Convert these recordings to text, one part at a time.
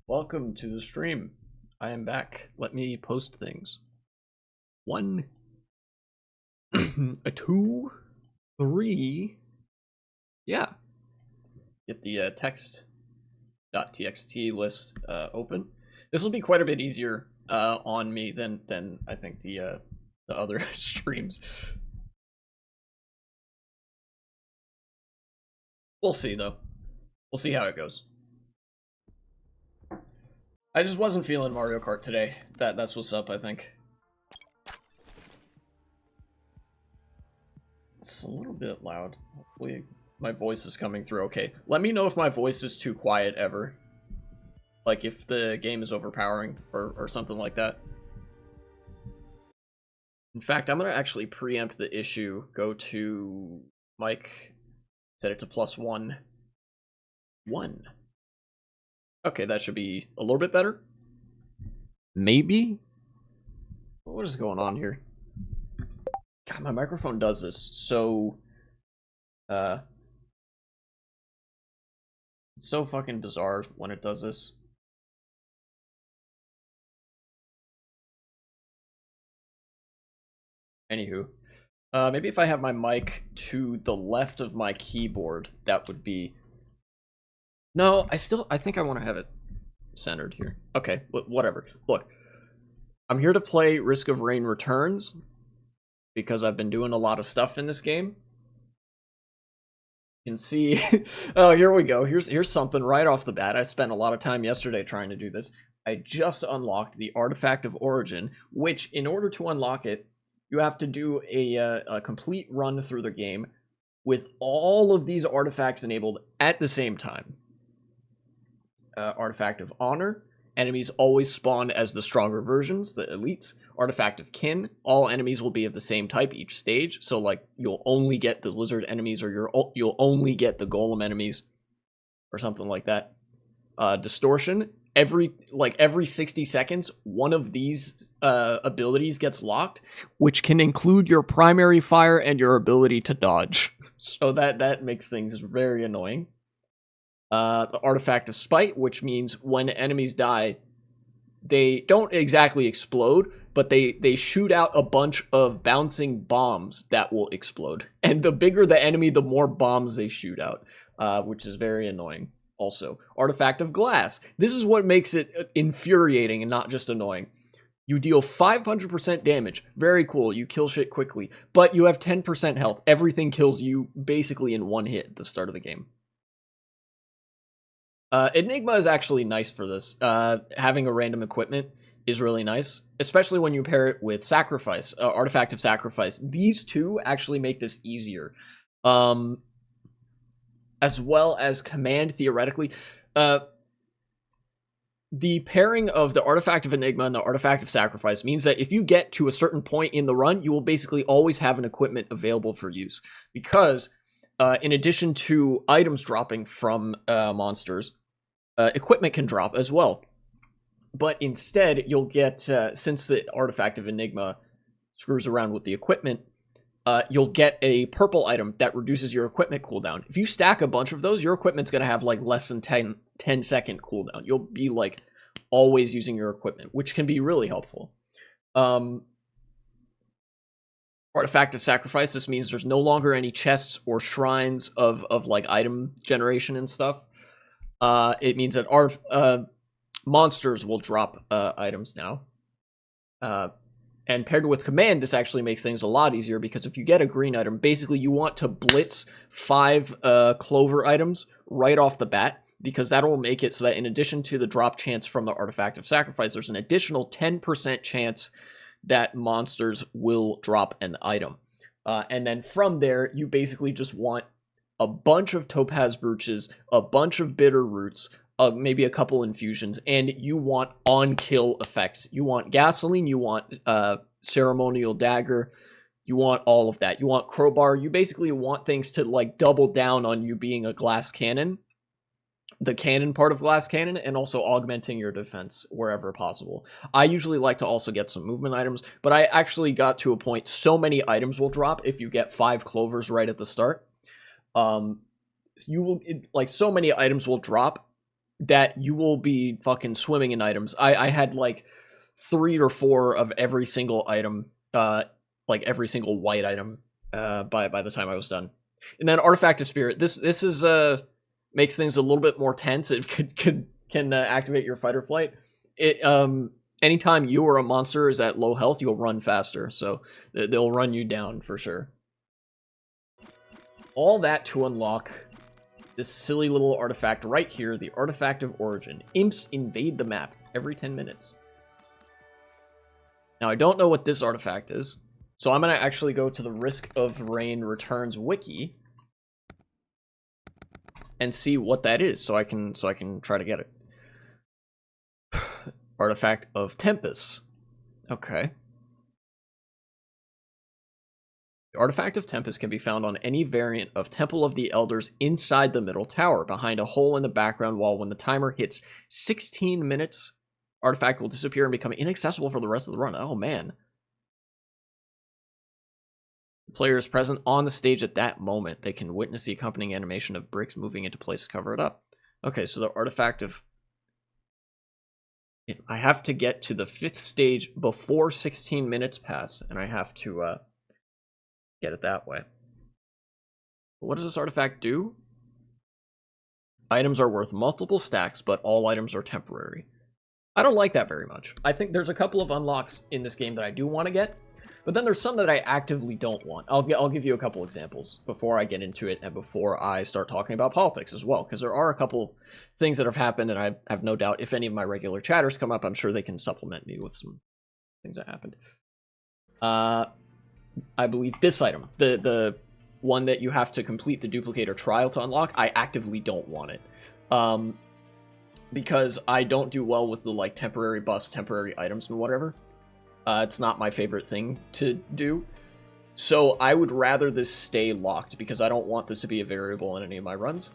Welcome to the stream. I am back. Let me post things. 1, a 2, 3. Yeah. Get the text.txt list open. This will be quite a bit easier on me than I think the other streams. We'll see though. We'll see how it goes. I just wasn't feeling Mario Kart today. That's what's up, I think. It's a little bit loud. Hopefully my voice is coming through okay. Let me know if my voice is too quiet ever. Like if the game is overpowering or something like that. In fact, I'm going to actually preempt the issue. Go to mic. Set it to +1. 1. Okay, that should be a little bit better. Maybe? What is going on here? God, my microphone does this so... it's so fucking bizarre when it does this. Anywho. Maybe if I have my mic to the left of my keyboard, that would be... No, I think I want to have it centered here. Okay, whatever. Look, I'm here to play Risk of Rain Returns because I've been doing a lot of stuff in this game. You can see... Oh, here we go. Here's something right off the bat. I spent a lot of time yesterday trying to do this. I just unlocked the Artifact of Origin, which, in order to unlock it, you have to do a complete run through the game with all of these artifacts enabled at the same time. Artifact of Honor. Enemies always spawn as the stronger versions, the elites. Artifact of Kin. All enemies will be of the same type each stage. So, like, you'll only get the lizard enemies, or you'll only get the golem enemies, or something like that. Distortion. Every 60 seconds, one of these abilities gets locked, which can include your primary fire and your ability to dodge. So that makes things very annoying. The Artifact of Spite, which means when enemies die, they don't exactly explode, but they shoot out a bunch of bouncing bombs that will explode. And the bigger the enemy, the more bombs they shoot out, which is very annoying. Also, Artifact of Glass. This is what makes it infuriating and not just annoying. You deal 500% damage. Very cool. You kill shit quickly. But you have 10% health. Everything kills you basically in one hit at the start of the game. Enigma is actually nice for this. Having a random equipment is really nice, especially when you pair it with Sacrifice, Artifact of Sacrifice. These two actually make this easier. As well as Command, theoretically. The pairing of the Artifact of Enigma and the Artifact of Sacrifice means that if you get to a certain point in the run, you will basically always have an equipment available for use. Because, in addition to items dropping from monsters, equipment can drop as well. But instead, you'll get, since the Artifact of Enigma screws around with the equipment, you'll get a purple item that reduces your equipment cooldown. If you stack a bunch of those, your equipment's going to have like less than 10 second cooldown. You'll be like always using your equipment, which can be really helpful. Artifact of Sacrifice, this means there's no longer any chests or shrines of like item generation and stuff. It means that our monsters will drop items now. And paired with Command, this actually makes things a lot easier, because if you get a green item, basically you want to blitz 5 clover items right off the bat, because that will make it so that in addition to the drop chance from the Artifact of Sacrifice, there's an additional 10% chance that monsters will drop an item. And then from there, you basically just want a bunch of Topaz Brooches, a bunch of Bitter Roots, maybe a couple infusions, and you want on-kill effects. You want Gasoline, you want Ceremonial Dagger, you want all of that. You want Crowbar. You basically want things to like double down on you being a glass cannon, the cannon part of glass cannon, and also augmenting your defense wherever possible. I usually like to also get some movement items, but I actually got to a point so many items will drop if you get 5 clovers right at the start. You will, like, so many items will drop that you will be fucking swimming in items. I had like 3 or 4 of every single item, like every single white item, by the time I was done. And then Artifact of Spirit. This is makes things a little bit more tense. It can activate your fight or flight. It anytime you or a monster is at low health, you'll run faster. So they'll run you down for sure. All that to unlock this silly little artifact right here, the Artifact of Origin. Imps invade the map every 10 minutes. Now, I don't know what this artifact is, so I'm going to actually go to the Risk of Rain Returns wiki and see what that is, so I can try to get it. Artifact of Tempest. Okay. The Artifact of Tempest can be found on any variant of Temple of the Elders inside the middle tower, behind a hole in the background wall. When the timer hits 16 minutes, artifact will disappear and become inaccessible for the rest of the run. Oh, man. The player is present on the stage at that moment. They can witness the accompanying animation of bricks moving into place to cover it up. Okay, so the Artifact of... I have to get to the 5th stage before 16 minutes pass, and I have to get it that way. What does this artifact do? Items are worth multiple stacks, but all items are temporary. I don't like that very much. I think there's a couple of unlocks in this game that I do want to get, but then there's some that I actively don't want. I'll give you a couple examples before I get into it and before I start talking about politics as well, because there are a couple things that have happened, and I have no doubt if any of my regular chatters come up, I'm sure they can supplement me with some things that happened. I believe this item, the one that you have to complete the duplicator trial to unlock, I actively don't want it. Because I don't do well with the like temporary buffs, temporary items, and whatever. It's not my favorite thing to do. So I would rather this stay locked because I don't want this to be a variable in any of my runs.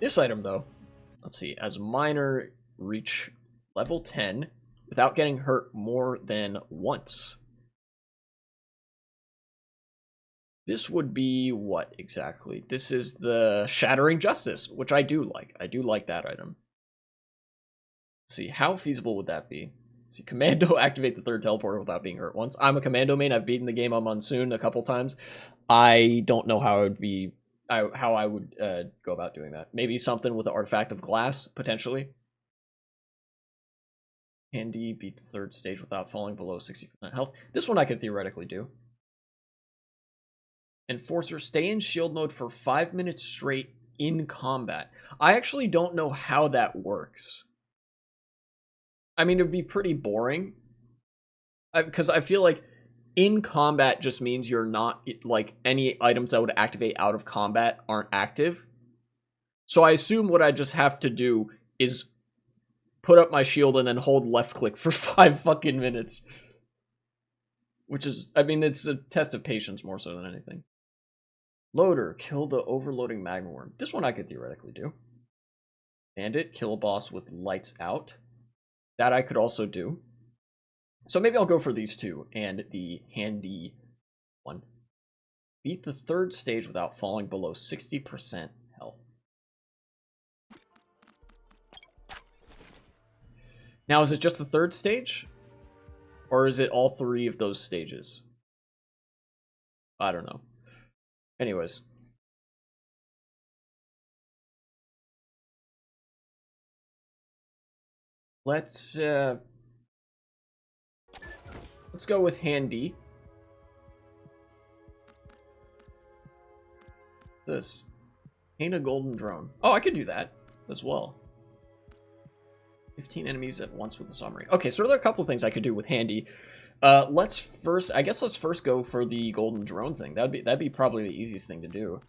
This item, though, let's see, as minor, reach level 10 without getting hurt more than once. This would be what exactly? This is the Shattering Justice, which I do like. I do like that item. Let's see, how feasible would that be? Let's see, Commando, activate the 3rd teleporter without being hurt once. I'm a Commando main. I've beaten the game on Monsoon a couple times. I don't know how I would go about doing that. Maybe something with the Artifact of Glass, potentially. Handy, beat the 3rd stage without falling below 60% health. This one I could theoretically do. Enforcer, stay in shield mode for 5 minutes straight in combat. I actually don't know how that works. I mean, it would be pretty boring. Because I feel like in combat just means you're not, like, any items that would activate out of combat aren't active. So I assume what I just have to do is put up my shield and then hold left click for 5 fucking minutes. Which is, I mean, it's a test of patience more so than anything. Loader, kill the overloading magma worm. This one I could theoretically do. Bandit, kill a boss with lights out. That I could also do. So maybe I'll go for these two and the handy one. Beat the 3rd stage without falling below 60% health. Now, is it just the 3rd stage? Or is it all 3 of those stages? I don't know. Anyways. Let's go with handy. This. Paint a golden drone. Oh, I could do that as well. 15 enemies at once with the summary. Okay, so there are a couple of things I could do with handy. Let's first go for the golden drone thing. That'd be probably the easiest thing to do.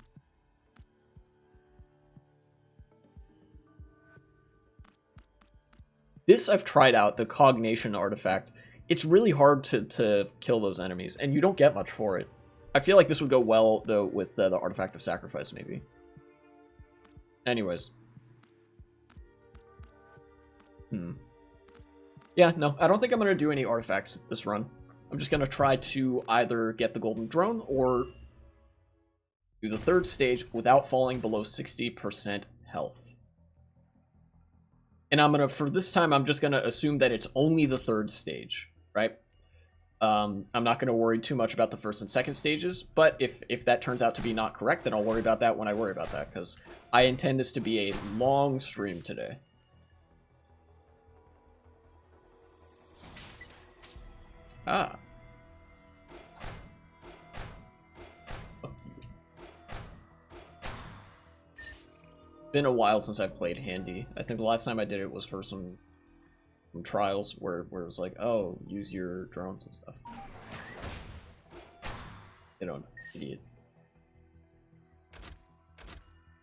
This I've tried out, the Cognation artifact. It's really hard to kill those enemies, and you don't get much for it. I feel like this would go well, though, with the Artifact of Sacrifice, maybe. Anyways. Yeah, no, I don't think I'm going to do any artifacts this run. I'm just going to try to either get the golden drone or do the 3rd stage without falling below 60% health. And for this time, I'm just gonna assume that it's only the third stage, right? I'm not gonna worry too much about the first and second stages, but if that turns out to be not correct, then I'll worry about that when I worry about that, because I intend this to be a long stream today. Ah. Been a while since I've played Handy. I think the last time I did it was for some trials where it was like, oh, use your drones and stuff. You know, idiot.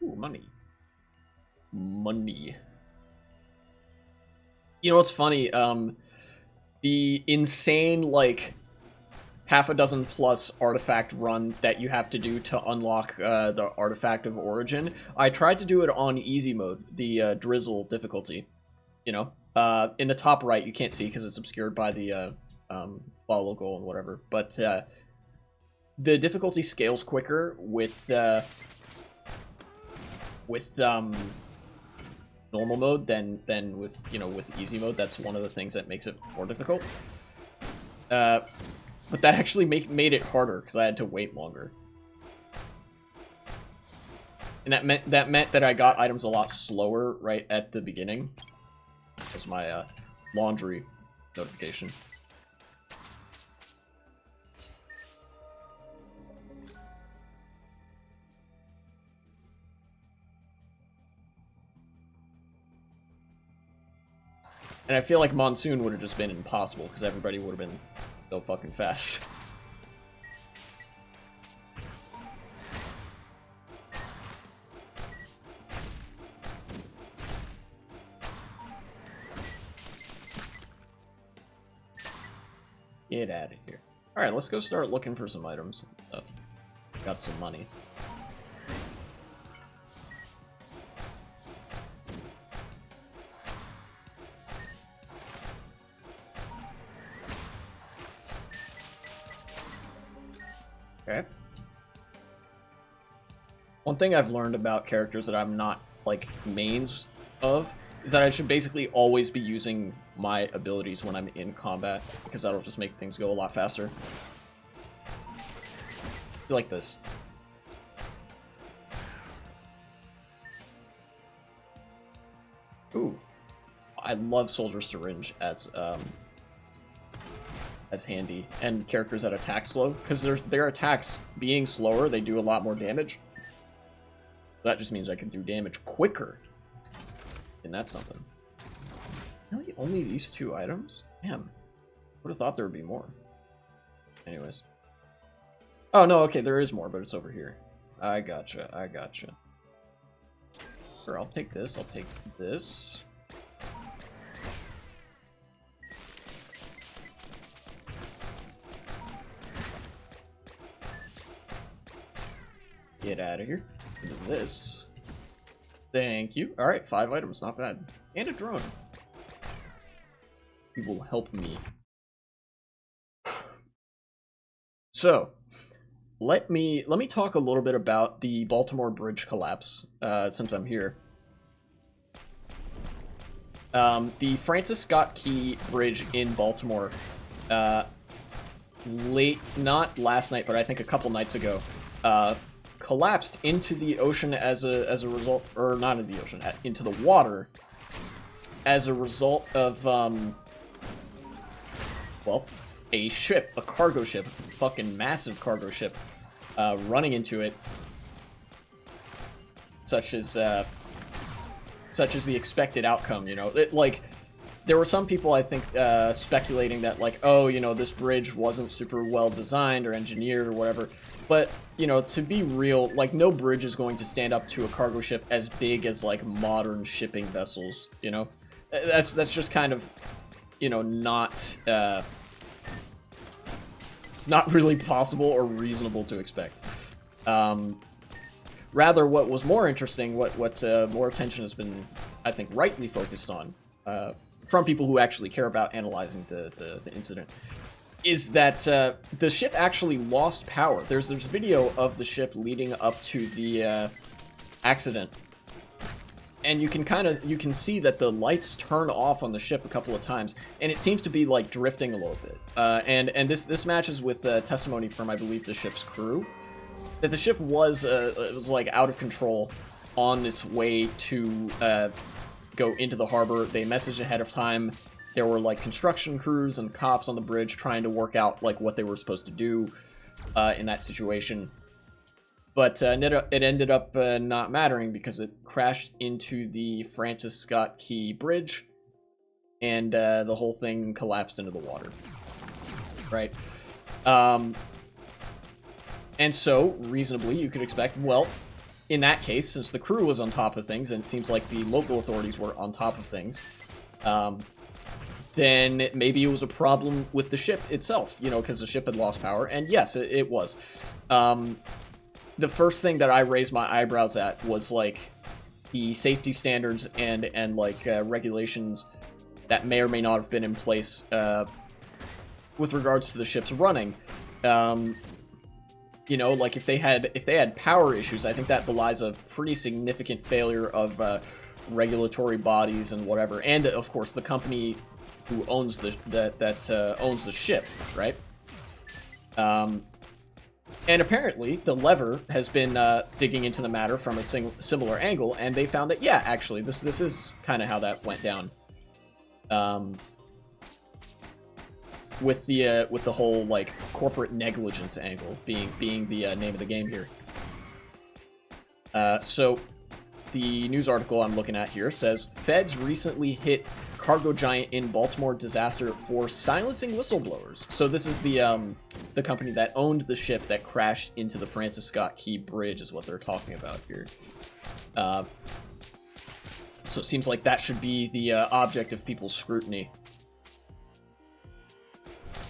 Ooh, money. Money. You know what's funny? The insane, like, half a dozen plus artifact run that you have to do to unlock the Artifact of Origin. I tried to do it on easy mode, the Drizzle difficulty. You know, in the top right, you can't see because it's obscured by the follow goal and whatever. But the difficulty scales quicker with normal mode than with, you know, with easy mode. That's one of the things that makes it more difficult. But that actually made it harder because I had to wait longer. And that meant that I got items a lot slower right at the beginning. That's my laundry notification. And I feel like Monsoon would have just been impossible because everybody would have been so fucking fast. Get out of here. Alright, let's go start looking for some items. Got some money. Okay. One thing I've learned about characters that I'm not, like, mains of is that I should basically always be using my abilities when I'm in combat, because that'll just make things go a lot faster. I feel like this. Ooh. I love Soldier Syringe as Handy, and characters that attack slow, because their attacks being slower, they do a lot more damage. That just means I can do damage quicker. And that's something. Really? Only these two items? Damn. Would have thought there would be more. Anyways. Oh, no, okay, there is more, but it's over here. I gotcha, I gotcha. Sure, I'll take this, I'll take this. Get out of here. This. Thank you. Alright, 5 items, not bad. And a drone. It will help me. So, let me talk a little bit about the Baltimore Bridge collapse, since I'm here. The Francis Scott Key Bridge in Baltimore, not last night, but I think a couple nights ago, collapsed into the ocean as a result, or not in the ocean, into the water, as a result of, well, a ship, a cargo ship, a fucking massive cargo ship, running into it, such as the expected outcome, you know? There were some people, I think, speculating that, like, oh, you know, this bridge wasn't super well designed or engineered or whatever. But, you know, to be real, like, no bridge is going to stand up to a cargo ship as big as, like, modern shipping vessels, you know? That's just kind of, you know, not, it's not really possible or reasonable to expect. Rather, what was more interesting, what more attention has been, I think, rightly focused on, from people who actually care about analyzing the incident, is that the ship actually lost power. There's video of the ship leading up to the accident, and you can see that the lights turn off on the ship a couple of times, and it seems to be like drifting a little bit. And this matches with testimony from, I believe, the ship's crew, that the ship was like out of control on its way to go into the harbor. They messaged ahead of time. There were like construction crews and cops on the bridge trying to work out like what they were supposed to do in that situation. But it ended up not mattering because it crashed into the Francis Scott Key Bridge, and the whole thing collapsed into the water. Right? And so, reasonably, you could expect, well, in that case, since the crew was on top of things, and it seems like the local authorities were on top of things, then maybe it was a problem with the ship itself, you know, because the ship had lost power, and yes, it was. The first thing that I raised my eyebrows at was, like, the safety standards and like, regulations that may or may not have been in place with regards to the ship's running. You know, like, if they had power issues, I think that belies a pretty significant failure of regulatory bodies and whatever, and, of course, the company who owns owns the ship, right? And apparently, the Lever has been digging into the matter from a similar angle, and they found that, yeah, actually, this is kind of how that went down. With the whole, like, corporate negligence angle being the name of the game here. So, the news article I'm looking at here says, Feds recently hit cargo giant in Baltimore disaster for silencing whistleblowers. So this is the company that owned the ship that crashed into the Francis Scott Key Bridge is what they're talking about here. So it seems like that should be the object of people's scrutiny.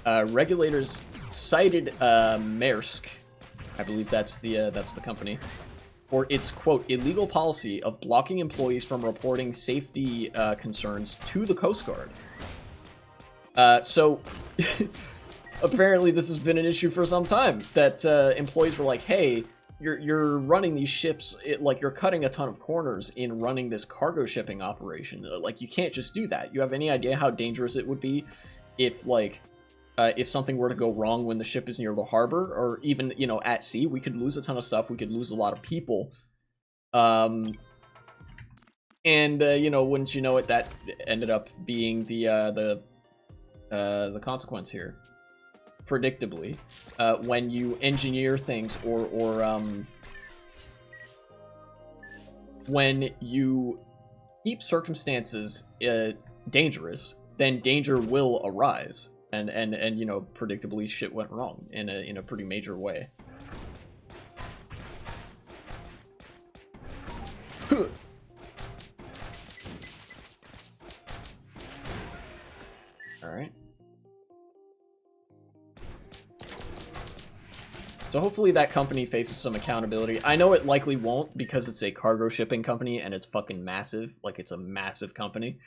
Regulators cited Maersk, I believe that's the company, for its, quote, illegal policy of blocking employees from reporting safety concerns to the Coast Guard. So, apparently this has been an issue for some time, that employees were like, hey, you're running these ships, like, you're cutting a ton of corners in running this cargo shipping operation. Like, you can't just do that. You have any idea how dangerous it would be if, like, if something were to go wrong when the ship is near the harbor, or even, you know, at sea? We could lose a ton of stuff. We could lose a lot of people. And, you know, wouldn't you know it, that ended up being the consequence here. Predictably, when you engineer things, or when you keep circumstances dangerous, then danger will arise. And you know, predictably, shit went wrong in a pretty major way. All right. So hopefully that company faces some accountability. I know it likely won't, because it's a cargo shipping company and it's fucking massive. Like, it's a massive company.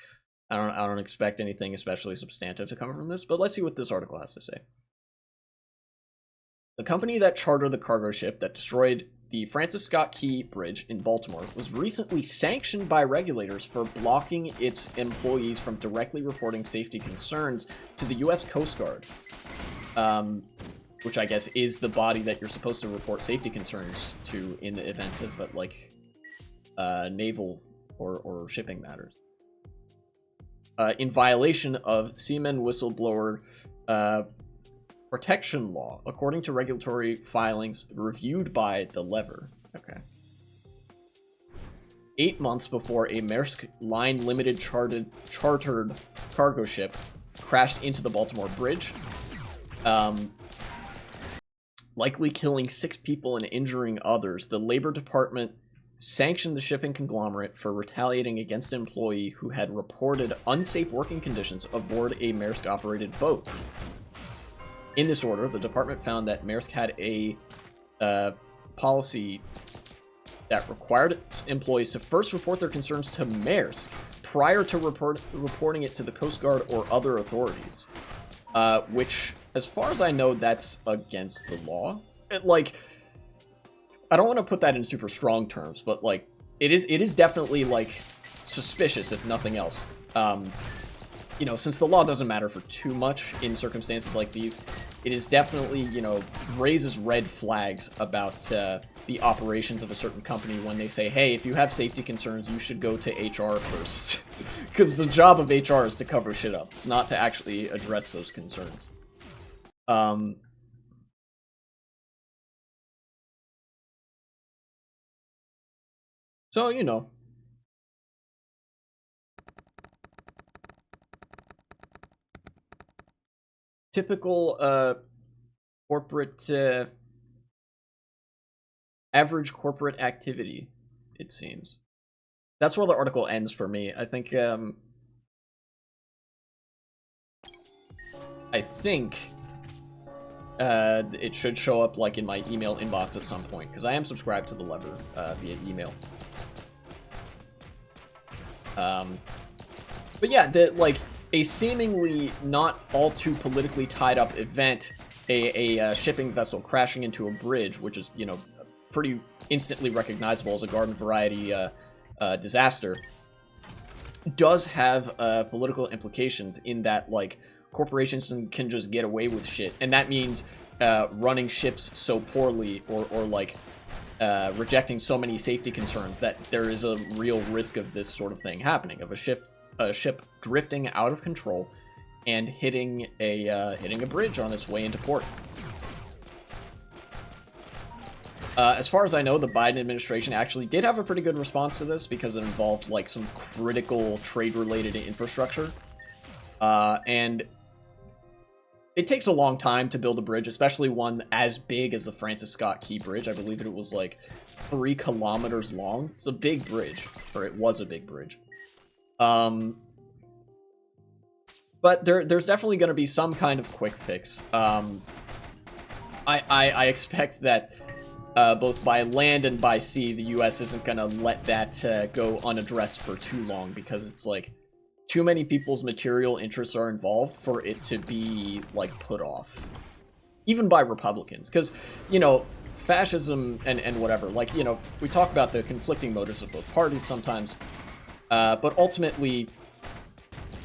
I don't expect anything especially substantive to come from this, but let's see what this article has to say. The company that chartered the cargo ship that destroyed the Francis Scott Key Bridge in Baltimore was recently sanctioned by regulators for blocking its employees from directly reporting safety concerns to the U.S. Coast Guard, which I guess is the body that you're supposed to report safety concerns to in the event of, like, naval or shipping matters. In violation of seaman whistleblower protection law, according to regulatory filings reviewed by the Lever. Okay. 8 months before a Maersk Line Limited chartered cargo ship crashed into the Baltimore Bridge, likely killing 6 people and injuring others, the Labor Department sanctioned the shipping conglomerate for retaliating against an employee who had reported unsafe working conditions aboard a Maersk-operated boat. In this order, the department found that Maersk had a policy that required its employees to first report their concerns to Maersk prior to reporting it to the Coast Guard or other authorities. Which, as far as I know, that's against the law. Like, I don't want to put that in super strong terms, but, like, it is definitely, like, suspicious, if nothing else. You know, since the law doesn't matter for too much in circumstances like these, it is definitely, you know, raises red flags about the operations of a certain company when they say, hey, if you have safety concerns, you should go to HR first. Because the job of HR is to cover shit up. It's not to actually address those concerns. So, you know. Typical corporate average corporate activity, it seems. That's where the article ends for me. I think it should show up like in my email inbox at some point, because I am subscribed to the Lever via email. But yeah, like a seemingly not all too politically tied up event, a shipping vessel crashing into a bridge, which is, you know, pretty instantly recognizable as a garden variety disaster, does have political implications in that, like, corporations can just get away with shit, and that means running ships so poorly or like rejecting so many safety concerns that there is a real risk of this sort of thing happening, of a ship drifting out of control and hitting a bridge on its way into port. As far as I know, the Biden administration actually did have a pretty good response to this, because it involved like some critical trade-related infrastructure, and it takes a long time to build a bridge, especially one as big as the Francis Scott Key Bridge. I believe that it was like 3 kilometers long. It's a big bridge, or it was a big bridge. But there's definitely going to be some kind of quick fix. I expect that both by land and by sea, the U.S. isn't going to let that go unaddressed for too long, because it's like too many people's material interests are involved for it to be like put off, even by Republicans. Because, you know, fascism and whatever, like, you know, we talk about the conflicting motives of both parties sometimes, but ultimately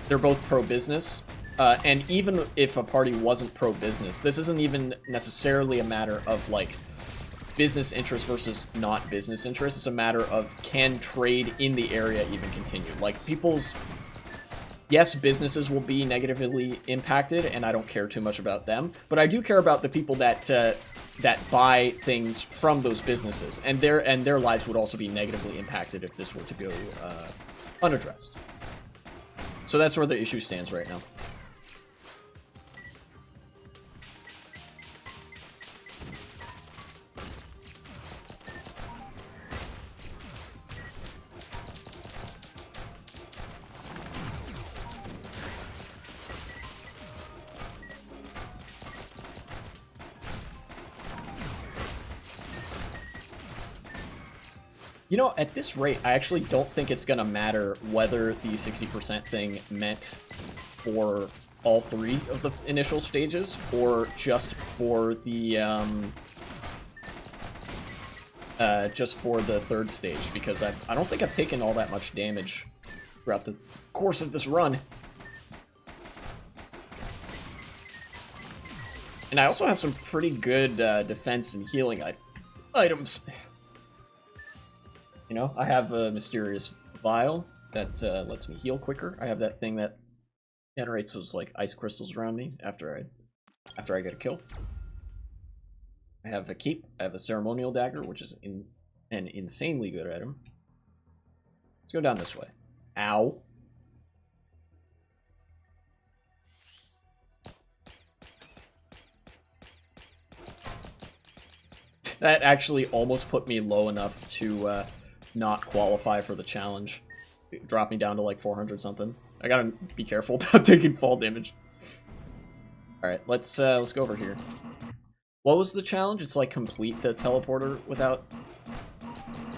they're both pro-business. And even if a party wasn't pro-business, this isn't even necessarily a matter of like business interest versus not business interest. It's a matter of, can trade in the area even continue? Like, yes, businesses will be negatively impacted, and I don't care too much about them, but I do care about the people that that buy things from those businesses, and their lives would also be negatively impacted if this were to go unaddressed. So that's where the issue stands right now. You know, at this rate, I actually don't think it's gonna matter whether the 60% thing meant for all 3 of the initial stages, or just for the third stage, because I don't think I've taken all that much damage throughout the course of this run. And I also have some pretty good defense and healing items. You know, I have a mysterious vial that lets me heal quicker. I have that thing that generates those like ice crystals around me after I get a kill. I have a cape. I have a ceremonial dagger, which is an insanely good item. Let's go down this way. Ow. That actually almost put me low enough to not qualify for the challenge. It dropped me down to like 400 something. I gotta be careful about taking fall damage. Alright, let's go over here. What was the challenge? It's like complete the teleporter without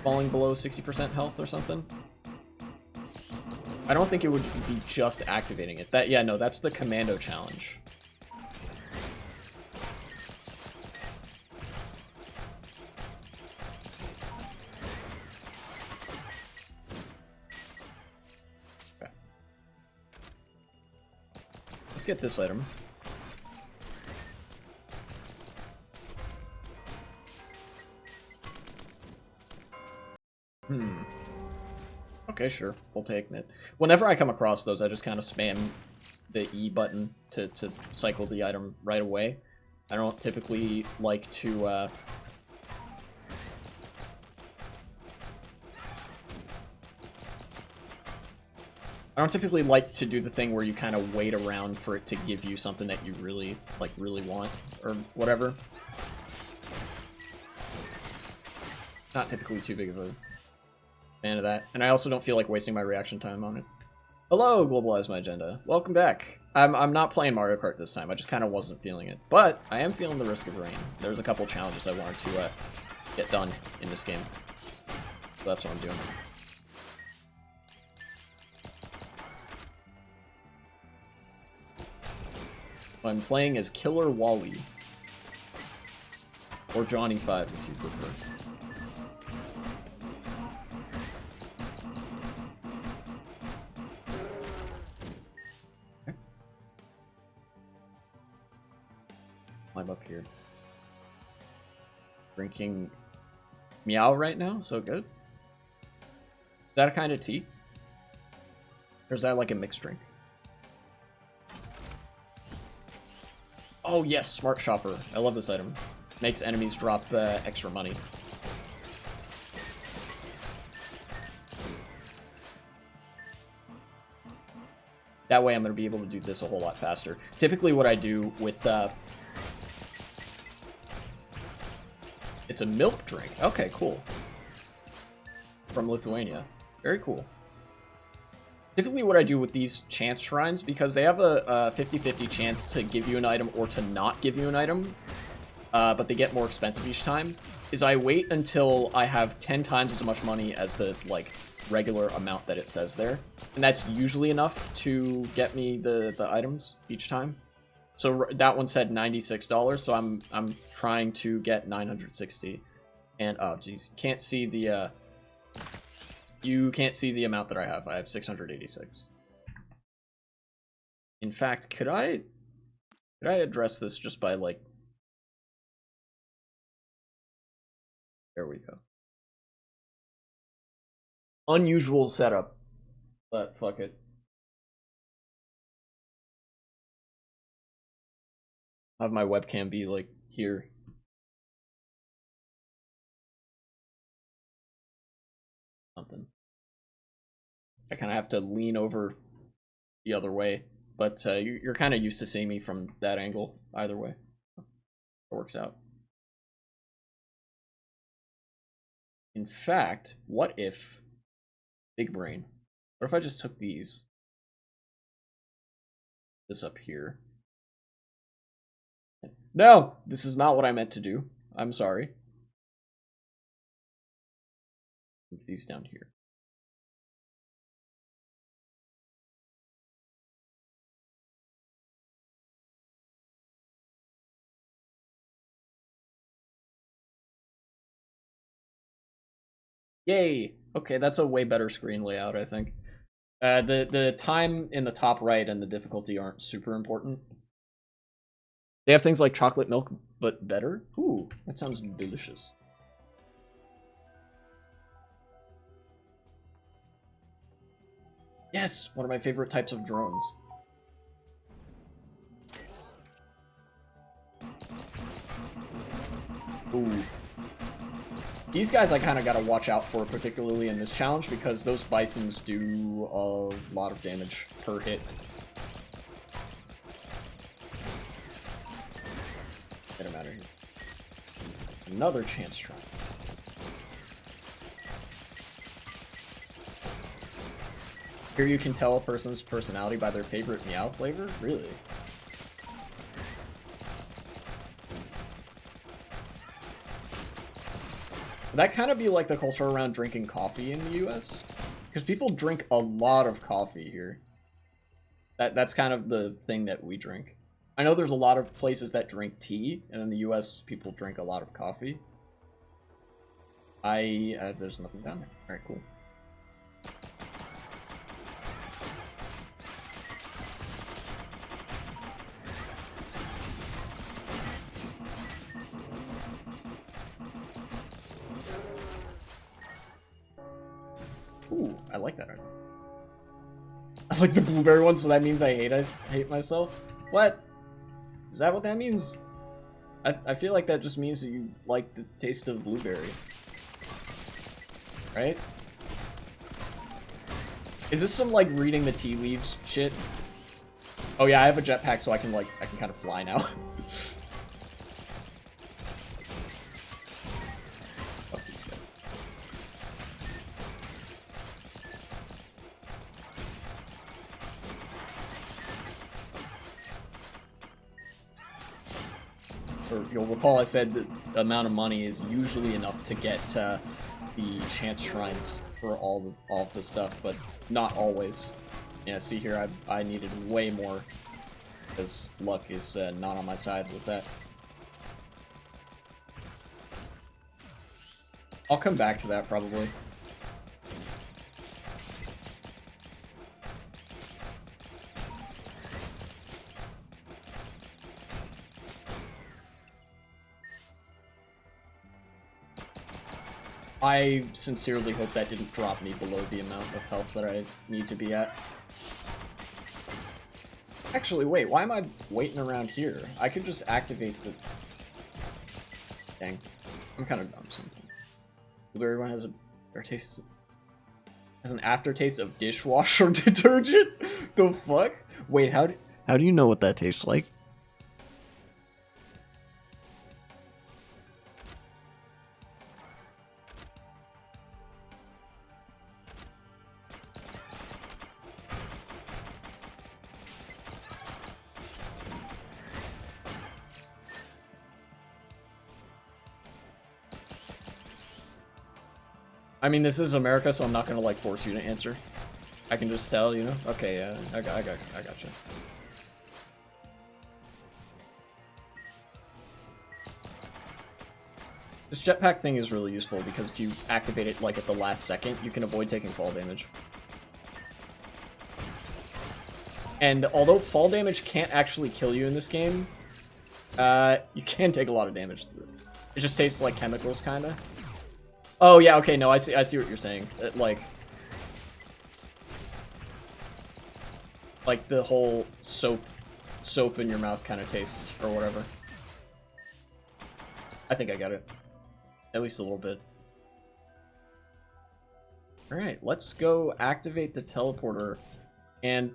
falling below 60% health or something? I don't think it would be just activating it. Yeah, no, that's the commando challenge. Let's get this item. Okay, sure. We'll take it. Whenever I come across those, I just kind of spam the E button to cycle the item right away. I don't typically like to... I don't typically like to do the thing where you kind of wait around for it to give you something that you really want, or whatever. Not typically too big of a fan of that. And I also don't feel like wasting my reaction time on it. Hello, Globalize My Agenda. Welcome back. I'm not playing Mario Kart this time. I just kind of wasn't feeling it. But I am feeling the Risk of Rain. There's a couple challenges I wanted to get done in this game. So that's what I'm doing. I'm playing as Killer Wally. Or Johnny 5 if you prefer. I'm up here. Drinking Meow right now, so good. Is that a kind of tea? Or is that like a mixed drink? Oh yes, Smart Shopper. I love this item. Makes enemies drop extra money. That way I'm going to be able to do this a whole lot faster. Typically what I do with... It's a milk drink. Okay, cool. From Lithuania. Very cool. Typically what I do with these chance shrines, because they have a 50-50 chance to give you an item or to not give you an item, but they get more expensive each time, is I wait until I have 10 times as much money as the, like, regular amount that it says there. And that's usually enough to get me the items each time. So that one said $96, so I'm trying to get 960. And oh geez, can't see the you can't see the amount that I have. I have 686. In fact, could I address this just by like... There we go. Unusual setup, but fuck it. I'll have my webcam be like here. Something. I kind of have to lean over the other way, but you're kind of used to seeing me from that angle either way. It works out. In fact, what if... Big brain. What if I just took these? This up here. No! This is not what I meant to do. I'm sorry. Move these down here. Yay! Okay, that's a way better screen layout, I think. The time in the top right and the difficulty aren't super important. They have things like chocolate milk, but better? Ooh, that sounds delicious. Yes, one of my favorite types of drones. Ooh. These guys I kind of got to watch out for, particularly in this challenge, because those bisons do a lot of damage per hit. Get him out of here. Another chance try. Here you can tell a person's personality by their favorite meow flavor? Really? Would that kind of be like the culture around drinking coffee in the US? Because people drink a lot of coffee here. That's kind of the thing that we drink. I know there's a lot of places that drink tea, and in the US people drink a lot of coffee. There's nothing down there. Alright, cool. Ooh, I like that art. I like the blueberry one, so that means I hate myself? What? Is that what that means? I feel like that just means that you like the taste of blueberry. Right? Is this some, like, reading the tea leaves shit? Oh yeah, I have a jetpack, so I can kind of fly now. Fuck these guys. You'll recall I said that the amount of money is usually enough to get the chance shrines for all of the stuff, but not always. Yeah, see here, I needed way more because luck is not on my side with that. I'll come back to that probably. I sincerely hope that didn't drop me below the amount of health that I need to be at. Actually, wait, why am I waiting around here? I could just activate the... Dang. I'm kind of dumb sometimes. Blueberry one has an aftertaste of dishwasher detergent? The fuck? Wait, how do you know what that tastes like? I mean, this is America, so I'm not gonna, like, force you to answer. I can just tell, you know? Okay, yeah, I gotcha. This jetpack thing is really useful because if you activate it, like, at the last second, you can avoid taking fall damage. And although fall damage can't actually kill you in this game, you can take a lot of damage through it. It just tastes like chemicals, kinda. Oh yeah, okay, no, I see what you're saying. Like the whole soap in your mouth kind of tastes, or whatever. I think I got it. At least a little bit. Alright, let's go activate the teleporter and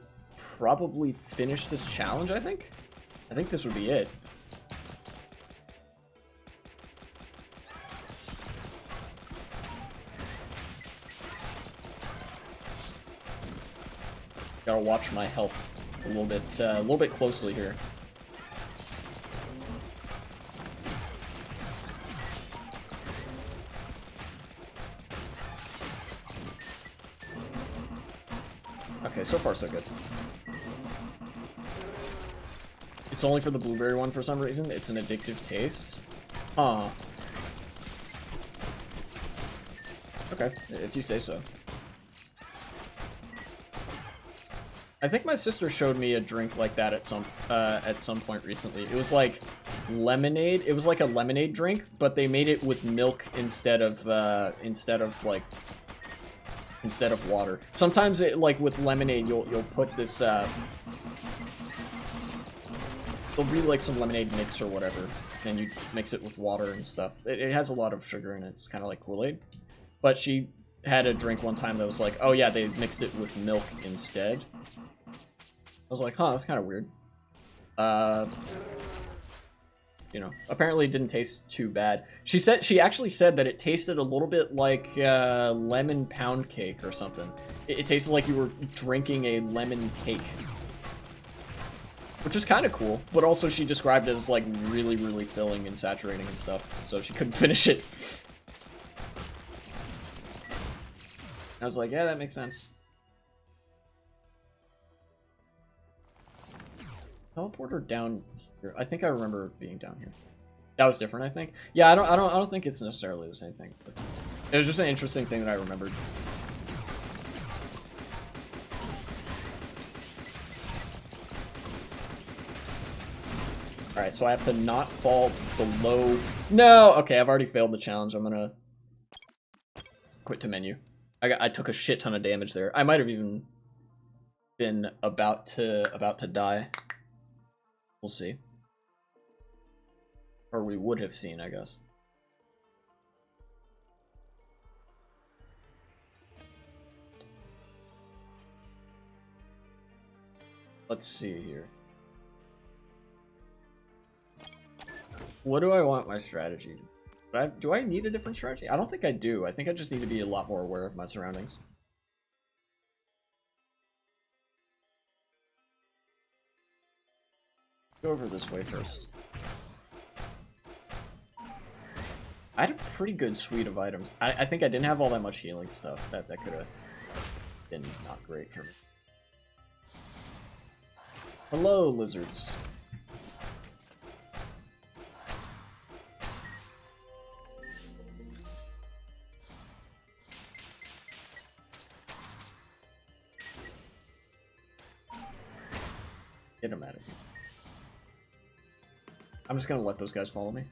probably finish this challenge, I think? I think this would be it. Gotta watch my health a little bit closely here. Okay, so far so good. It's only for the blueberry one for some reason. It's an addictive taste. Huh. Okay, if you say so. I think my sister showed me a drink like that at some point recently. It was like lemonade. It was like a lemonade drink, but they made it with milk instead of water. Sometimes it, like with lemonade, you'll put this there'll be like some lemonade mix or whatever, and you mix it with water and stuff. It has a lot of sugar in it. It's kind of like Kool-Aid. But she had a drink one time that was like, oh yeah, they mixed it with milk instead. I was like, huh, that's kind of weird. You know, apparently it didn't taste too bad. She actually said that it tasted a little bit like lemon pound cake or something. It tasted like you were drinking a lemon cake. Which is kind of cool, but also she described it as like really, really filling and saturating and stuff, so she couldn't finish it. I was like, yeah, that makes sense. Teleporter down here. I think I remember it being down here. That was different, I think. Yeah, I don't think it's necessarily the same thing. But it was just an interesting thing that I remembered. Alright, so I have to not fall below... No! Okay, I've already failed the challenge. I'm gonna quit to menu. I took a shit ton of damage there. I might have even been about to die. We'll see. Or we would have seen, I guess. Let's see here. What do I want my strategy? Do I need a different strategy? I don't think I do. I think I just need to be a lot more aware of my surroundings. Go over this way first. I had a pretty good suite of items. I think I didn't have all that much healing stuff. That could have been not great for me. Hello, lizards. Get them out of here. I'm just gonna let those guys follow me.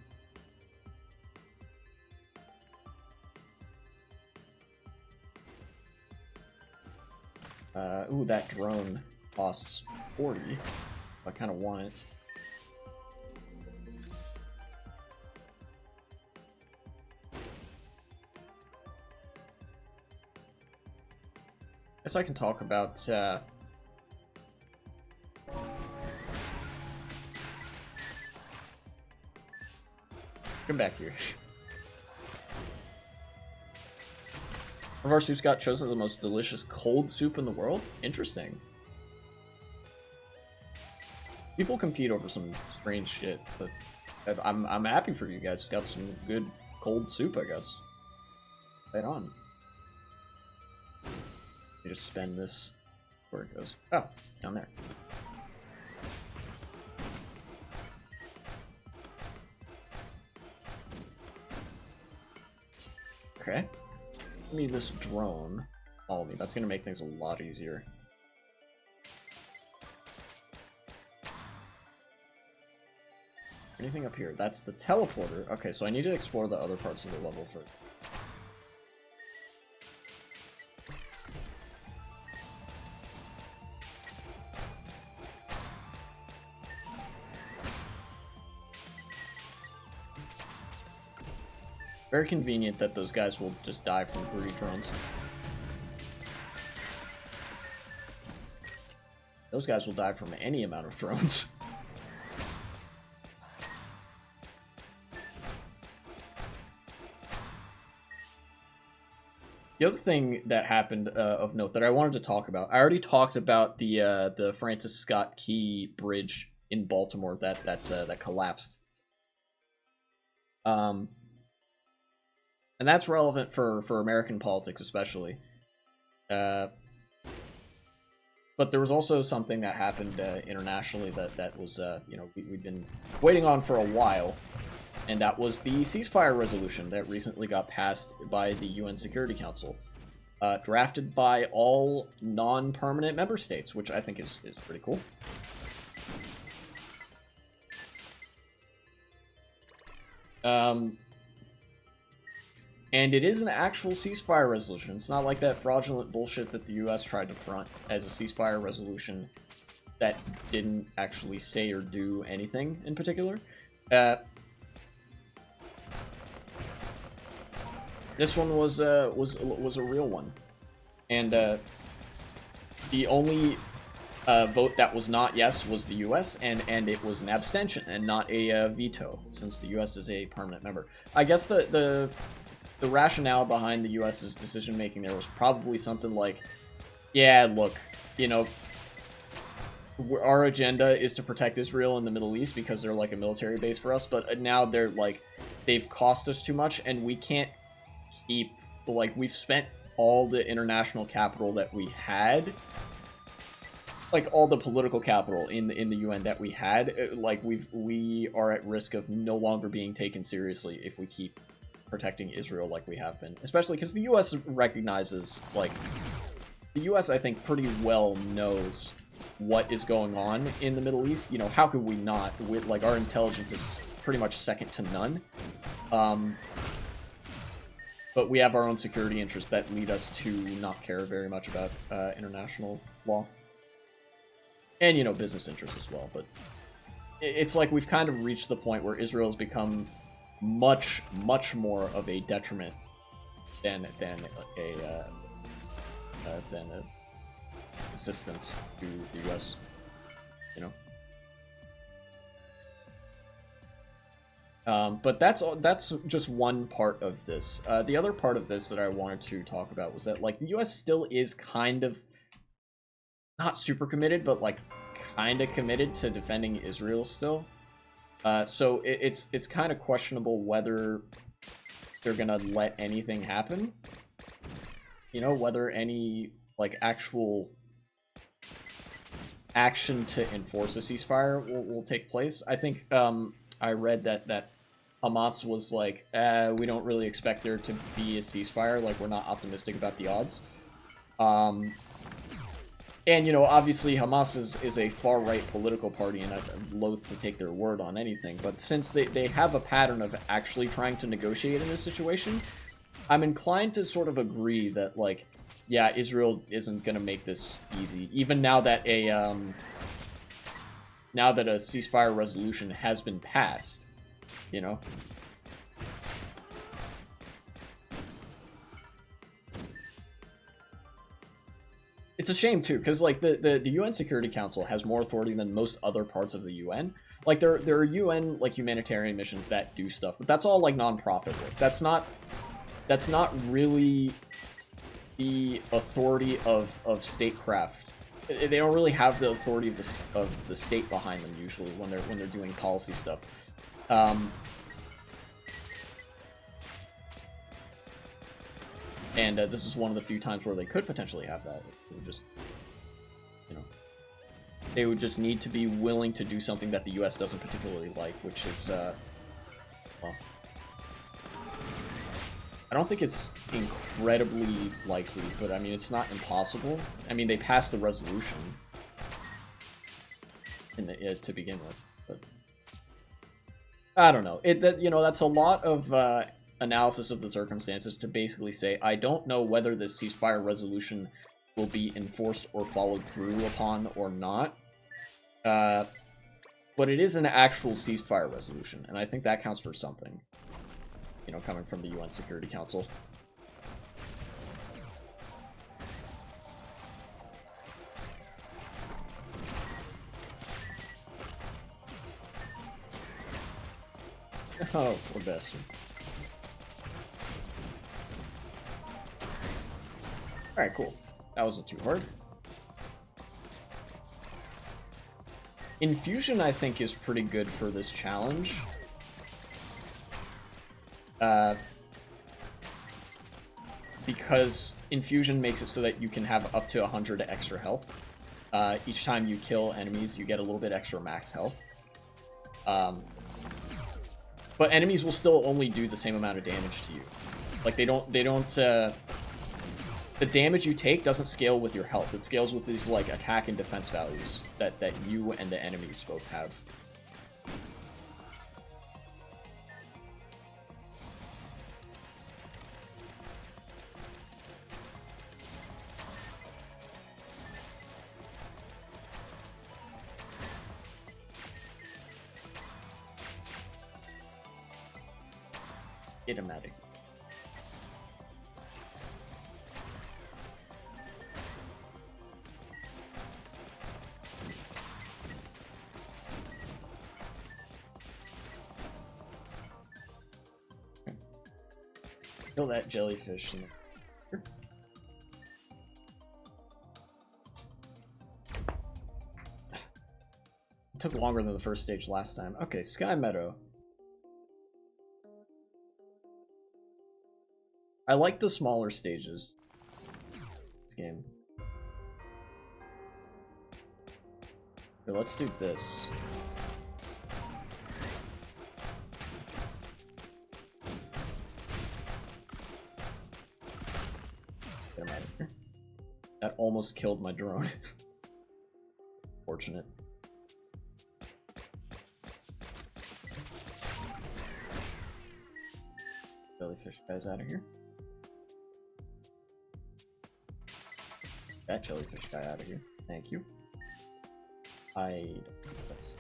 Ooh, that drone costs 40. I kind of want it. Guess I can talk about come back here. One of our soups got chosen as the most delicious cold soup in the world? Interesting. People compete over some strange shit, but I'm happy for you guys. It's got some good cold soup, I guess. Right on. You just spend this where it goes. Oh, down there. Okay. Give me this drone. Follow me. That's gonna make things a lot easier. Anything up here? That's the teleporter. Okay, so I need to explore the other parts of the level first. Very convenient that those guys will just die from 3 drones. Those guys will die from any amount of drones. The other thing that happened of note that I wanted to talk about, I already talked about the Francis Scott Key Bridge in Baltimore that collapsed. And that's relevant for American politics especially. But there was also something that happened internationally that was, you know, we've been waiting on for a while. And that was the ceasefire resolution that recently got passed by the UN Security Council. Drafted by all non-permanent member states, which I think is pretty cool. And it is an actual ceasefire resolution. It's not like that fraudulent bullshit that the US tried to front as a ceasefire resolution that didn't actually say or do anything in particular. This one was a real one, and the only vote that was not yes was the U.S. and it was an abstention and not a veto, since the U.S. is a permanent member. I guess the rationale behind the U.S.'s decision making there was probably something like, yeah, look, you know, our agenda is to protect Israel in the Middle East because they're like a military base for us, but now they're like, they've cost us too much and we can't keep, like, we've spent all the international capital that we had, like all the political capital in the UN that we had, like we are at risk of no longer being taken seriously if we keep protecting Israel like we have been, especially because the US recognizes, like, the US I think pretty well knows what is going on in the Middle East. You know, how could we not? With, like, our intelligence is pretty much second to none. but we have our own security interests that lead us to not care very much about international law. And, you know, business interests as well. But it's like we've kind of reached the point where Israel has become much, much more of a detriment than a assistance to the U.S., you know? But that's just one part of this. The other part of this that I wanted to talk about was that, like, the U.S. still is kind of not super committed, but like kind of committed to defending Israel still. So it's kind of questionable whether they're gonna let anything happen. You know, whether any like actual action to enforce a ceasefire will take place. I think I read that Hamas was like, we don't really expect there to be a ceasefire. Like, we're not optimistic about the odds. And, you know, obviously Hamas is a far-right political party, and I'm loath to take their word on anything. But since they have a pattern of actually trying to negotiate in this situation, I'm inclined to sort of agree that, like, yeah, Israel isn't going to make this easy. Even now that a ceasefire resolution has been passed, you know? It's a shame too, because like the UN Security Council has more authority than most other parts of the UN. Like there are UN like humanitarian missions that do stuff, but that's all like non-profit work. That's not really the authority of statecraft. They don't really have the authority of the state behind them usually when they're doing policy stuff. And this is one of the few times where they could potentially have that. It would just, you know, they would just need to be willing to do something that the U.S. doesn't particularly like, which is, well, I don't think it's incredibly likely, but I mean, it's not impossible. I mean, they passed the resolution to begin with, but I don't know. You know, that's a lot of analysis of the circumstances to basically say, I don't know whether this ceasefire resolution will be enforced or followed through upon or not. But it is an actual ceasefire resolution, and I think that counts for something. You know, coming from the UN Security Council. Oh, poor bastard. Alright, cool. That wasn't too hard. Infusion, I think, is pretty good for this challenge. Because Infusion makes it so that you can have up to 100 extra health. Each time you kill enemies, you get a little bit extra max health. But enemies will still only do the same amount of damage to you. Like, they don't, the damage you take doesn't scale with your health. It scales with these, like, attack and defense values that you and the enemies both have. Idiomatic. Kill that jellyfish. It took longer than the first stage last time. Okay, Sky Meadow. I like the smaller stages. This game. Okay, let's do this. Get him out of here. That almost killed my drone. Fortunate. Jellyfish guys out of here. that jellyfish guy out of here. Thank you. That's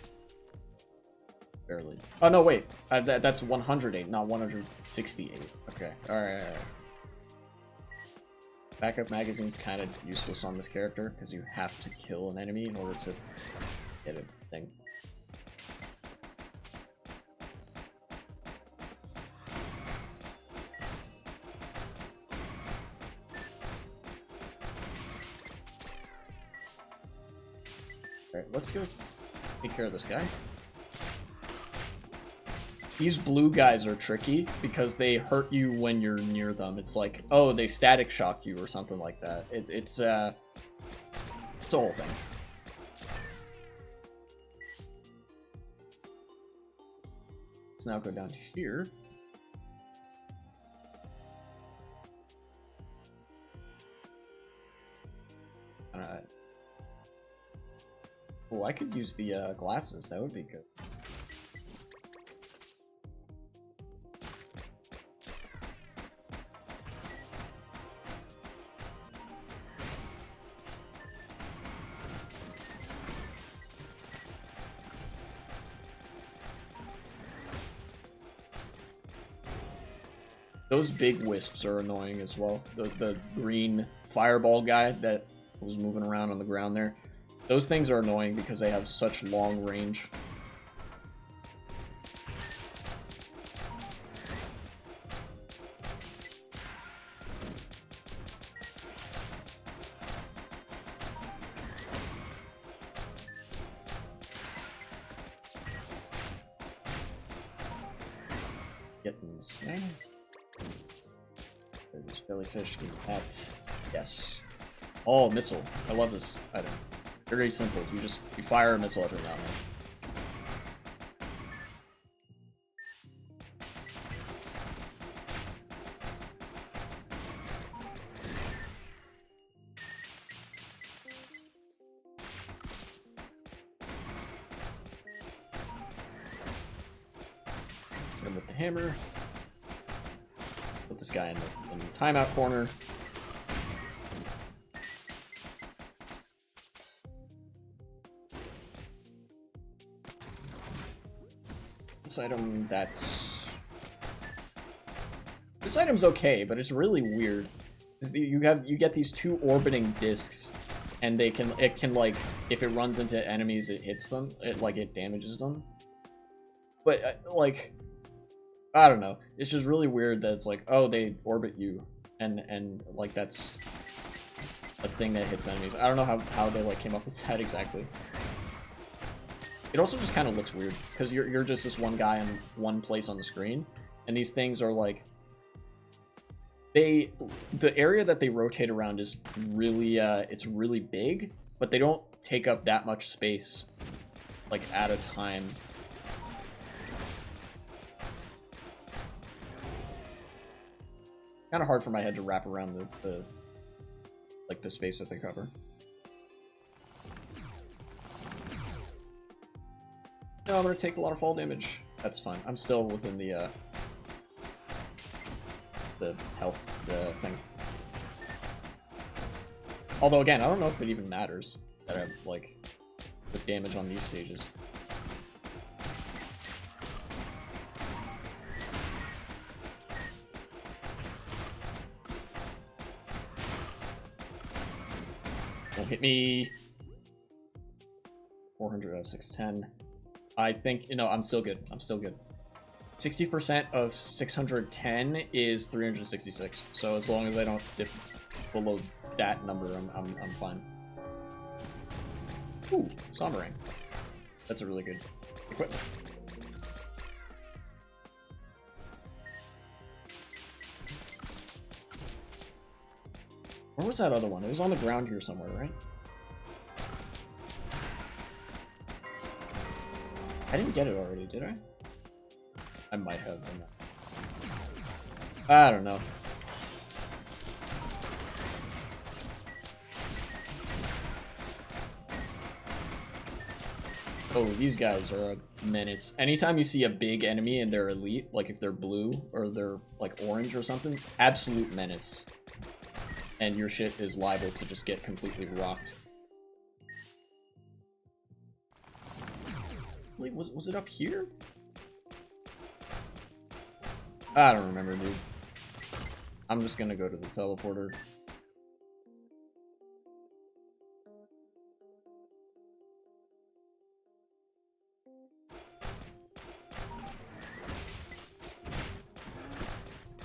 barely. Oh no, wait. That's 108, not 168. Okay. All right. Backup magazine's kind of useless on this character because you have to kill an enemy in order to get a thing. Alright, let's go take care of this guy. These blue guys are tricky because they hurt you when you're near them. It's like, oh, they static shock you or something like that. It's a whole thing. Let's now go down here. Oh, I could use the glasses. That would be good. Those big wisps are annoying as well. The green fireball guy that was moving around on the ground there. Those things are annoying because they have such long range. Getting snagged. This jellyfish, give me that. Yes. Oh, missile. I love this item. Very simple. You fire a missile every now and then. Hit him with the hammer. Put this guy in the timeout corner. Item this item's okay, but it's really weird. You get these two orbiting discs, and it can like, if it runs into enemies, it hits them. It damages them. But like, I don't know. It's just really weird that it's like, oh, they orbit you, and like that's a thing that hits enemies. I don't know how they like came up with that exactly. It also just kind of looks weird because you're just this one guy in one place on the screen, and these things are like, the area that they rotate around is really it's really big, but they don't take up that much space like at a time. Kind of hard for my head to wrap around the space that they cover. No, I'm gonna take a lot of fall damage. That's fine. I'm still within the health thing. Although again, I don't know if it even matters that I have like the damage on these stages. Don't hit me. 400 out of 610. I think, I'm still good. I'm still good. 60% of 610 is 366. So as long as I don't dip below that number, I'm fine. Ooh, Sombering. That's a really good equipment. Where was that other one? It was on the ground here somewhere, right? I didn't get it already, did I? I might have. I don't know. Oh, these guys are a menace. Anytime you see a big enemy and they're elite, like if they're blue or they're like orange or something, absolute menace. and your shit is liable to just get completely rocked. Wait, was it up here? I don't remember, dude. I'm just gonna go to the teleporter.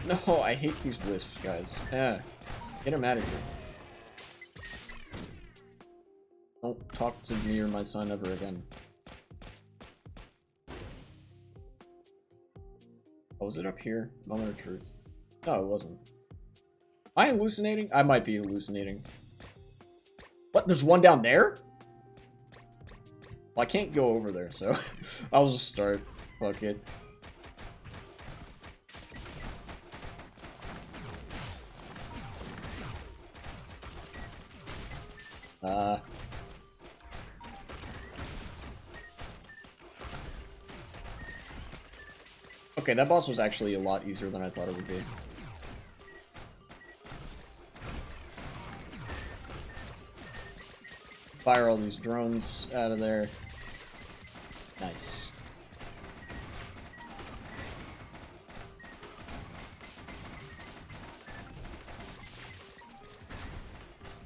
No, I hate these wisps, guys. Yeah, get them out of here. Don't talk to me or my son ever again. Oh, was it up here? Moment of truth. No, it wasn't. Am I hallucinating? I might be hallucinating. What? There's one down there? Well, I can't go over there, so I'll just start. Fuck it. Okay, that boss was actually a lot easier than I thought it would be. Fire all these drones out of there. Nice.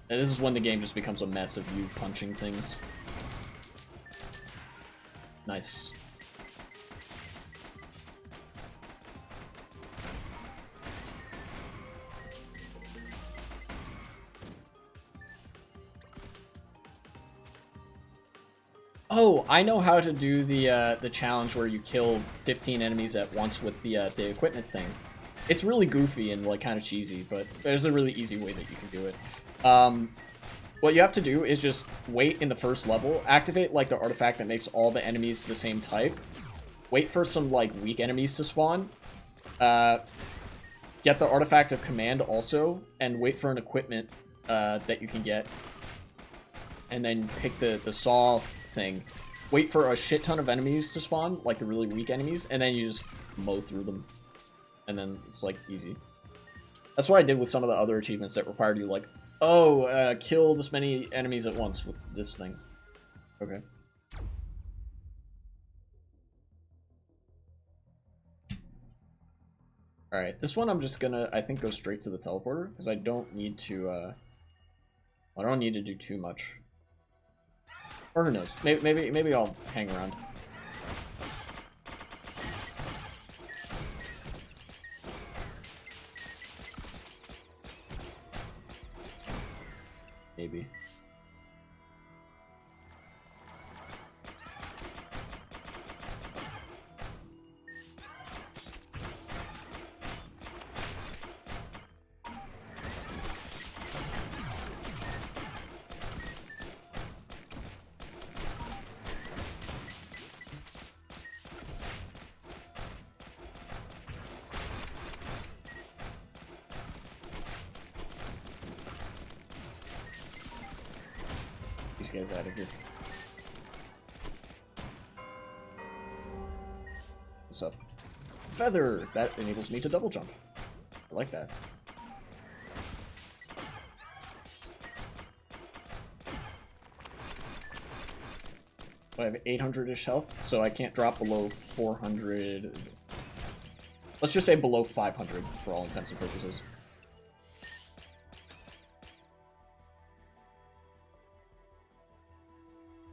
And this is when the game just becomes a mess of you punching things. Nice. Oh, I know how to do the challenge where you kill 15 enemies at once with the equipment thing. It's really goofy and like kind of cheesy, but there's a really easy way that you can do it. What you have to do is just wait in the first level, activate like the artifact that makes all the enemies the same type, wait for some like weak enemies to spawn, get the artifact of command also, and wait for an equipment that you can get, and then pick the saw thing. Wait for a shit ton of enemies to spawn, like the really weak enemies, and then you just mow through them. And then it's like easy. That's what I did with some of the other achievements that required you like, oh, kill this many enemies at once with this thing. Okay. Alright, this one I'm just gonna, I think, go straight to the teleporter, because I don't need to, I don't need to do too much. Or who knows? Maybe I'll hang around. Maybe. These guys out of here. What's up? Feather! That enables me to double jump. I like that. I have 800-ish health, so I can't drop below 400. Let's just say below 500 for all intents and purposes.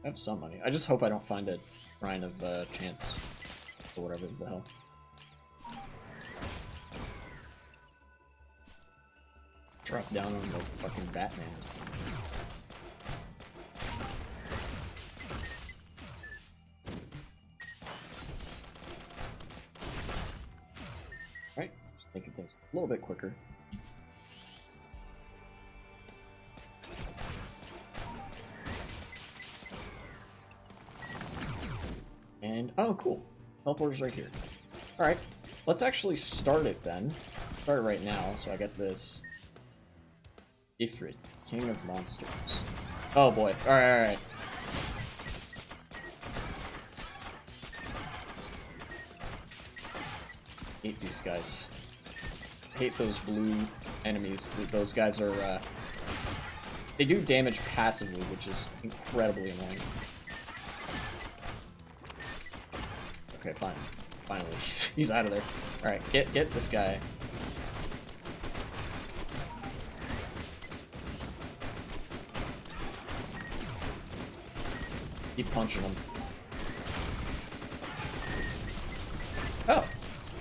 I have some money. I just hope I don't find a Shrine of Chance, or whatever the hell. Drop down on the fucking Batman or something. Right, just making things a little bit quicker. And, oh, cool. Teleporter's right here. Alright, let's actually start it then. Start it right now, so I get this. Ifrit, King of Monsters. Oh boy. Alright, alright. Hate these guys. hate those blue enemies. Those guys are, they do damage passively, which is incredibly annoying. Okay, fine. Finally, he's out of there. Alright, get this guy. Keep punching him. Oh.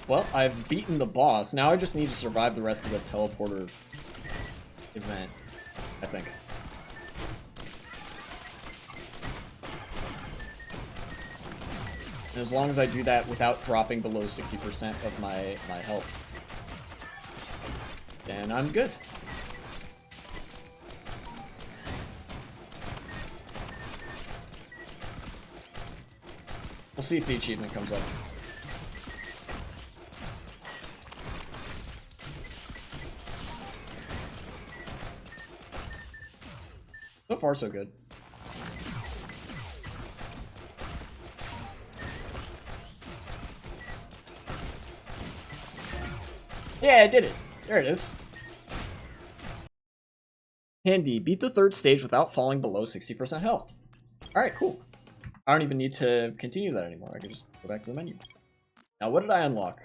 Well, I've beaten the boss. Now I just need to survive the rest of the teleporter event, I think. And as long as I do that without dropping below 60% of my health, then I'm good. We'll see if the achievement comes up. So far, so good. Yeah, I did it. There it is. Handy. Beat the third stage without falling below 60% health. Alright, cool. I don't even need to continue that anymore. I can just go back to the menu. Now, what did I unlock?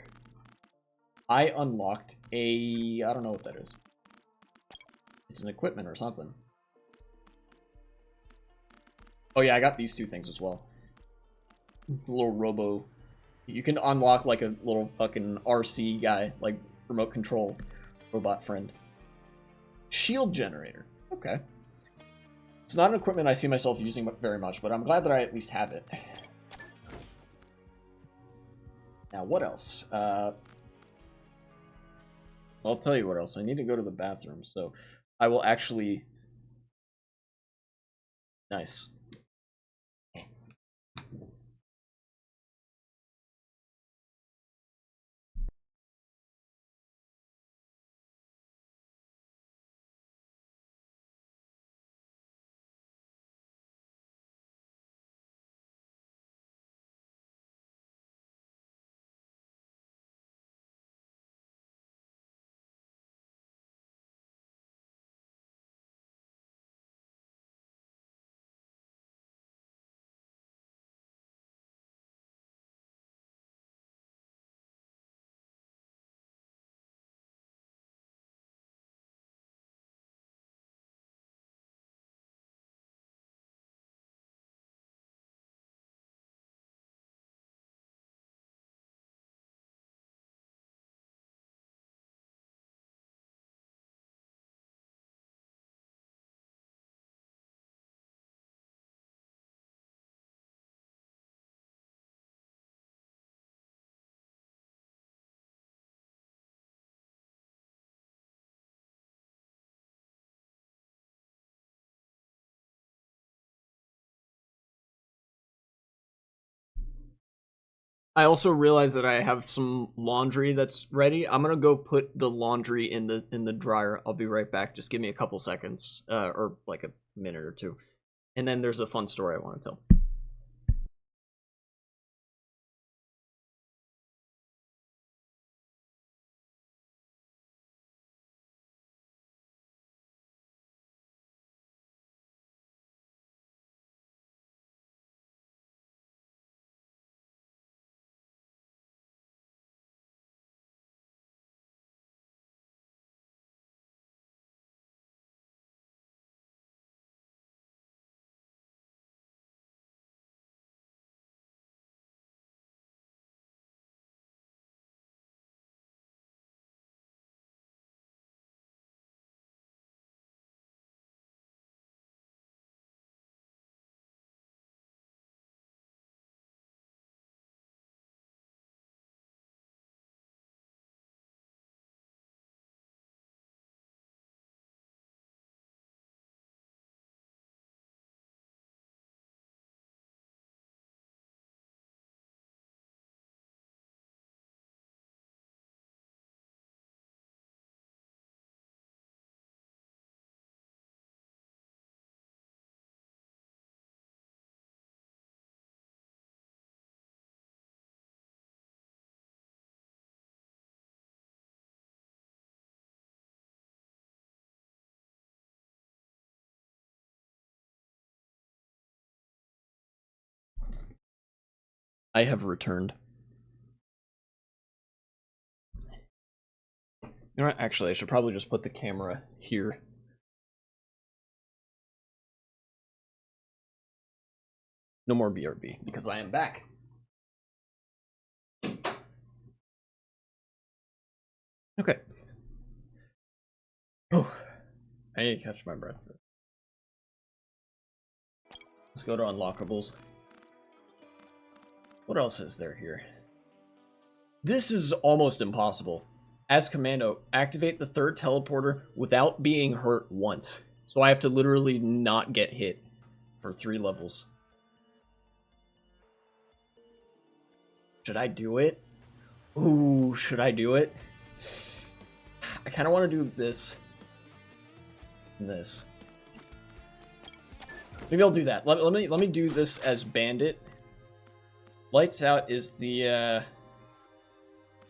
I unlocked a... I don't know what that is. It's an equipment or something. Oh yeah, I got these two things as well. The little robo... You can unlock like a little fucking RC guy, like remote control robot friend. Shield generator. Okay. It's not an equipment I see myself using very much, but I'm glad that I at least have it. Now, what else? I'll tell you what else. I need to go to the bathroom, so I will actually... Nice. I also realized that I have some laundry that's ready. I'm gonna go put the laundry in the dryer. I'll be right back. Just give me a couple seconds, or like a minute or two. And then there's a fun story I want to tell. I have returned. You know what? Actually, I should probably just put the camera here. No more BRB, because I am back. Okay. Oh, I need to catch my breath. Let's go to unlockables. What else is there here? This is almost impossible. As commando, activate the third teleporter without being hurt once. So I have to literally not get hit for 3 levels. Should I do it? Ooh, should I do it? I kind of want to do this and this. Maybe I'll do that. Let me do this as bandit. Lights out is the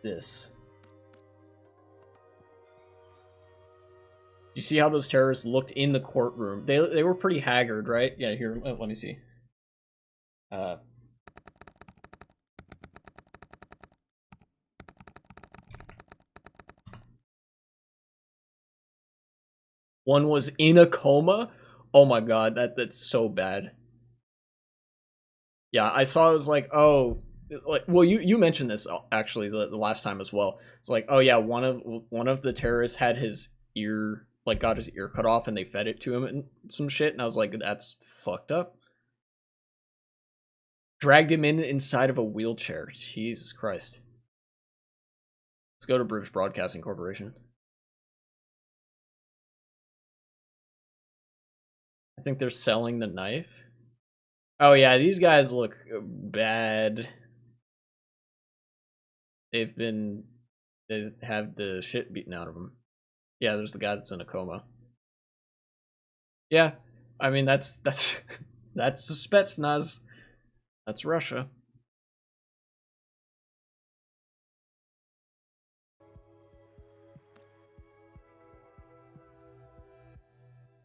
this. You see how those terrorists looked in the courtroom? They were pretty haggard, right? Yeah, here, let me see. One was in a coma? Oh my god, that's so bad. Yeah, I saw it was like, oh, like, well, you mentioned this actually the last time as well. It's like, oh yeah, one of the terrorists had his ear, like, got his ear cut off and they fed it to him and some shit, and I was like, that's fucked up. Dragged him inside of a wheelchair. Jesus Christ. Let's go to British Broadcasting Corporation. I think they're selling the knife. Oh yeah, these guys look bad. They have the shit beaten out of them. Yeah, there's the guy that's in a coma. Yeah, I mean that's that's the Spetsnaz. That's Russia.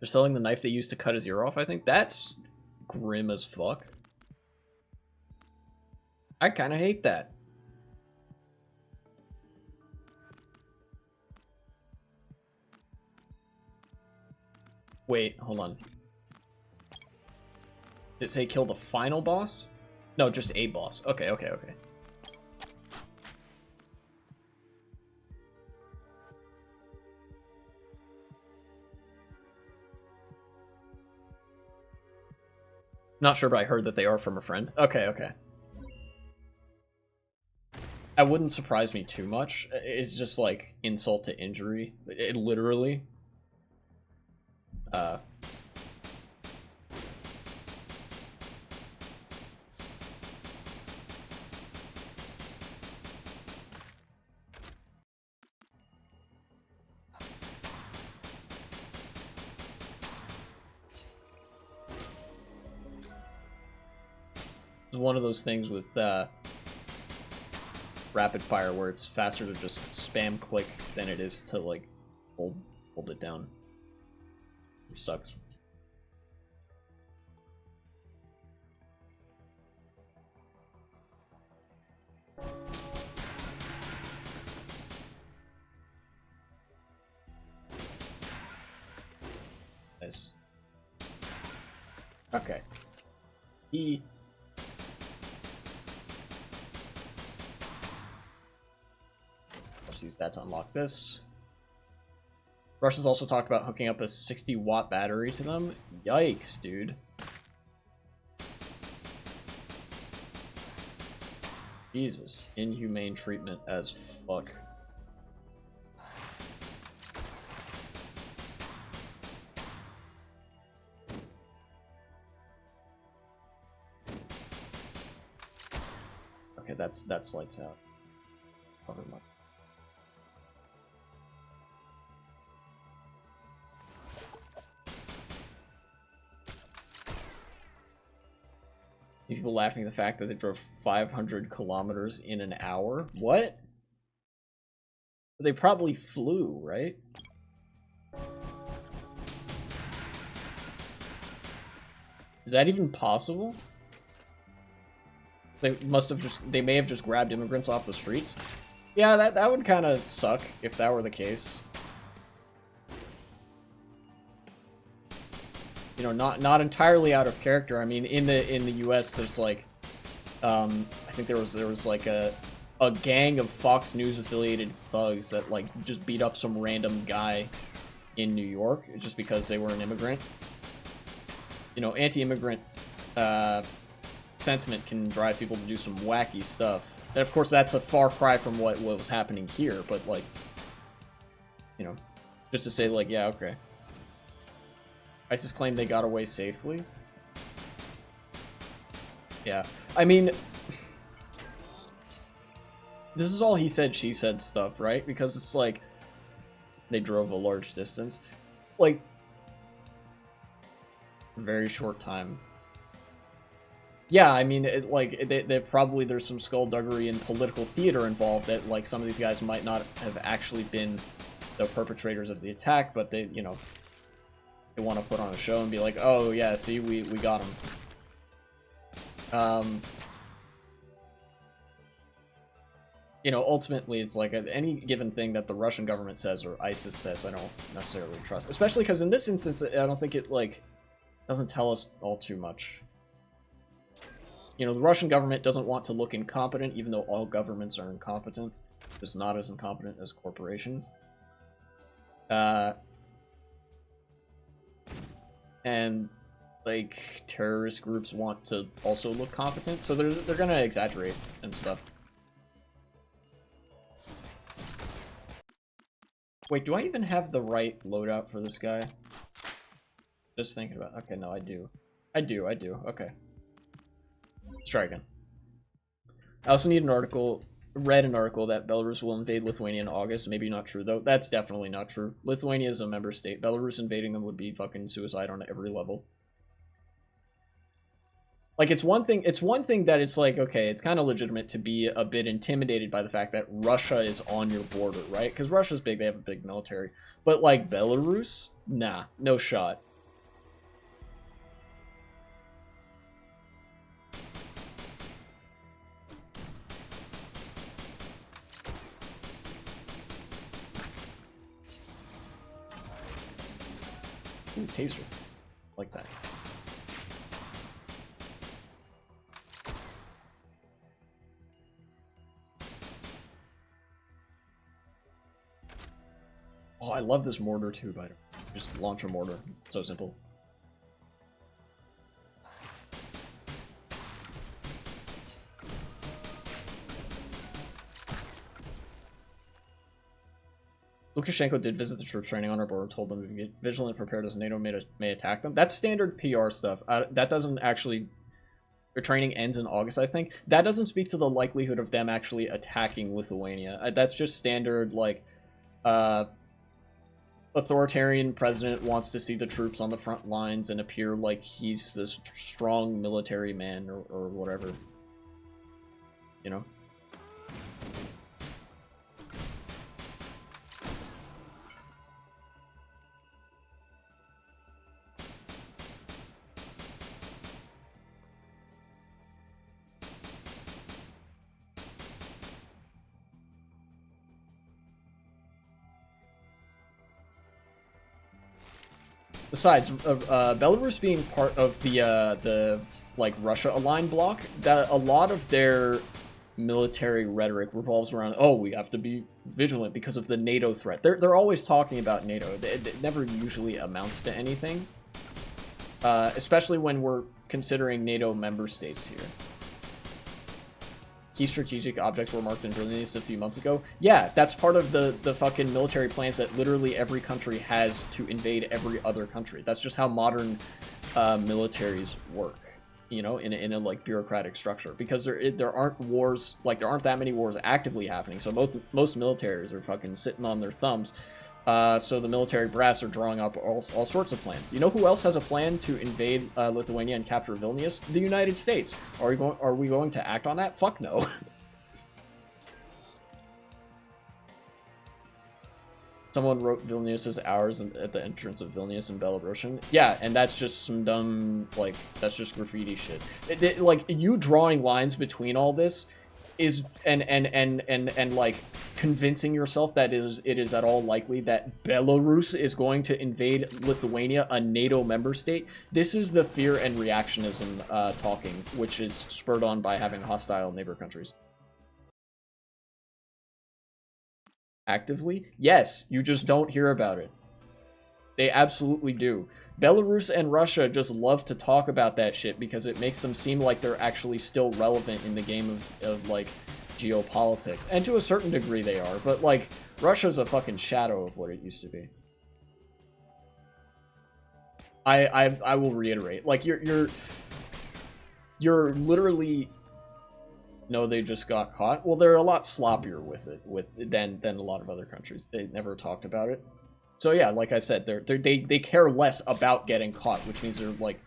They're selling the knife they used to cut his ear off, I think. That's grim as fuck. I kind of hate that. Wait, hold on. Did it say kill the final boss? No, just a boss. Okay. Not sure, but I heard that they are from a friend. Okay. That wouldn't surprise me too much. It's just like insult to injury. It literally. One of those things with rapid fire where it's faster to just spam click than it is to like hold it down. It sucks. Nice. Okay. Let's use that to unlock this. Russians also talked about hooking up a 60-watt battery to them. Yikes, dude. Jesus. Inhumane treatment as fuck. Okay, that's lights out. Cover my... People laughing at the fact that they drove 500 kilometers in an hour. What? They probably flew, right? Is that even possible? They may have just grabbed immigrants off the streets. Yeah, that would kind of suck if that were the case. You know, not entirely out of character. I mean, in the U.S., there's like, I think there was like a gang of Fox News affiliated thugs that like just beat up some random guy in New York just because they were an immigrant. You know, anti-immigrant sentiment can drive people to do some wacky stuff. And of course, that's a far cry from what was happening here, but like, you know, just to say like, yeah, okay. ISIS claimed they got away safely. Yeah, I mean, this is all he said, she said stuff, right? Because it's like, they drove a large distance. Like, very short time. Yeah, I mean, probably there's some skullduggery and political theater involved that, like, some of these guys might not have actually been the perpetrators of the attack, but they, you know, they want to put on a show and be like, oh, yeah, see, we got him. You know, ultimately, it's like any given thing that the Russian government says or ISIS says, I don't necessarily trust. Especially because in this instance, I don't think it, like, doesn't tell us all too much. You know, the Russian government doesn't want to look incompetent, even though all governments are incompetent. Just not as incompetent as corporations. And, like, terrorist groups want to also look competent, so they're gonna exaggerate and stuff. Wait, do I even have the right loadout for this guy? Just thinking about it. Okay, no, I do. I do, okay. Let's try again. I also need an article, read an article that Belarus will invade Lithuania in August. Maybe not true, though. That's definitely not true. Lithuania is a member state. Belarus invading them would be fucking suicide on every level. Like, it's one thing that it's like, okay, it's kind of legitimate to be a bit intimidated by the fact that Russia is on your border, right? Because Russia's big, they have a big military. But, like, Belarus? Nah, no shot. Ooh, taser. Like that. Oh, I love this mortar too, but just launch a mortar. So simple. Lukashenko did visit the troops training on our border, told them to be vigilant and prepared as NATO may attack them. That's standard PR stuff. That doesn't actually... Their training ends in August, I think. That doesn't speak to the likelihood of them actually attacking Lithuania. That's just standard, like... authoritarian president wants to see the troops on the front lines and appear like he's this strong military man or whatever. You know? Besides, Belarus being part of the like Russia aligned bloc, that a lot of their military rhetoric revolves around, oh, we have to be vigilant because of the NATO threat. They're always talking about NATO. It never usually amounts to anything, especially when we're considering NATO member states here. Key strategic objects were marked in Vilnius a few months ago. Yeah, that's part of the fucking military plans that literally every country has to invade every other country. That's just how modern militaries work, you know, in a like bureaucratic structure. Because there aren't wars, like there aren't that many wars actively happening. So most militaries are fucking sitting on their thumbs. So the military brass are drawing up all sorts of plans. You know who else has a plan to invade Lithuania and capture Vilnius? The United States. Are we going to act on that? Fuck no. Someone wrote Vilnius as ours at the entrance of Vilnius in Belarusian. Yeah, and that's just some dumb, like, that's just graffiti shit. Like, you drawing lines between all this is, and like, convincing yourself that it is at all likely that Belarus is going to invade Lithuania, a NATO member state. This is the fear and reactionism talking, which is spurred on by having hostile neighbor countries. Actively? Yes, you just don't hear about it. They absolutely do. Belarus and Russia just love to talk about that shit because it makes them seem like they're actually still relevant in the game of like, geopolitics. And to a certain degree they are, but, like, Russia's a fucking shadow of what it used to be. I will reiterate. Like, you're literally... No, they just got caught. Well, they're a lot sloppier with it than a lot of other countries. They never talked about it. So yeah, like I said, they care less about getting caught, which means they're like,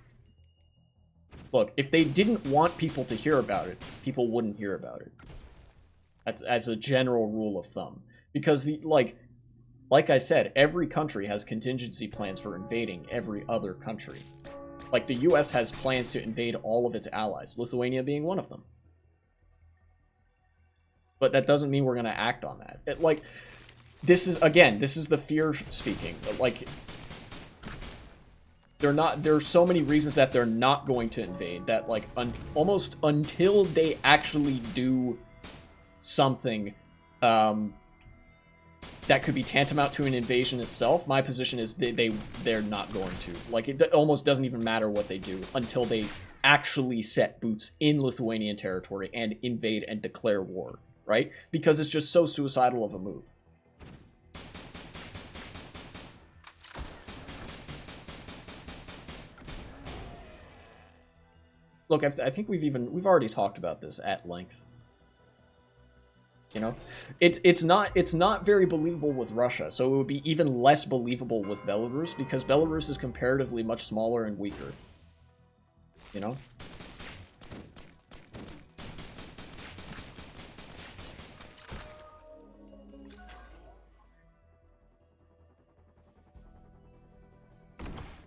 look, if they didn't want people to hear about it, people wouldn't hear about it. That's as a general rule of thumb, because like I said, every country has contingency plans for invading every other country. Like the U.S. has plans to invade all of its allies, Lithuania being one of them. But that doesn't mean we're going to act on that. Like, this is the fear speaking. Like, there's so many reasons that they're not going to invade that, like, almost until they actually do something that could be tantamount to an invasion itself, my position is they're not going to. Like, it almost doesn't even matter what they do until they actually set boots in Lithuanian territory and invade and declare war. Right? Because it's just so suicidal of a move. Look, I think we've already talked about this at length. You know, it's not very believable with Russia, so it would be even less believable with Belarus because Belarus is comparatively much smaller and weaker. You know.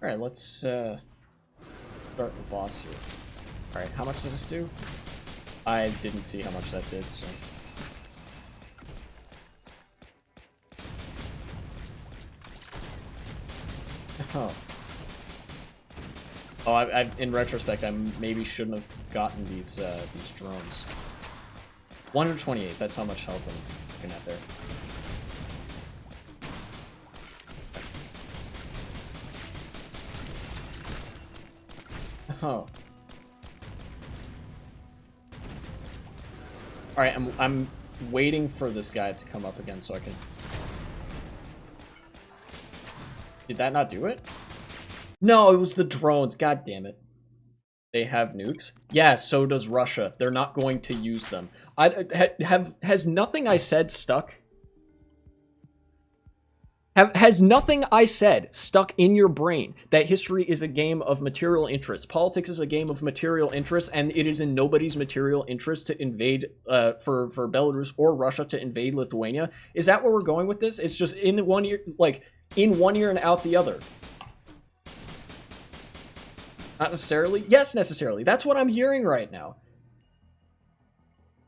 Alright, let's start the boss here. Alright, how much does this do? I didn't see how much that did, so... Oh. Oh, in retrospect, I maybe shouldn't have gotten these drones. 128, that's how much health I'm looking at there. Oh. Alright, I'm waiting for this guy to come up again so I can... Did that not do it? No, it was the drones. God damn it. They have nukes? Yeah, so does Russia. They're not going to use them. Has nothing I said stuck? Has nothing I said stuck in your brain that history is a game of material interest? Politics is a game of material interest, and it is in nobody's material interest to invade, for Belarus or Russia to invade Lithuania? Is that where we're going with this? It's just in one ear, like, in one ear and out the other. Not necessarily? Yes, necessarily. That's what I'm hearing right now.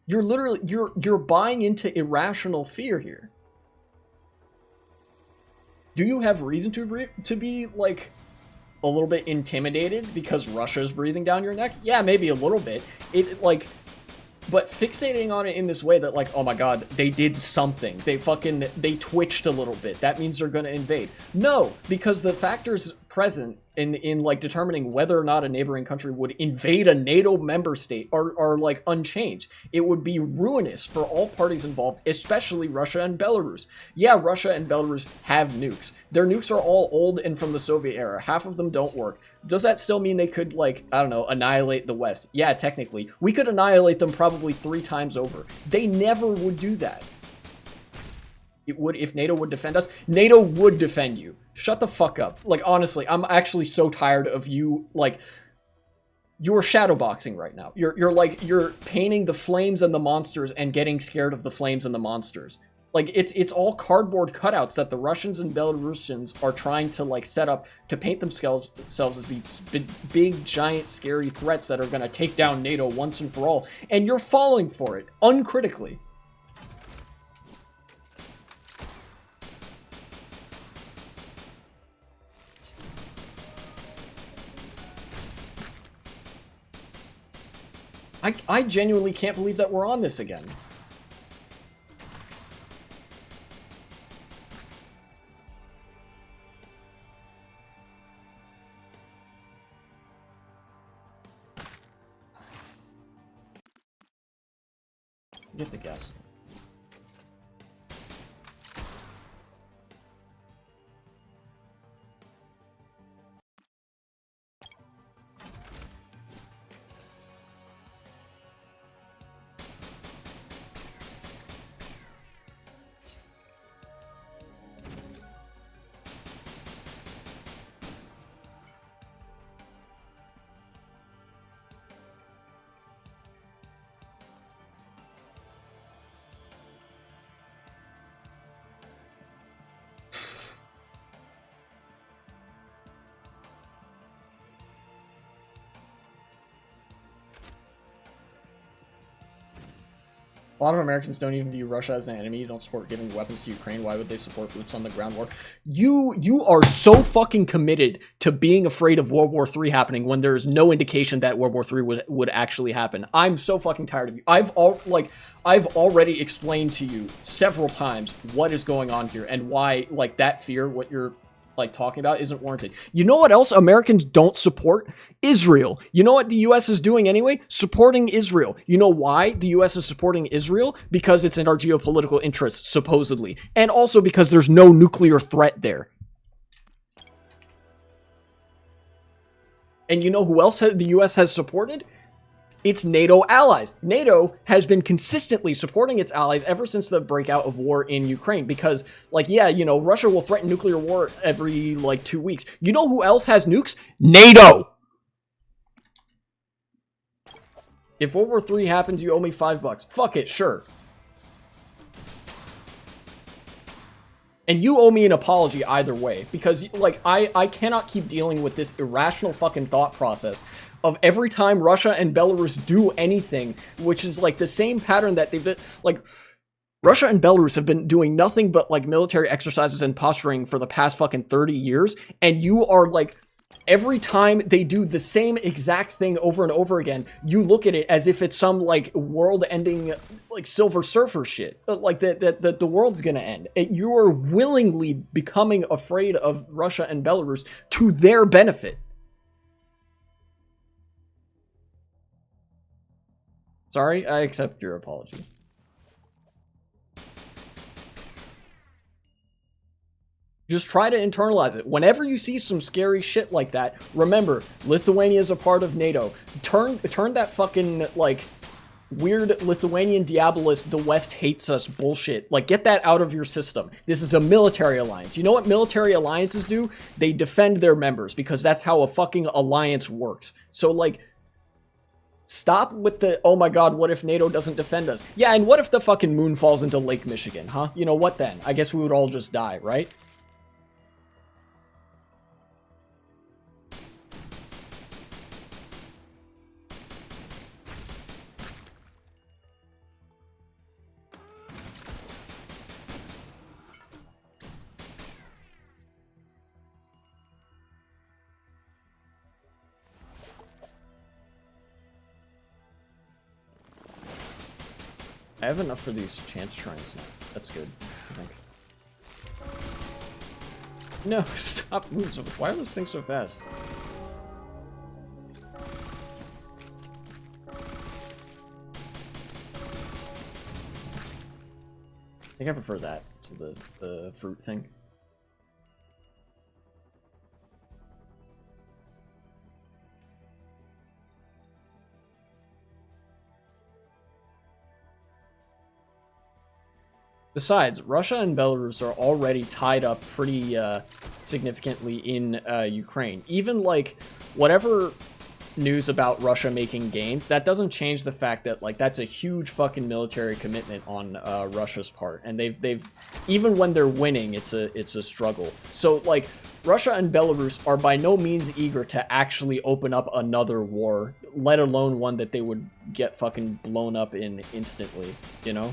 You're literally, you're buying into irrational fear here. Do you have reason to be, like, a little bit intimidated because Russia's breathing down your neck? Yeah, maybe a little bit. But fixating on it in this way that, like, oh my god, they did something. They twitched a little bit. That means they're gonna invade. No, because the factors present in like, determining whether or not a neighboring country would invade a NATO member state are like, unchanged. It would be ruinous for all parties involved, especially Russia and Belarus. Yeah, Russia and Belarus have nukes. Their nukes are all old and from the Soviet era. Half of them don't work. Does that still mean they could, like, I don't know, annihilate the West? Yeah, technically. We could annihilate them probably 3 times over. They never would do that. It would, if NATO would defend us. NATO would defend you. Shut the fuck up. Like, honestly, I'm actually so tired of you, like, you're shadowboxing right now. You're painting the flames and the monsters and getting scared of the flames and the monsters. Like it's all cardboard cutouts that the Russians and Belarusians are trying to like set up to paint themselves as these big, giant, scary threats that are going to take down NATO once and for all. And you're falling for it uncritically. I genuinely can't believe that we're on this again. Get the guess. A lot of Americans don't even view Russia as an enemy. You don't support giving weapons to Ukraine. Why would they support boots on the ground war? You are so fucking committed to being afraid of World War III happening when there's no indication that World War III would actually happen. I'm so fucking tired of you. I've already explained to you several times what is going on here and why like that fear, what you're like talking about, isn't warranted. You know what else Americans don't support? Israel. You know what the US is doing anyway? Supporting Israel. You know why the US is supporting Israel? Because it's in our geopolitical interests, supposedly. And also because there's no nuclear threat there. And you know who else the US has supported? Its NATO allies. NATO has been consistently supporting its allies ever since the breakout of war in Ukraine because, like, yeah, you know, Russia will threaten nuclear war every, like, 2 weeks. You know who else has nukes? NATO! If World War III happens, you owe me $5. Fuck it, sure. And you owe me an apology either way, because, like, I cannot keep dealing with this irrational fucking thought process of every time Russia and Belarus do anything, which is, like, the same pattern that they've been, like, Russia and Belarus have been doing nothing but, like, military exercises and posturing for the past fucking 30 years, and you are, like, every time they do the same exact thing over and over again, you look at it as if it's some, like, world-ending, like, Silver Surfer shit. Like, that the world's gonna end. You are willingly becoming afraid of Russia and Belarus to their benefit. Sorry, I accept your apology. Just try to internalize it. Whenever you see some scary shit like that, remember, Lithuania is a part of NATO. Turn that fucking, like, weird Lithuanian Diabolist, the West hates us bullshit. Like, get that out of your system. This is a military alliance. You know what military alliances do? They defend their members, because that's how a fucking alliance works. So, like, stop with the, oh my god, what if NATO doesn't defend us? Yeah, and what if the fucking moon falls into Lake Michigan, huh? You know, what then? I guess we would all just die, right? I have enough for these chance shrines now. That's good, I think. No, stop moving so fast. Why are those things so fast? I think I prefer that to the fruit thing. Besides, Russia and Belarus are already tied up pretty significantly in Ukraine. Even, like, whatever news about Russia making gains, that doesn't change the fact that like that's a huge fucking military commitment on Russia's part, and they've even when they're winning, it's a struggle. So like Russia and Belarus are by no means eager to actually open up another war, let alone one that they would get fucking blown up in instantly, you know?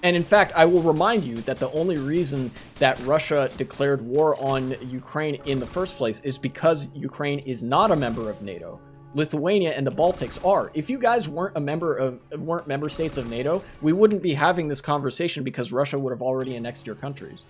And in fact, I will remind you that the only reason that Russia declared war on Ukraine in the first place is because Ukraine is not a member of NATO. Lithuania and the Baltics are. If you guys weren't member states of NATO, we wouldn't be having this conversation because Russia would have already annexed your countries.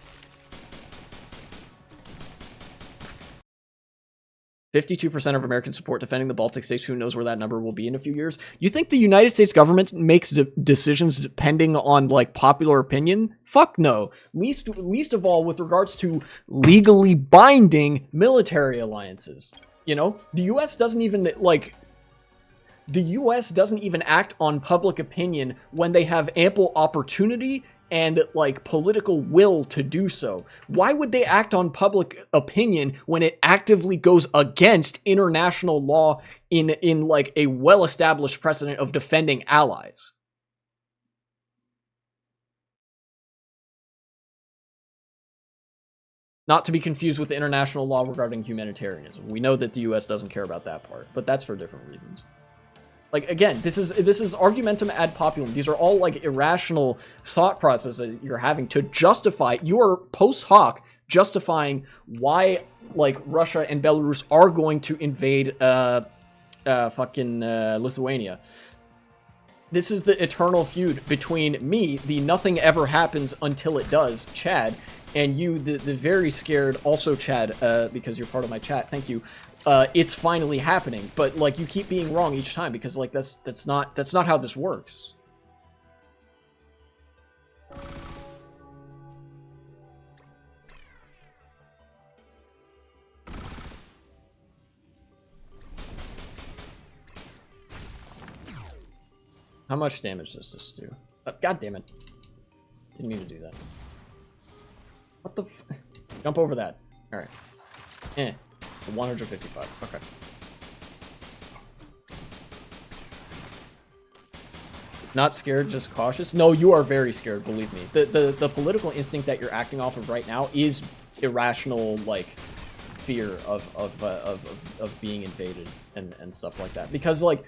52% of Americans support defending the Baltic states. Who knows where that number will be in a few years? You think the United States government makes decisions depending on like popular opinion? Fuck no. Least of all with regards to legally binding military alliances. You know, the US doesn't even act on public opinion when they have ample opportunity and like political will to do so. Why would they act on public opinion when it actively goes against international law in like a well-established precedent of defending allies? Not to be confused with the international law regarding humanitarianism. We know that the US doesn't care about that part, but that's for different reasons. Like, again, this is argumentum ad populum. These are all, like, irrational thought processes you're having to justify. You are post hoc justifying why, like, Russia and Belarus are going to invade Lithuania. This is the eternal feud between me, the nothing ever happens until it does, Chad, and you, the very scared, also Chad, because you're part of my chat, thank you. It's finally happening, but like you keep being wrong each time because like that's not how this works. How much damage does this do? God damn it! Didn't mean to do that. What the? Jump over that. All right. 155. Okay. Not scared, just cautious. No, you are very scared. Believe me. The political instinct that you're acting off of right now is irrational, like fear of being invaded and stuff like that. Because like,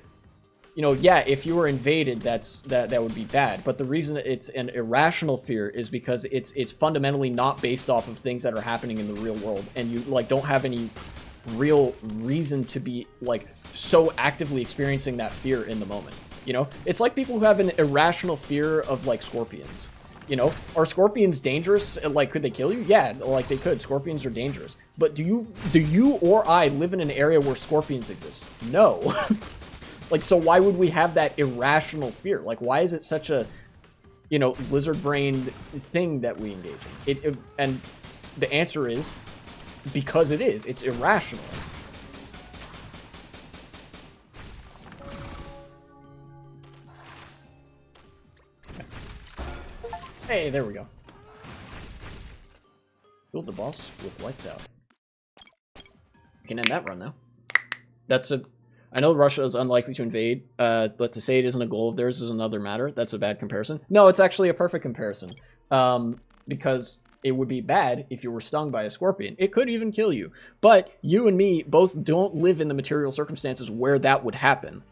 you know, yeah, if you were invaded, that would be bad. But the reason it's an irrational fear is because it's fundamentally not based off of things that are happening in the real world, and you like don't have any real reason to be like so actively experiencing that fear in the moment. You know, it's like people who have an irrational fear of like scorpions. You know, are scorpions dangerous? Like, could they kill you? Yeah, like they could. Scorpions are dangerous. But do you or I live in an area where scorpions exist? No. Like, so why would we have that irrational fear? Like, why is it such a, you know, lizard-brained thing that we engage in? And the answer is because it is. It's irrational. Hey, there we go. Build the boss with lights out. We can end that run now. I know Russia is unlikely to invade, but to say it isn't a goal of theirs is another matter. That's a bad comparison. No, it's actually a perfect comparison. Because it would be bad if you were stung by a scorpion. It could even kill you. But you and me both don't live in the material circumstances where that would happen.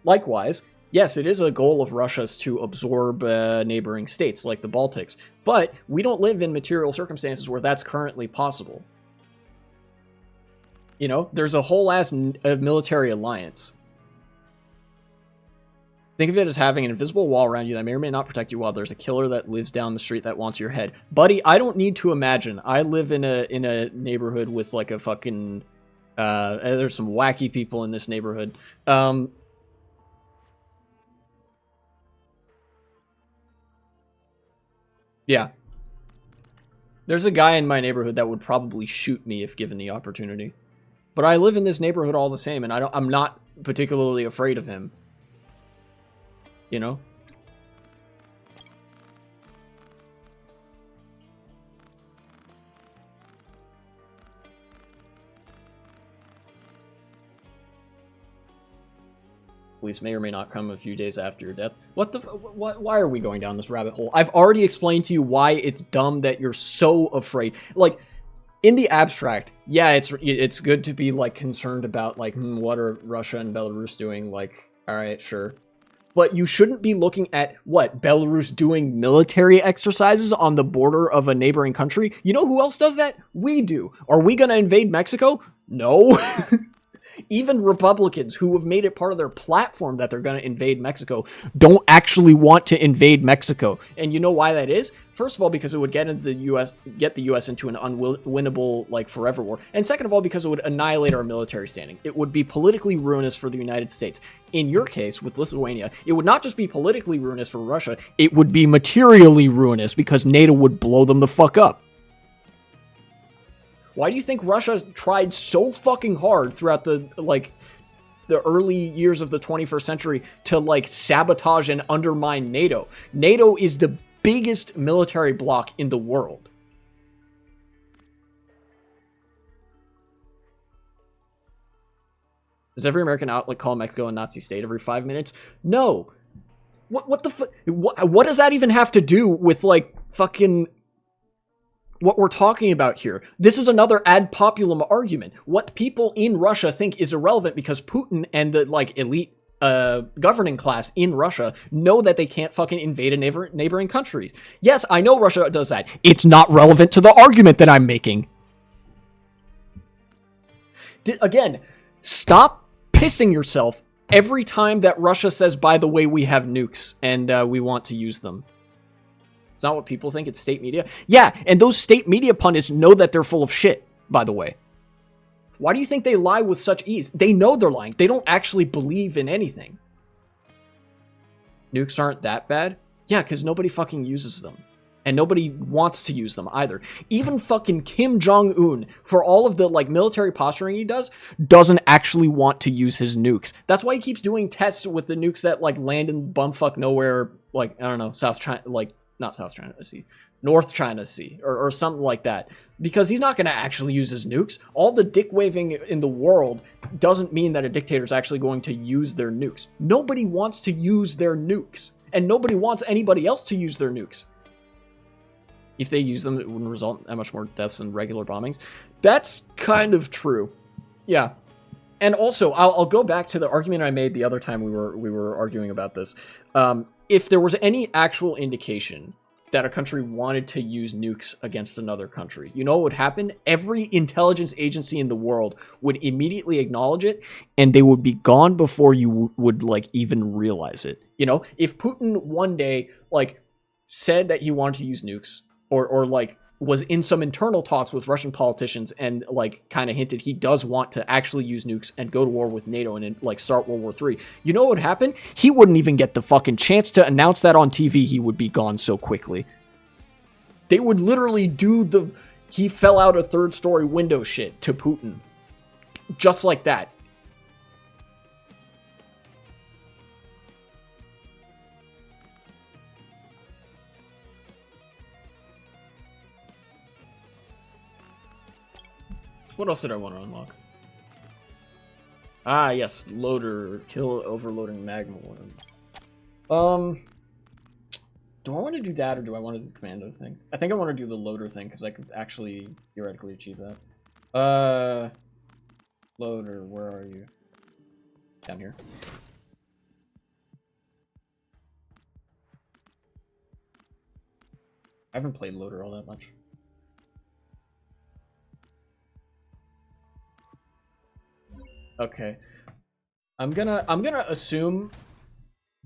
Likewise, yes, it is a goal of Russia's to absorb neighboring states like the Baltics, but we don't live in material circumstances where that's currently possible. You know, there's a whole ass military alliance. Think of it as having an invisible wall around you that may or may not protect you while there's a killer that lives down the street that wants your head. Buddy, I don't need to imagine. I live in a neighborhood with like a fucking there's some wacky people in this neighborhood. Yeah. There's a guy in my neighborhood that would probably shoot me if given the opportunity. But I live in this neighborhood all the same, and I'm not particularly afraid of him. You know? release may or may not come a few days after your death. What the? Why are we going down this rabbit hole? I've already explained to you why it's dumb that you're so afraid. Like, in the abstract, yeah, it's good to be like concerned about like what are Russia and Belarus doing. Like, all right, sure. But you shouldn't be looking at what Belarus doing military exercises on the border of a neighboring country. You know who else does that? We do. Are we going to invade Mexico? No. Even Republicans who have made it part of their platform that they're going to invade Mexico don't actually want to invade Mexico. And you know why that is? First of all, because it would get the US into an unwinnable like forever war. And second of all, because it would annihilate our military standing. It would be politically ruinous for the United States. In your case, with Lithuania, it would not just be politically ruinous for Russia, it would be materially ruinous because NATO would blow them the fuck up. Why do you think Russia tried so fucking hard throughout the early years of the 21st century to like sabotage and undermine NATO? NATO is the biggest military bloc in the world. Does every American outlet call Mexico a Nazi state every 5 minutes? No. What the fuck? What does that even have to do with like fucking what we're talking about here? This is another ad populum argument. What people in Russia think is irrelevant because Putin and the like elite governing class in Russia know that they can't fucking invade a neighboring countries. Yes, I know Russia does that. It's not relevant to the argument that I'm making. Again, stop pissing yourself every time that Russia says, by the way, we have nukes and we want to use them. It's not what people think, it's state media. Yeah, and those state media pundits know that they're full of shit, by the way. Why do you think they lie with such ease? They know they're lying. They don't actually believe in anything. Nukes aren't that bad? Yeah, because nobody fucking uses them. And nobody wants to use them either. Even fucking Kim Jong-un, for all of the like military posturing he does, doesn't actually want to use his nukes. That's why he keeps doing tests with the nukes that like land in bumfuck nowhere, like, I don't know, South China, like, not South China Sea, North China Sea, or something like that. Because he's not going to actually use his nukes. All the dick waving in the world doesn't mean that a dictator is actually going to use their nukes. Nobody wants to use their nukes. And nobody wants anybody else to use their nukes. If they use them, it wouldn't result in that much more deaths than regular bombings. That's kind of true. Yeah. And also, I'll go back to the argument I made the other time we were arguing about this. If there was any actual indication that a country wanted to use nukes against another country, you know what would happen? Every intelligence agency in the world would immediately acknowledge it, and they would be gone before you would like even realize it. You know, if Putin one day like said that he wanted to use nukes, or like was in some internal talks with Russian politicians and like kind of hinted he does want to actually use nukes and go to war with NATO and like start World War III. You know what would happen? He wouldn't even get the fucking chance to announce that on TV. He would be gone so quickly. They would literally do the he fell out a third story window shit to Putin. Just like that. What else did I want to unlock? Ah, yes, loader, kill overloading magma worm. Do I want to do that or do I want to do the commando thing? I think I want to do the loader thing because I could actually theoretically achieve that. Loader, where are you? Down here. I haven't played loader all that much. Okay. I'm gonna assume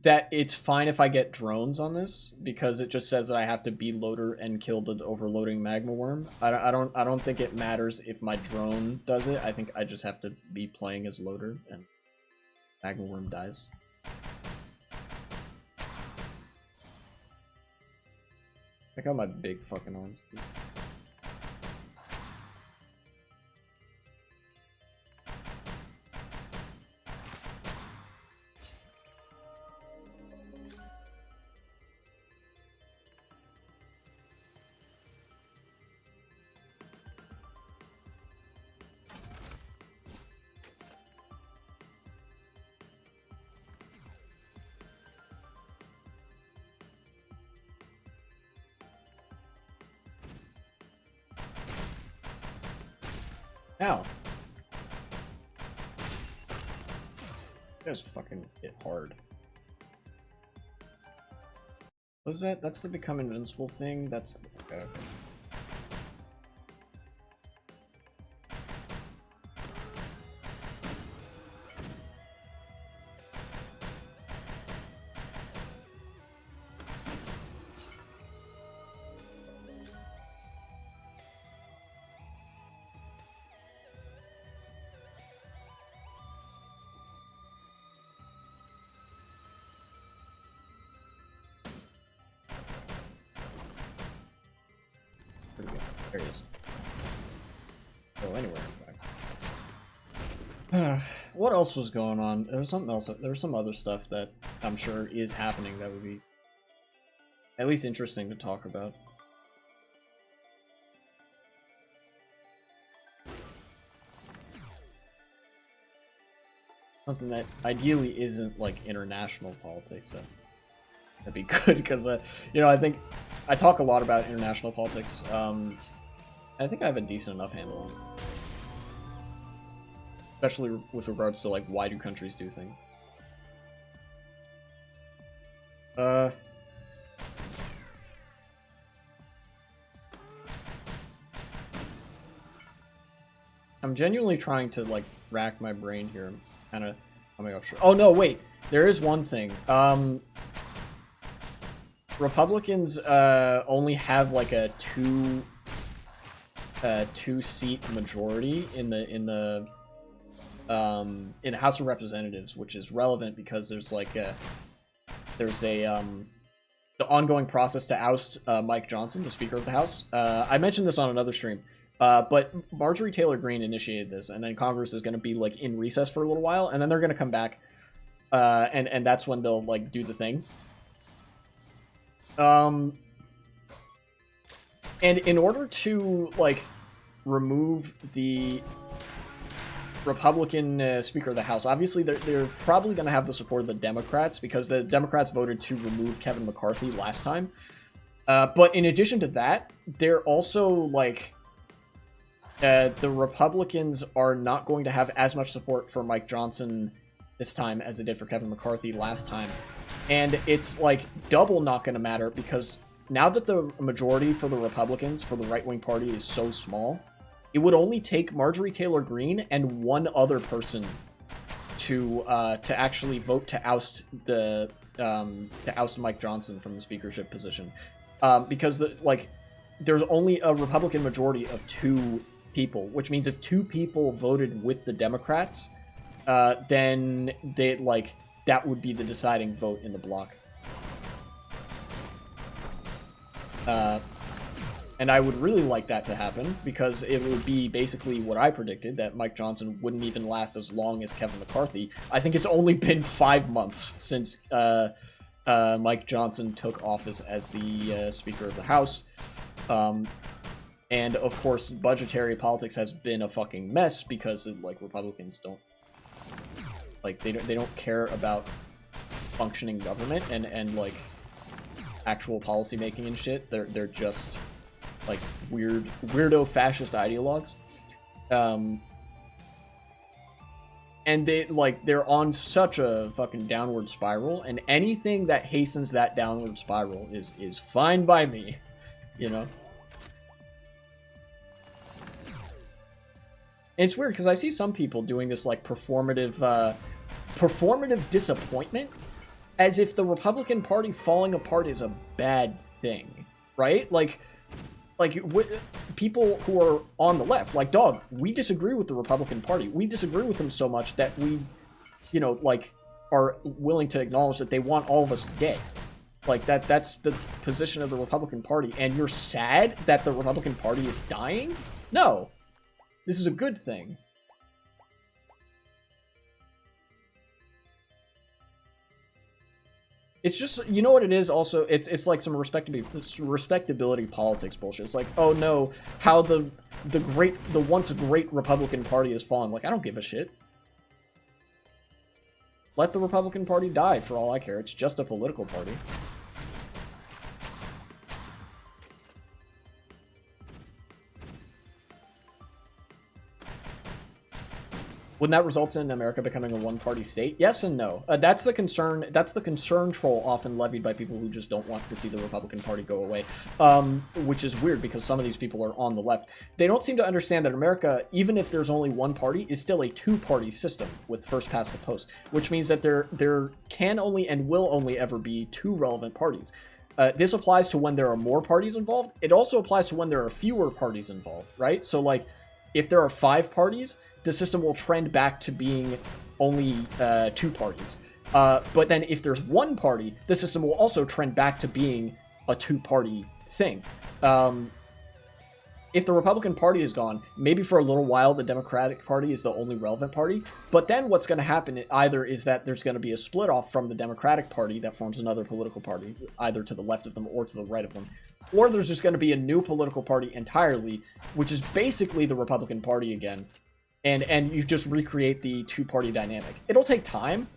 that it's fine if I get drones on this because it just says that I have to be loader and kill the overloading magma worm. I don't think it matters if my drone does it. I think I just have to be playing as loader and magma worm dies. Check out my big fucking arms. Ow. You guys fucking hit hard. What is that? That's the become invincible thing? That's... Okay. There he is. Oh, anywhere, in fact. What else was going on? There was something else. There was some other stuff that I'm sure is happening that would be at least interesting to talk about. Something that ideally isn't like international politics, so that'd be good because, you know, I think I talk a lot about international politics. I think I have a decent enough handle on it. Especially with regards to, like, why do countries do things. I'm genuinely trying to, like, rack my brain here. I'm kind of coming up short. Oh, no, wait. There is one thing. Republicans, only have, like, a two-seat majority in the House of Representatives, which is relevant because there's like the ongoing process to oust Mike Johnson, the Speaker of the House. I mentioned this on another stream, but Marjorie Taylor Greene initiated this, and then Congress is going to be like in recess for a little while, and then they're going to come back, and that's when they'll like do the thing. And in order to like remove the Republican Speaker of the House, obviously they're probably going to have the support of the Democrats because the Democrats voted to remove Kevin McCarthy last time. But in addition to that, they're also like the Republicans are not going to have as much support for Mike Johnson this time as they did for Kevin McCarthy last time. And it's like double not going to matter because now that the majority for the Republicans, for the right-wing party, is so small, it would only take Marjorie Taylor Greene and one other person to actually vote to oust Mike Johnson from the speakership position, because there's only a Republican majority of 2 people, which means if 2 people voted with the Democrats, then that would be the deciding vote in the bloc. And I would really like that to happen, because it would be basically what I predicted, that Mike Johnson wouldn't even last as long as Kevin McCarthy. I think it's only been 5 months since Mike Johnson took office as the Speaker of the House. And, of course, budgetary politics has been a fucking mess, because, Republicans don't... they don't care about functioning government and actual policy making and shit. They're just... weirdo fascist ideologues. And they're on such a fucking downward spiral, and anything that hastens that downward spiral is fine by me, you know? And it's weird, because I see some people doing this, performative disappointment, as if the Republican Party falling apart is a bad thing, right? People who are on the left, dog, we disagree with the Republican Party. We disagree with them so much that we, are willing to acknowledge that they want all of us dead. That's the position of the Republican Party. And you're sad that the Republican Party is dying? No. This is a good thing. It's just, you know what it is also? It's like some respectability politics bullshit. It's like, oh no, how the once great Republican Party has fallen. I don't give a shit. Let the Republican Party die for all I care. It's just a political party. Wouldn't that result in America becoming a one-party state? Yes and no. That's the concern. That's the concern troll often levied by people who just don't want to see the Republican Party go away, which is weird because some of these people are on the left. They don't seem to understand that America, even if there's only one party, is still a two-party system with first past the post, which means that there can only and will only ever be two relevant parties. This applies to when there are more parties involved. It also applies to when there are fewer parties involved, right? So, like, if there are 5 parties, the system will trend back to being only 2 parties. But then if there's one party, the system will also trend back to being a 2-party thing. If the Republican Party is gone, maybe for a little while the Democratic Party is the only relevant party, but then what's going to happen either is that there's going to be a split off from the Democratic Party that forms another political party, either to the left of them or to the right of them, or there's just going to be a new political party entirely, which is basically the Republican Party again, and you just recreate the 2-party dynamic. It'll take time,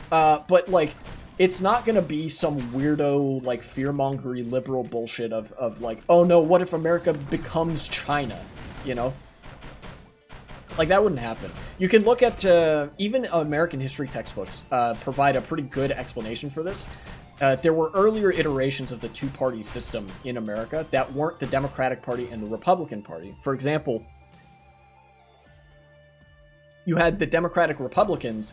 but, like, it's not gonna be some weirdo, like, fear-mongery liberal bullshit of like, oh no, what if America becomes China, you know? Like, that wouldn't happen. You can look at, even American history textbooks provide a pretty good explanation for this. There were earlier iterations of the 2-party system in America that weren't the Democratic Party and the Republican Party. For example, you had the Democratic Republicans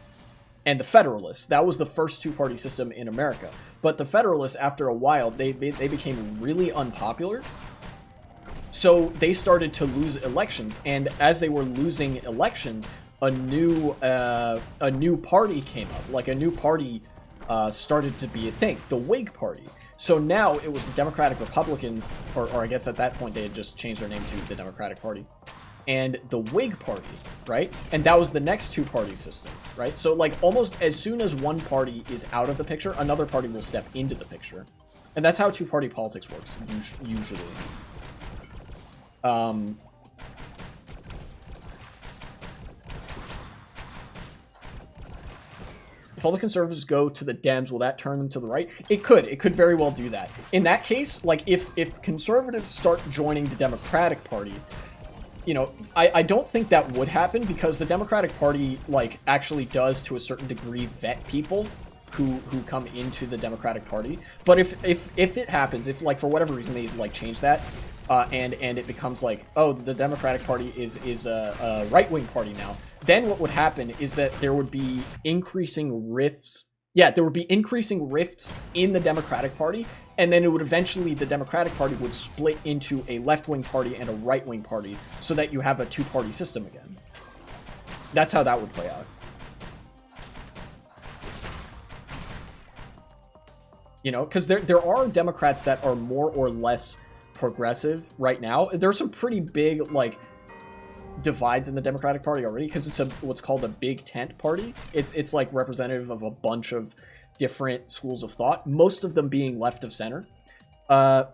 and the Federalists. That was the first 2-party system in America. But the Federalists, after a while, they became really unpopular. So they started to lose elections, and as they were losing elections, a new party came up. Like, a new party started to be a thing, the Whig Party. So now it was the Democratic Republicans, or I guess at that point they had just changed their name to the Democratic Party, and the Whig Party, right? And that was the next 2-party system, right? So, like, almost as soon as one party is out of the picture, another party will step into the picture. And that's how 2-party politics works, usually. If all the conservatives go to the Dems, will that turn them to the right? It could. It could very well do that. In that case, like, if conservatives start joining the Democratic Party, you know, I don't think that would happen because the Democratic Party, like, actually does, to a certain degree, vet people who come into the Democratic Party. But if it happens, if, like, for whatever reason they, like, change that, and it becomes like, oh, the Democratic Party is a right-wing party now, then what would happen is that there would be increasing rifts. Yeah, there would be increasing rifts in the Democratic Party, and then it would eventually, the Democratic Party would split into a left-wing party and a right-wing party, so that you have a 2-party system again. That's how that would play out. You know, because there are Democrats that are more or less progressive right now. There's some pretty big, like, divides in the Democratic Party already, because it's what's called a big tent party. It's like representative of a bunch of different schools of thought, most of them being left of center. But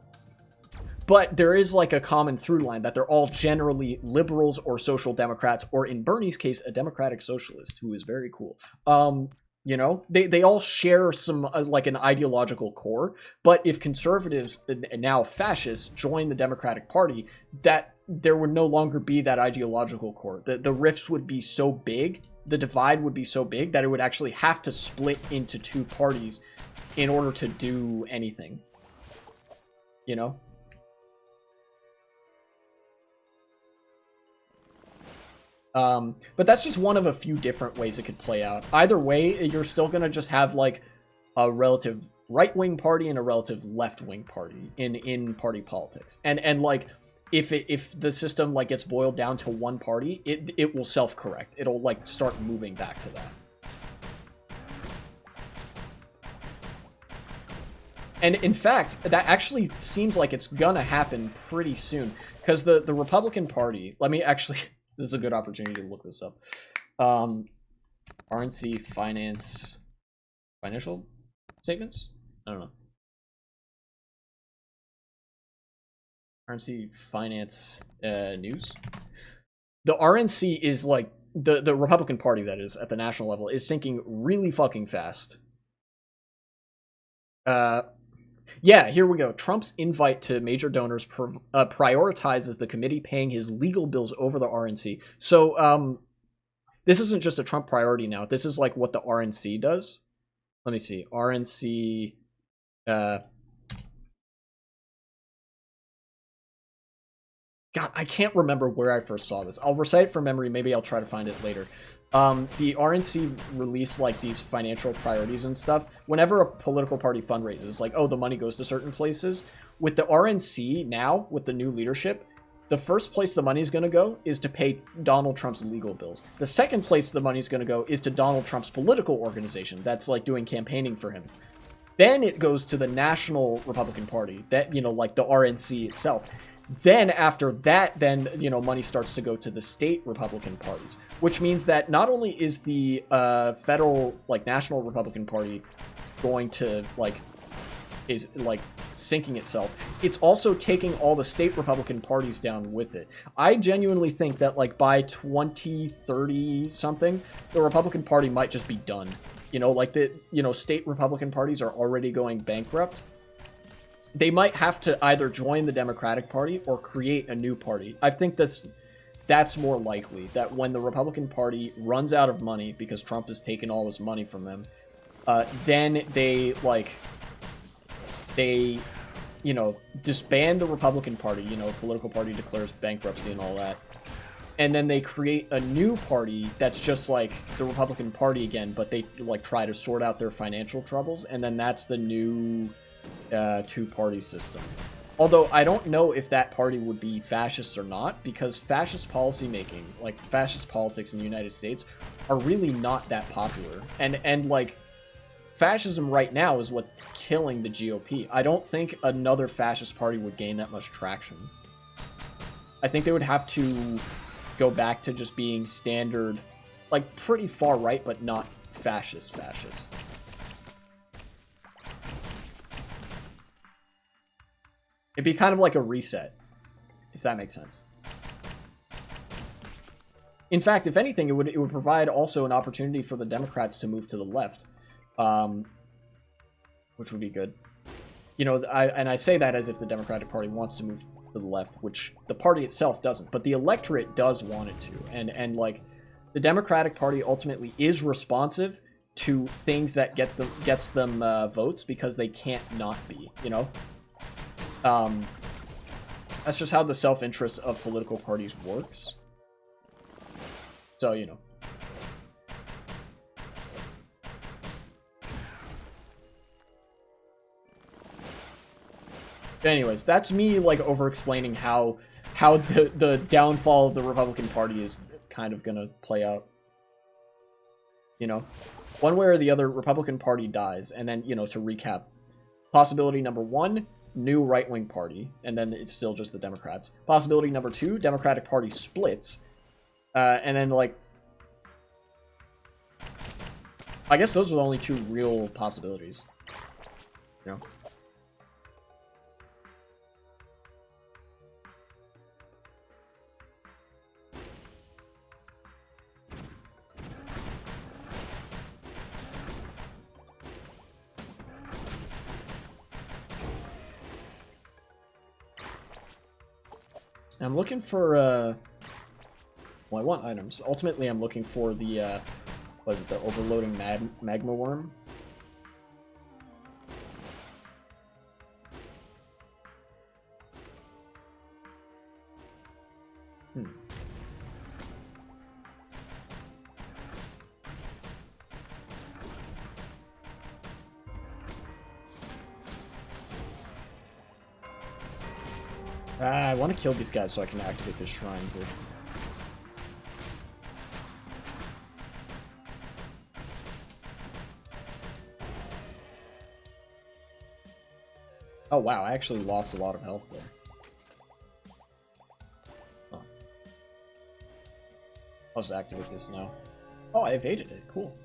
there is, like, a common through line that they're all generally liberals or social democrats, or in Bernie's case, a democratic socialist, who is very cool. You know, they all share some, like, an ideological core, but if conservatives, and now fascists, join the Democratic Party, that there would no longer be that ideological core. The rifts would be so big, the divide would be so big, that it would actually have to split into 2 parties in order to do anything. You know? But that's just one of a few different ways it could play out. Either way, you're still gonna just have, like, a relative right-wing party and a relative left-wing party in party politics. And like, if the system, like, gets boiled down to one party, it will self-correct. It'll, like, start moving back to that. And in fact, that actually seems like it's gonna happen pretty soon, because the Republican Party, let me actually, this is a good opportunity to look this up. RNC financial statements? I don't know. RNC finance news. The RNC is, like, the Republican Party, that is, at the national level, is sinking really fucking fast. Yeah, here we go. Trump's invite to major donors prioritizes the committee paying his legal bills over the RNC. So, this isn't just a Trump priority now. This is like what the RNC does. Let me see. RNC. God, I can't remember where I first saw this. I'll recite it from memory. Maybe I'll try to find it later. The RNC release like these financial priorities and stuff. Whenever a political party fundraises, like, oh, the money goes to certain places. With the RNC now, with the new leadership, the first place the money is going to go is to pay Donald Trump's legal bills. The second place the money is going to go is to Donald Trump's political organization that's like doing campaigning for him. Then it goes to the National Republican Party, that, you know, like the RNC itself. Then after that, then, you know, money starts to go to the state Republican parties, which means that not only is the federal, like, National Republican Party going to, like, is, like, sinking itself, it's also taking all the state Republican parties down with it. I genuinely think that, like, by 2030 something, the Republican Party might just be done. You know, like, the, you know, state Republican parties are already going bankrupt. They might have to either join the Democratic Party or create a new party. I think that's more likely, that when the Republican Party runs out of money because Trump has taken all this money from them, then they, you know, disband the Republican Party, you know, political party declares bankruptcy and all that. And then they create a new party that's just like the Republican Party again, but they, like, try to sort out their financial troubles, and then that's the new two-party system. Although I don't know if that party would be fascist or not, because fascist policymaking, like fascist politics in the United States, are really not that popular. And like, fascism right now is what's killing the GOP. I don't think another fascist party would gain that much traction. I think they would have to go back to just being standard, like, pretty far right, but not fascist. It'd be kind of like a reset, if that makes sense. In fact, if anything, it would provide also an opportunity for the Democrats to move to the left, which would be good. You know, I say that as if the Democratic Party wants to move to the left, which the party itself doesn't, but the electorate does want it to, and like, the Democratic Party ultimately is responsive to things that gets them votes because they can't not be, you know. That's just how the self-interest of political parties works. So, you know. Anyways, that's me, like, over-explaining how the downfall of the Republican Party is kind of gonna play out. You know? One way or the other, Republican Party dies, and then, you know, to recap, possibility number 1, new right-wing party, and then it's still just the Democrats. Possibility number 2, Democratic Party splits, and then, like, I guess those are the only 2 real possibilities, you know? I'm looking for, well, I want items. Ultimately, I'm looking for the, what is it, the overloading magma worm? I want to kill these guys so I can activate this shrine here. Oh wow, I actually lost a lot of health there. Oh. I'll just activate this now. Oh, I evaded it. Cool.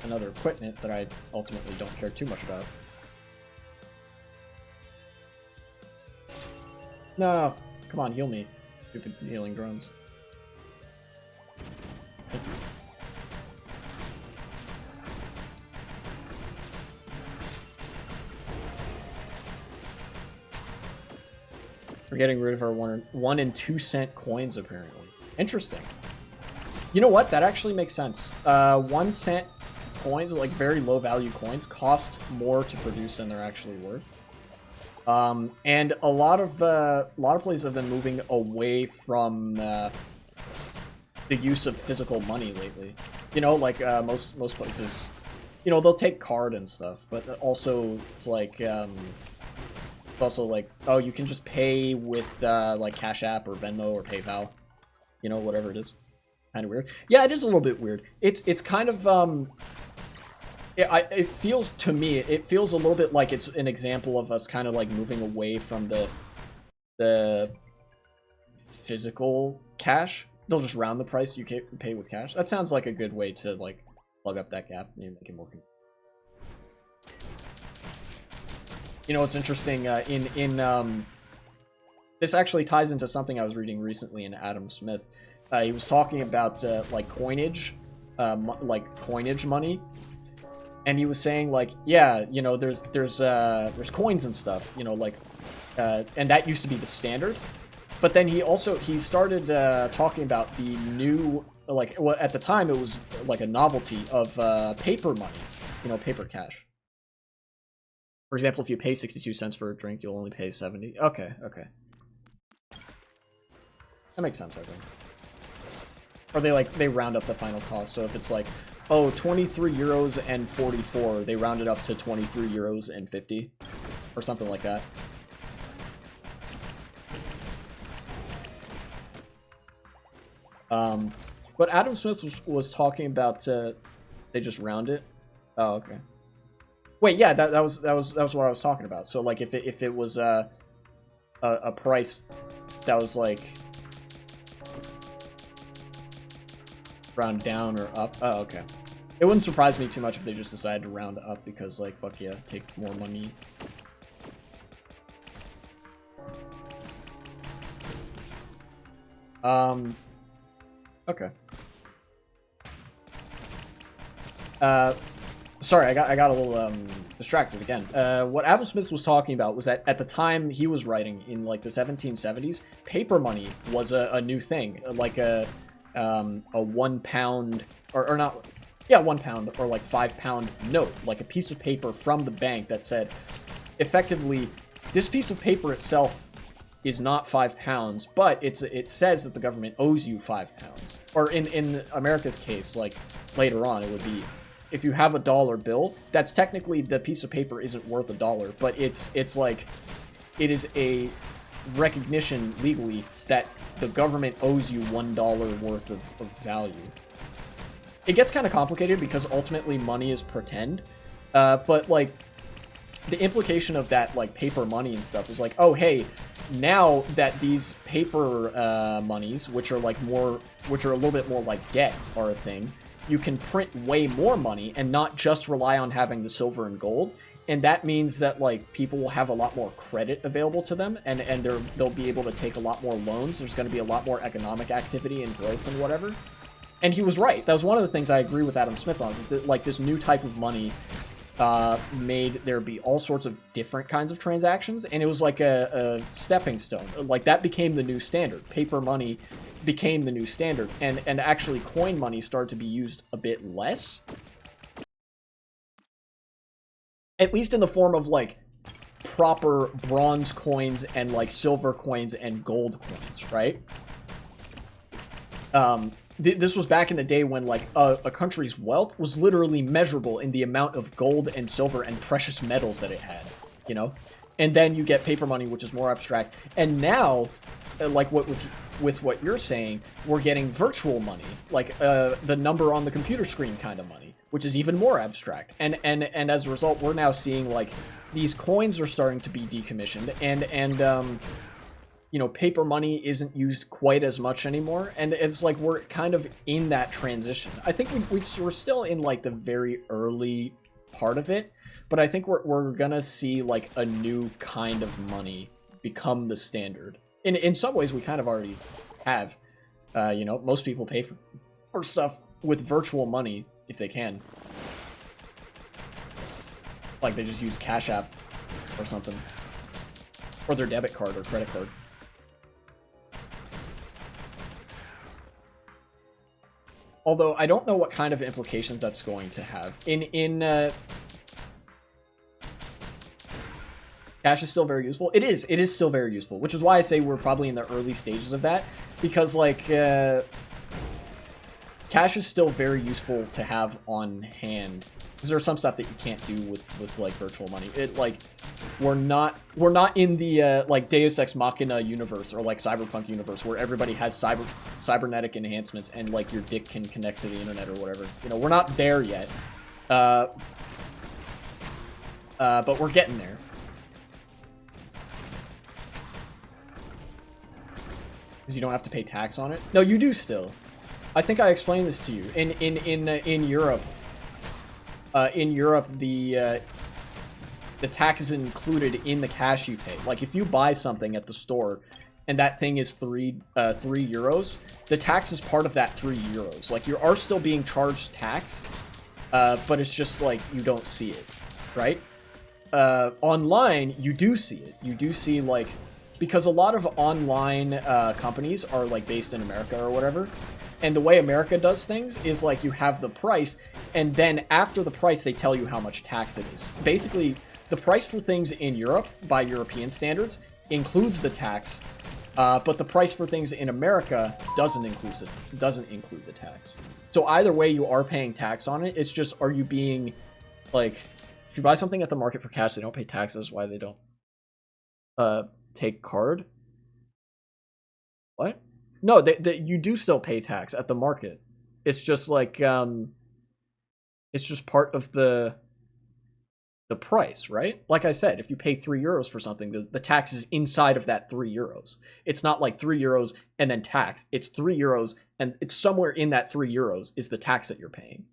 Another equipment that I ultimately don't care too much about. No! Come on, heal me. Stupid healing drones. Thank you. We're getting rid of our 1 and 2 cent coins, apparently. Interesting. You know what? That actually makes sense. 1 cent coins, like very low value coins, cost more to produce than they're actually worth. And a lot of places have been moving away from the use of physical money lately. You know, like most places, you know, they'll take card and stuff, but also it's like also like, oh, you can just pay with like Cash App or Venmo or PayPal, you know, whatever it is. Kind of weird. Yeah, it is a little bit weird. It's kind of it feels to me, it feels a little bit like it's an example of us kind of like moving away from the physical cash. They'll just round the price you can pay with cash. That sounds like a good way to like plug up that gap and make it more. You know, it's interesting. This actually ties into something I was reading recently in Adam Smith. He was talking about like coinage money, and he was saying like, yeah, you know, there's coins and stuff, you know, like, and that used to be the standard. But then he started talking about the new, like, well, at the time it was like a novelty of paper money, you know, paper cash. For example, if you pay 62 cents for a drink, you'll only pay 70. Okay. That makes sense, I think. Or they round up the final cost. So if it's like, oh, 23 euros and 44, they round it up to 23 euros and 50 or something like that. But Adam Smith was talking about they just round it. Oh, okay. Wait, yeah, that was what I was talking about. So like if it was a price that was like round down or up. Oh, okay. It wouldn't surprise me too much if they just decided to round up because like fuck yeah, take more money. Okay. Sorry, I got a little distracted again. What Adam Smith was talking about was that at the time he was writing in like the 1770s, paper money was a new thing, like a £1 or not, yeah, £1 or like £5 note, like a piece of paper from the bank that said, effectively, this piece of paper itself is not £5, but it says that the government owes you £5. Or in America's case, like later on, it would be, if you have a dollar bill, that's technically the piece of paper isn't worth $1, but it's like, it is a recognition legally that the government owes you $1 worth of value. It gets kind of complicated because ultimately money is pretend, but like the implication of that like paper money and stuff is like, oh hey, now that these paper monies, which are a little bit more like debt, are a thing, you can print way more money and not just rely on having the silver and gold. And that means that like people will have a lot more credit available to them, and they'll be able to take a lot more loans. There's going to be a lot more economic activity and growth and whatever. And he was right. That was one of the things I agree with Adam Smith on, is that like this new type of money made there be all sorts of different kinds of transactions, and it was like a stepping stone. Like that became the new standard. Paper money became the new standard, and actually coin money started to be used a bit less, at least in the form of like proper bronze coins and like silver coins and gold coins, right? This was back in the day when like a country's wealth was literally measurable in the amount of gold and silver and precious metals that it had, you know? And then you get paper money, which is more abstract. And now, like with what you're saying, we're getting virtual money, like the number on the computer screen kind of money, which is even more abstract. And as a result, we're now seeing like these coins are starting to be decommissioned, and you know, paper money isn't used quite as much anymore, and it's like we're kind of in that transition. I think we're still in like the very early part of it, but I think we're gonna see like a new kind of money become the standard. In some ways, we kind of already have. You know, most people pay for stuff with virtual money if they can. Like they just use Cash App or something, or their debit card or credit card. Although I don't know what kind of implications that's going to have. Cash is still very useful. It is still very useful, which is why I say we're probably in the early stages of that, because like cash is still very useful to have on hand. Because there's some stuff that you can't do with like virtual money. It like we're not in the like Deus Ex Machina universe or like Cyberpunk universe where everybody has cybernetic enhancements and like your dick can connect to the internet or whatever. You know, we're not there yet. But we're getting there. Because you don't have to pay tax on it. No, you do still. I think I explained this to you. In Europe, the tax is included in the cash you pay. Like if you buy something at the store and that thing is three euros, the tax is part of that €3. Like you are still being charged tax, but it's just like you don't see it, right? Online, you do see it. You do see like, because a lot of online companies are like based in America or whatever. And the way America does things is like you have the price, and then after the price, they tell you how much tax it is. Basically, the price for things in Europe, by European standards, includes the tax, but the price for things in America doesn't include the tax. So either way, you are paying tax on it. It's just, are you being, like, if you buy something at the market for cash, they don't pay taxes. Why they don't take card? What? No, you do still pay tax at the market. It's just like, it's just part of the price, right? Like I said, if you pay €3 for something, the tax is inside of that €3. It's not like €3 and then tax. It's €3 and it's somewhere in that €3 is the tax that you're paying.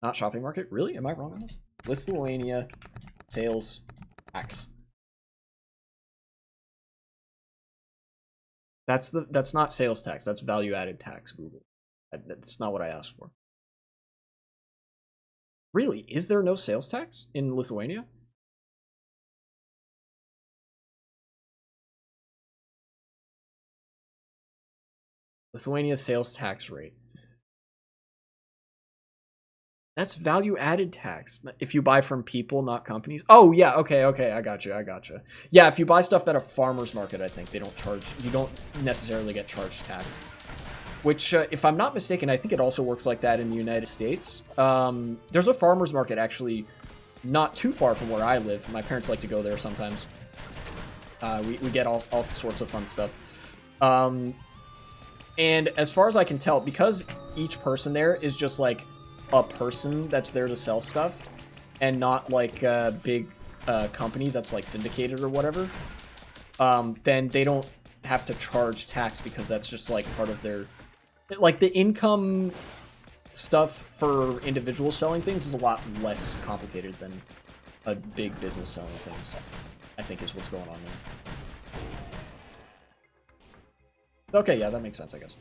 Not shopping market? Really? Am I wrong on this? Lithuania sales tax. That's not sales tax. That's value added tax, Google. That's not what I asked for. Really? Is there no sales tax in Lithuania? Lithuania's sales tax rate. That's value added tax. If you buy from people, not companies. Oh, yeah. Okay. I got you. Yeah, if you buy stuff at a farmer's market, I think they don't charge. You don't necessarily get charged tax. Which, if I'm not mistaken, I think it also works like that in the United States. There's a farmer's market actually not too far from where I live. My parents like to go there sometimes. We get all sorts of fun stuff. And as far as I can tell, because each person there is just like a person that's there to sell stuff and not like a big company that's like syndicated or whatever, then they don't have to charge tax because that's just like part of their, like the income stuff for individuals selling things is a lot less complicated than a big business selling things, I think is what's going on there. Okay, yeah, that makes sense, I guess.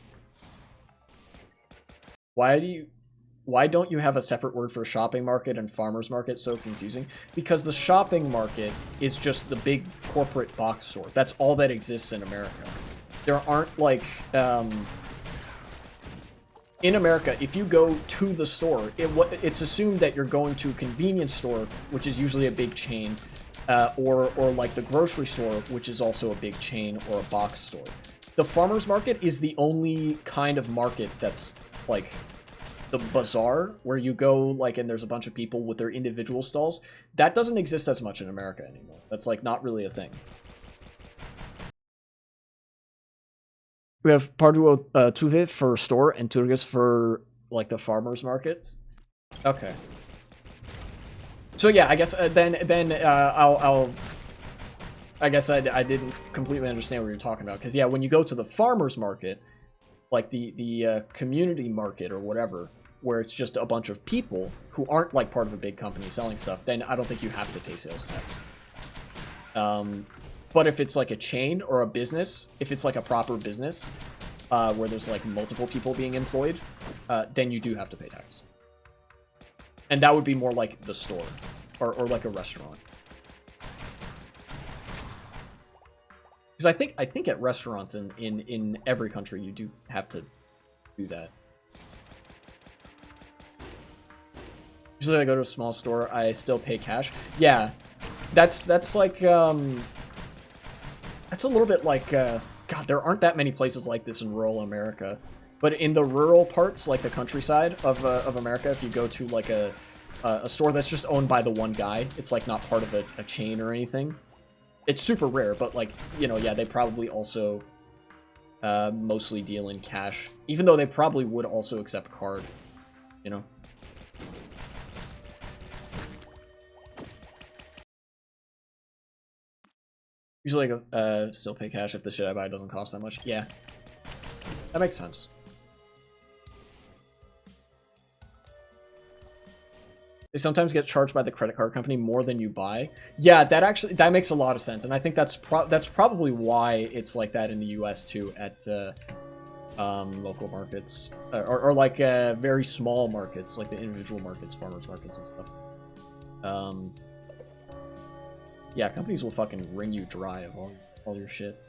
Why don't you have a separate word for shopping market and farmer's market? So confusing. Because the shopping market is just the big corporate box store. That's all that exists in America. There aren't like, in America, if you go to the store, it's assumed that you're going to a convenience store, which is usually a big chain, or like the grocery store, which is also a big chain or a box store. The farmer's market is the only kind of market that's like the bazaar, where you go like and there's a bunch of people with their individual stalls. That doesn't exist as much in America anymore. That's like not really a thing. We have Parduo Tuve for store and Turgis for like the farmers markets. Okay. So yeah, I guess then I guess I didn't completely understand what you're talking about, because yeah, when you go to the farmers market, like the community market or whatever, where it's just a bunch of people who aren't like part of a big company selling stuff, then I don't think you have to pay sales tax. But if it's like a chain or a business, if it's like a proper business, where there's like multiple people being employed, then you do have to pay tax. And that would be more like the store or like a restaurant. Because I think at restaurants in every country you do have to do that. Usually I go to a small store, I still pay cash. Yeah, that's like, that's a little bit like, God, there aren't that many places like this in rural America. But in the rural parts, like the countryside of America, if you go to like a store that's just owned by the one guy, it's like not part of a chain or anything. It's super rare, but like, you know, yeah, they probably also mostly deal in cash. Even though they probably would also accept card, you know? Usually I still pay cash if the shit I buy doesn't cost that much. Yeah. That makes sense. They sometimes get charged by the credit card company more than you buy. Yeah, that makes a lot of sense, and I think that's probably why it's like that in the U.S. too at local markets or like very small markets, like the individual markets, farmers markets and stuff. Yeah, companies will fucking wring you dry of all your shit.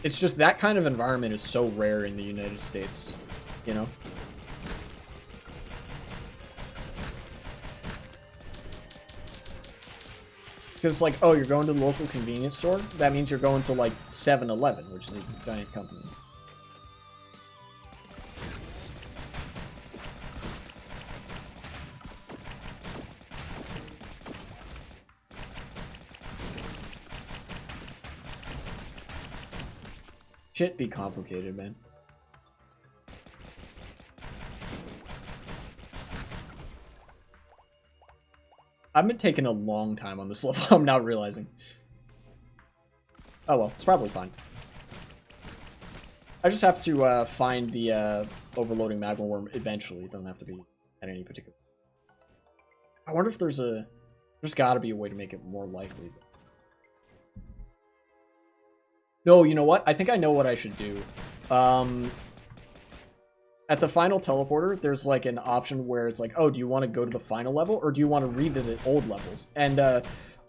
It's just that kind of environment is so rare in the United States, you know? Because, like, oh, you're going to the local convenience store? That means you're going to, like, 7-Eleven, which is a giant company. Shit be complicated, man. I've been taking a long time on this level, I'm now realizing. Oh well, it's probably fine. I just have to find the overloading magma worm eventually. It doesn't have to be at any particular... I wonder if there's gotta be a way to make it more likely. No, you know what? I think I know what I should do. At the final teleporter, there's like an option where it's like, oh, do you want to go to the final level or do you want to revisit old levels? And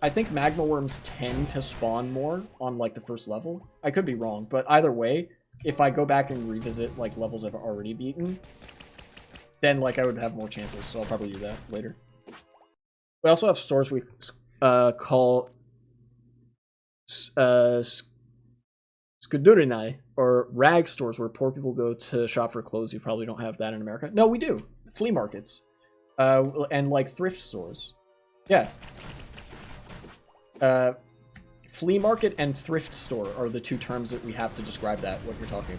I think magma worms tend to spawn more on like the first level. I could be wrong, but either way, if I go back and revisit like levels I've already beaten, then like I would have more chances. So I'll probably do that later. We also have stores we call Skudurinai, or rag stores where poor people go to shop for clothes. You probably don't have that in America. No, we do. Flea markets. And like thrift stores. Yeah. Flea market and thrift store are the two terms that we have to describe that, what you're talking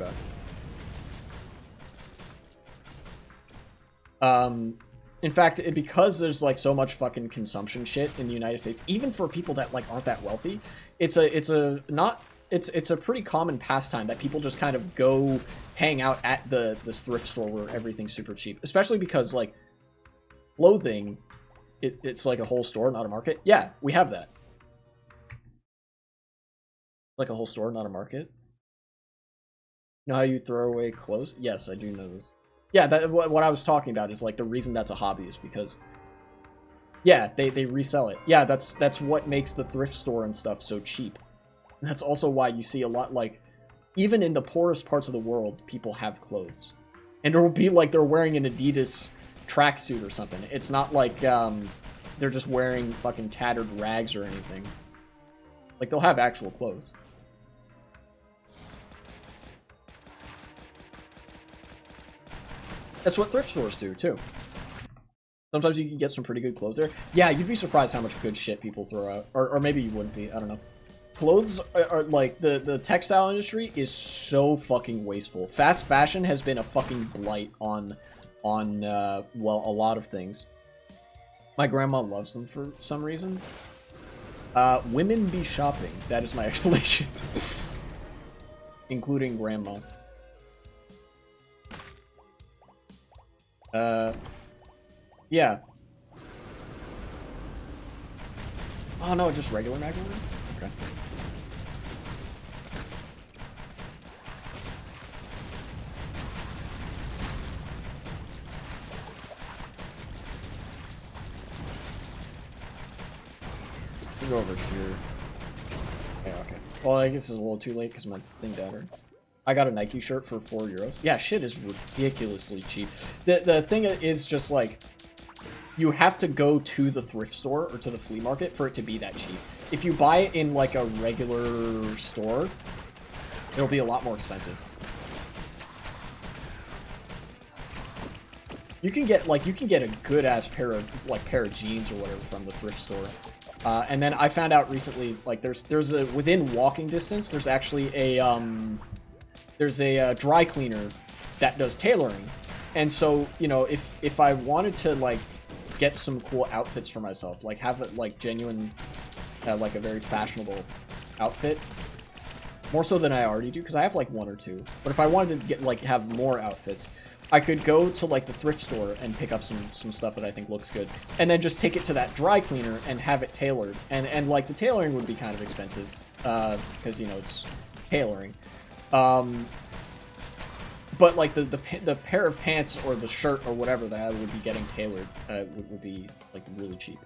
about. In fact, because there's like so much fucking consumption shit in the United States, even for people that like aren't that wealthy, it's a pretty common pastime that people just kind of go hang out at this thrift store where everything's super cheap. Especially because like clothing, it's like a whole store, not a market. Yeah, we have that. Like a whole store, not a market. You know how you throw away clothes? Yes, I do know this. Yeah, what I was talking about is like the reason that's a hobby is because, yeah, they resell it. Yeah, that's what makes the thrift store and stuff so cheap. And that's also why you see a lot, like, even in the poorest parts of the world, people have clothes. And it'll be like they're wearing an Adidas tracksuit or something. It's not like they're just wearing fucking tattered rags or anything. Like, they'll have actual clothes. That's what thrift stores do, too. Sometimes you can get some pretty good clothes there. Yeah, you'd be surprised how much good shit people throw out. Or maybe you wouldn't be, I don't know. Clothes are like, the textile industry is so fucking wasteful. Fast fashion has been a fucking blight on well, a lot of things. My grandma loves them for some reason. Women be shopping. That is my explanation. Including grandma. Yeah. Oh no, just regular magma? Okay. go over here. Yeah, okay. Well, I guess it's a little too late because my thing died. Right? I got a Nike shirt for €4. Yeah, shit is ridiculously cheap. The thing is just like, you have to go to the thrift store or to the flea market for it to be that cheap. If you buy it in like a regular store, it'll be a lot more expensive. You can get a good ass pair of jeans or whatever from the thrift store. And then I found out recently, like there's a within walking distance, there's actually a dry cleaner that does tailoring. And so, you know, if I wanted to like get some cool outfits for myself, like have it like genuine, like a very fashionable outfit, more so than I already do, because I have like one or two. But if I wanted to get like have more outfits, I could go to like the thrift store and pick up some stuff that I think looks good, and then just take it to that dry cleaner and have it tailored. And like the tailoring would be kind of expensive, because you know it's tailoring. But like the pair of pants or the shirt or whatever that I would be getting tailored would be like really cheap.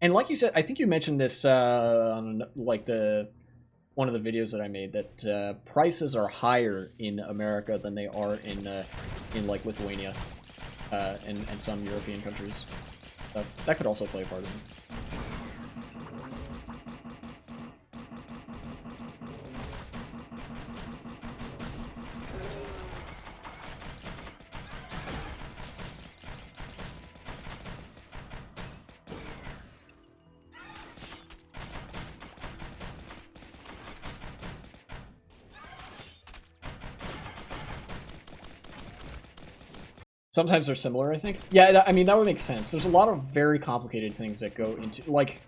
And like you said, I think you mentioned this on like one of the videos that I made, that prices are higher in America than they are in like Lithuania and some European countries. That could also play a part in it. Sometimes they're similar, I think. Yeah, I mean, that would make sense. There's a lot of very complicated things that go into... Like,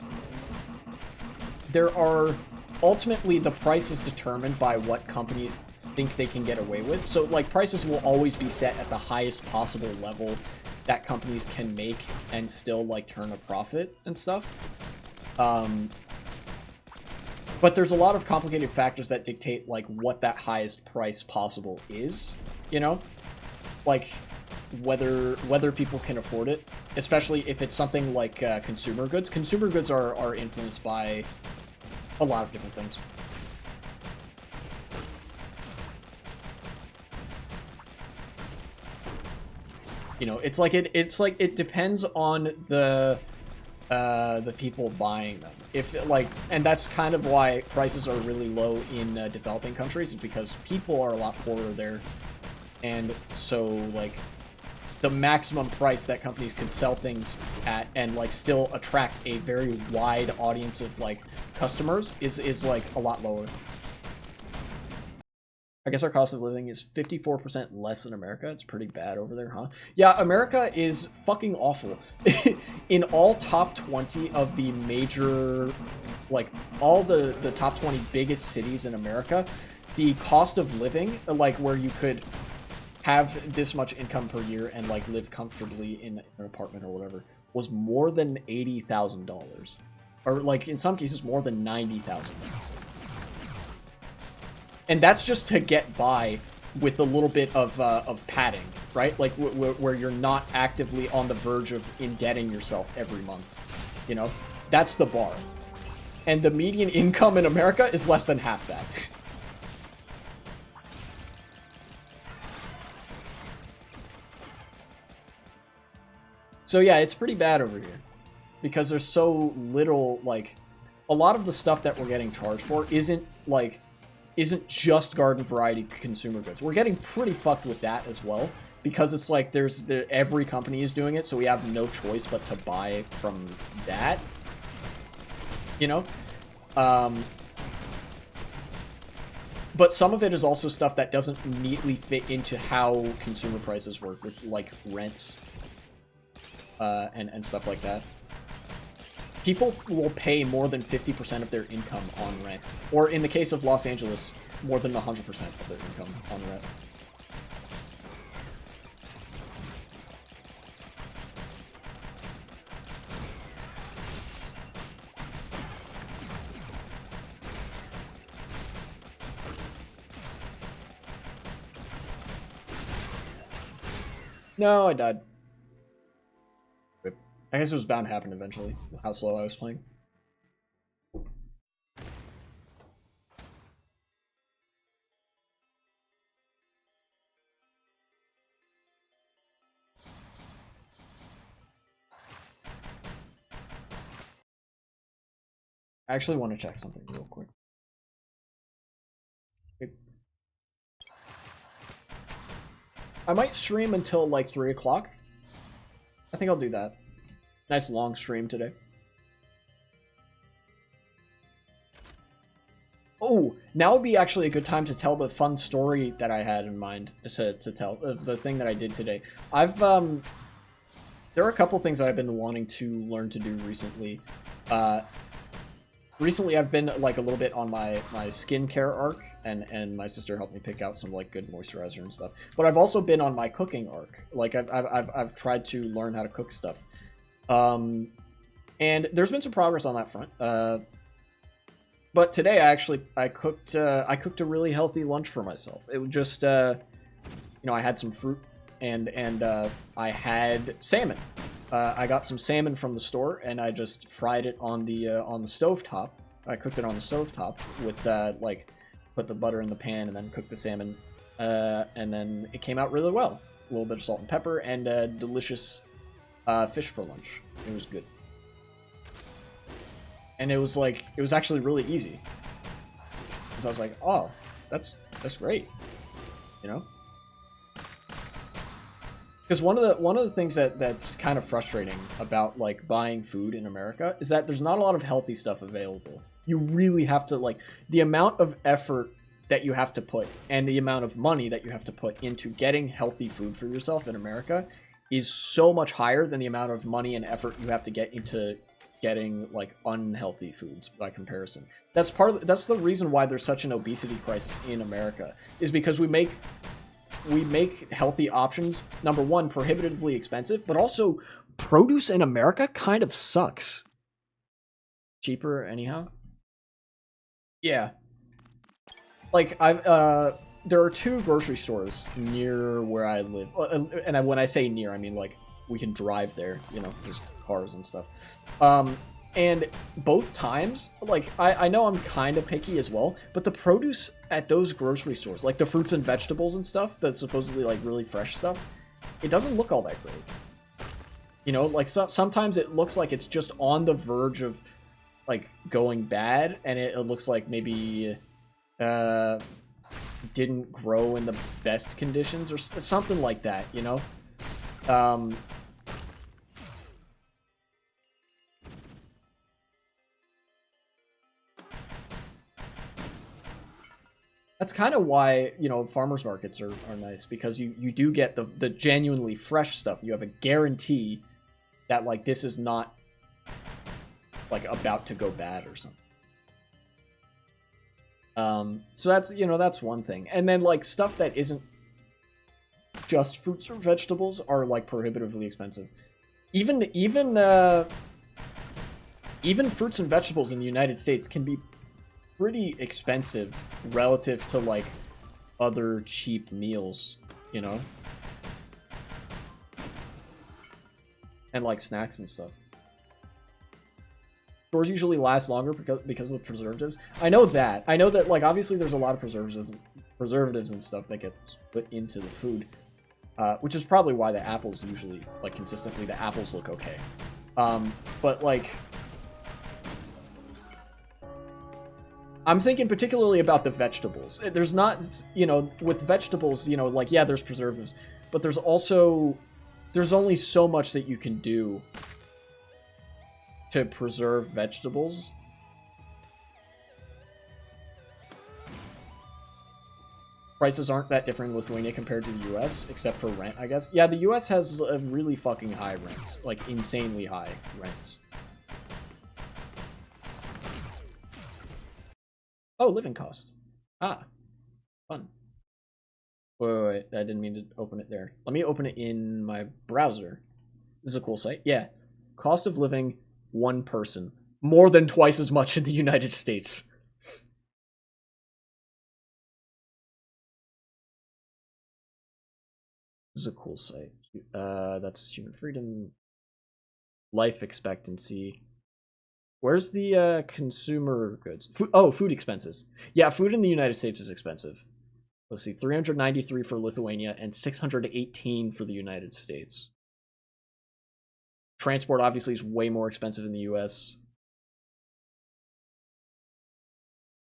there are... Ultimately, the price is determined by what companies think they can get away with. So, like, prices will always be set at the highest possible level that companies can make and still, like, turn a profit and stuff. But there's a lot of complicated factors that dictate, like, what that highest price possible is, you know? Like... whether people can afford it, especially if it's something like consumer goods. Consumer goods are influenced by a lot of different things. You know, it's like it depends on the people buying them. If like, and that's kind of why prices are really low in developing countries, is because people are a lot poorer there, and so like. The maximum price that companies can sell things at and like still attract a very wide audience of like customers is like a lot lower. I guess our cost of living is 54% less than America. It's pretty bad over there, huh? Yeah, America is fucking awful. In all top 20 of the major, like all the top 20 biggest cities in America, the cost of living, like where you could have this much income per year and like live comfortably in an apartment or whatever, was more than $80,000, or like in some cases more than $90,000. And that's just to get by with a little bit of padding, right? Like where you're not actively on the verge of indebting yourself every month. You know, that's the bar. And the median income in America is less than half that. So yeah, it's pretty bad over here because there's so little, like, a lot of the stuff that we're getting charged for isn't just garden variety consumer goods. We're getting pretty fucked with that as well because it's like every company is doing it, so we have no choice but to buy from that, you know? But some of it is also stuff that doesn't neatly fit into how consumer prices work, with like rents. And stuff like that. People will pay more than 50% of their income on rent. Or in the case of Los Angeles, more than 100% of their income on rent. No, I died. Rip. I guess it was bound to happen eventually. How slow I was playing. I actually want to check something real quick. I might stream until like 3 o'clock. I think I'll do that. Nice long stream today. Oh, now would be actually a good time to tell the fun story that I had in mind to tell the thing that I did today. There are a couple things that I've been wanting to learn to do recently. Recently I've been like a little bit on my skincare arc, and my sister helped me pick out some like good moisturizer and stuff. But I've also been on my cooking arc. Like I've tried to learn how to cook stuff. And there's been some progress on that front. But today I cooked a really healthy lunch for myself. It was just I had some fruit and I had salmon. I got some salmon from the store and I just fried it on the stovetop. I cooked it on the stovetop with like put the butter in the pan and then cooked the salmon, and then it came out really well. A little bit of salt and pepper and delicious fish for lunch. It was good. And it was actually really easy. So I was like, oh, that's great, you know? Because one of the things that's kind of frustrating about like buying food in America is that there's not a lot of healthy stuff available. You really have to like the amount of effort that you have to put and the amount of money that you have to put into getting healthy food for yourself in America is so much higher than the amount of money and effort you have to get into getting like unhealthy foods by comparison. That's the reason why there's such an obesity crisis in America, is because we make healthy options, number one, prohibitively expensive, but also produce in America kind of sucks. Cheaper anyhow. Yeah. Like there are 2 grocery stores near where I live. And when I say near, I mean like we can drive there, just cars and stuff. And both times, like, I know I'm kind of picky as well, but the produce at those grocery stores, like the fruits and vegetables and stuff, that's supposedly like really fresh stuff, it doesn't look all that great. Like sometimes it looks like it's just on the verge of like going bad, and it looks like maybe didn't grow in the best conditions or something like that, That's kind of why, farmers markets are nice, because you do get the genuinely fresh stuff. You have a guarantee that like this is not like about to go bad or something. So that's one thing. And then like stuff that isn't just fruits or vegetables are like prohibitively expensive. Even fruits and vegetables in the United States can be pretty expensive relative to like other cheap meals, and like snacks and stuff. Stores usually last longer because of the preservatives. I know that like obviously there's a lot of preservatives and stuff that get put into the food, which is probably why the apples usually like consistently the apples look okay. But like I'm thinking particularly about the vegetables. There's not, with vegetables, like, yeah, there's preservatives, but there's only so much that you can do to preserve vegetables. Prices aren't that different in Lithuania compared to the US, except for rent, I guess. Yeah, the US has a really fucking high rents, like insanely high rents. Oh, living cost. Ah, fun. Wait, I didn't mean to open it there. Let me open it in my browser. This is a cool site. Yeah. Cost of living, one person. More than twice as much in the United States. This is a cool site. That's human freedom, life expectancy. Where's the consumer goods? Food expenses. Yeah, food in the United States is expensive. Let's see, 393 for Lithuania and 618 for the United States. Transport obviously is way more expensive in the US.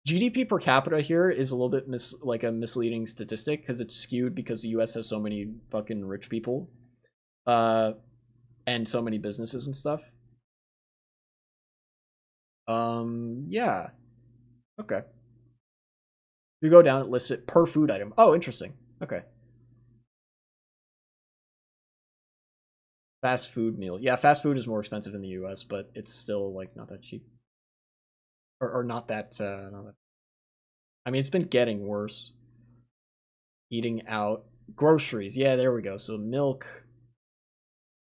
GDP per capita here is a little bit like a misleading statistic because it's skewed because the US has so many fucking rich people and so many businesses and stuff. Yeah. Okay. You go down, it lists it per food item. Oh, interesting. Okay. Fast food meal. Yeah, fast food is more expensive in the US, but it's still like not that cheap. Or not that I mean, it's been getting worse. Eating out. Groceries. Yeah, there we go. So milk.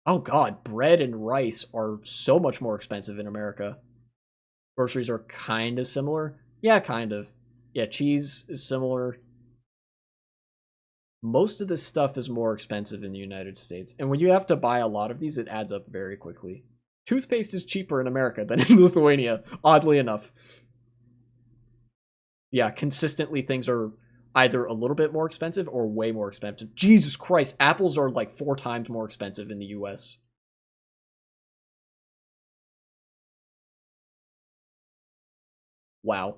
Oh god, bread and rice are so much more expensive in America. Groceries are kind of similar. Yeah, kind of. Yeah, cheese is similar. Most of this stuff is more expensive in the United States. And when you have to buy a lot of these, it adds up very quickly. Toothpaste is cheaper in America than in Lithuania, oddly enough. Yeah, consistently things are either a little bit more expensive or way more expensive. Jesus Christ, apples are like 4 times more expensive in the US. Wow.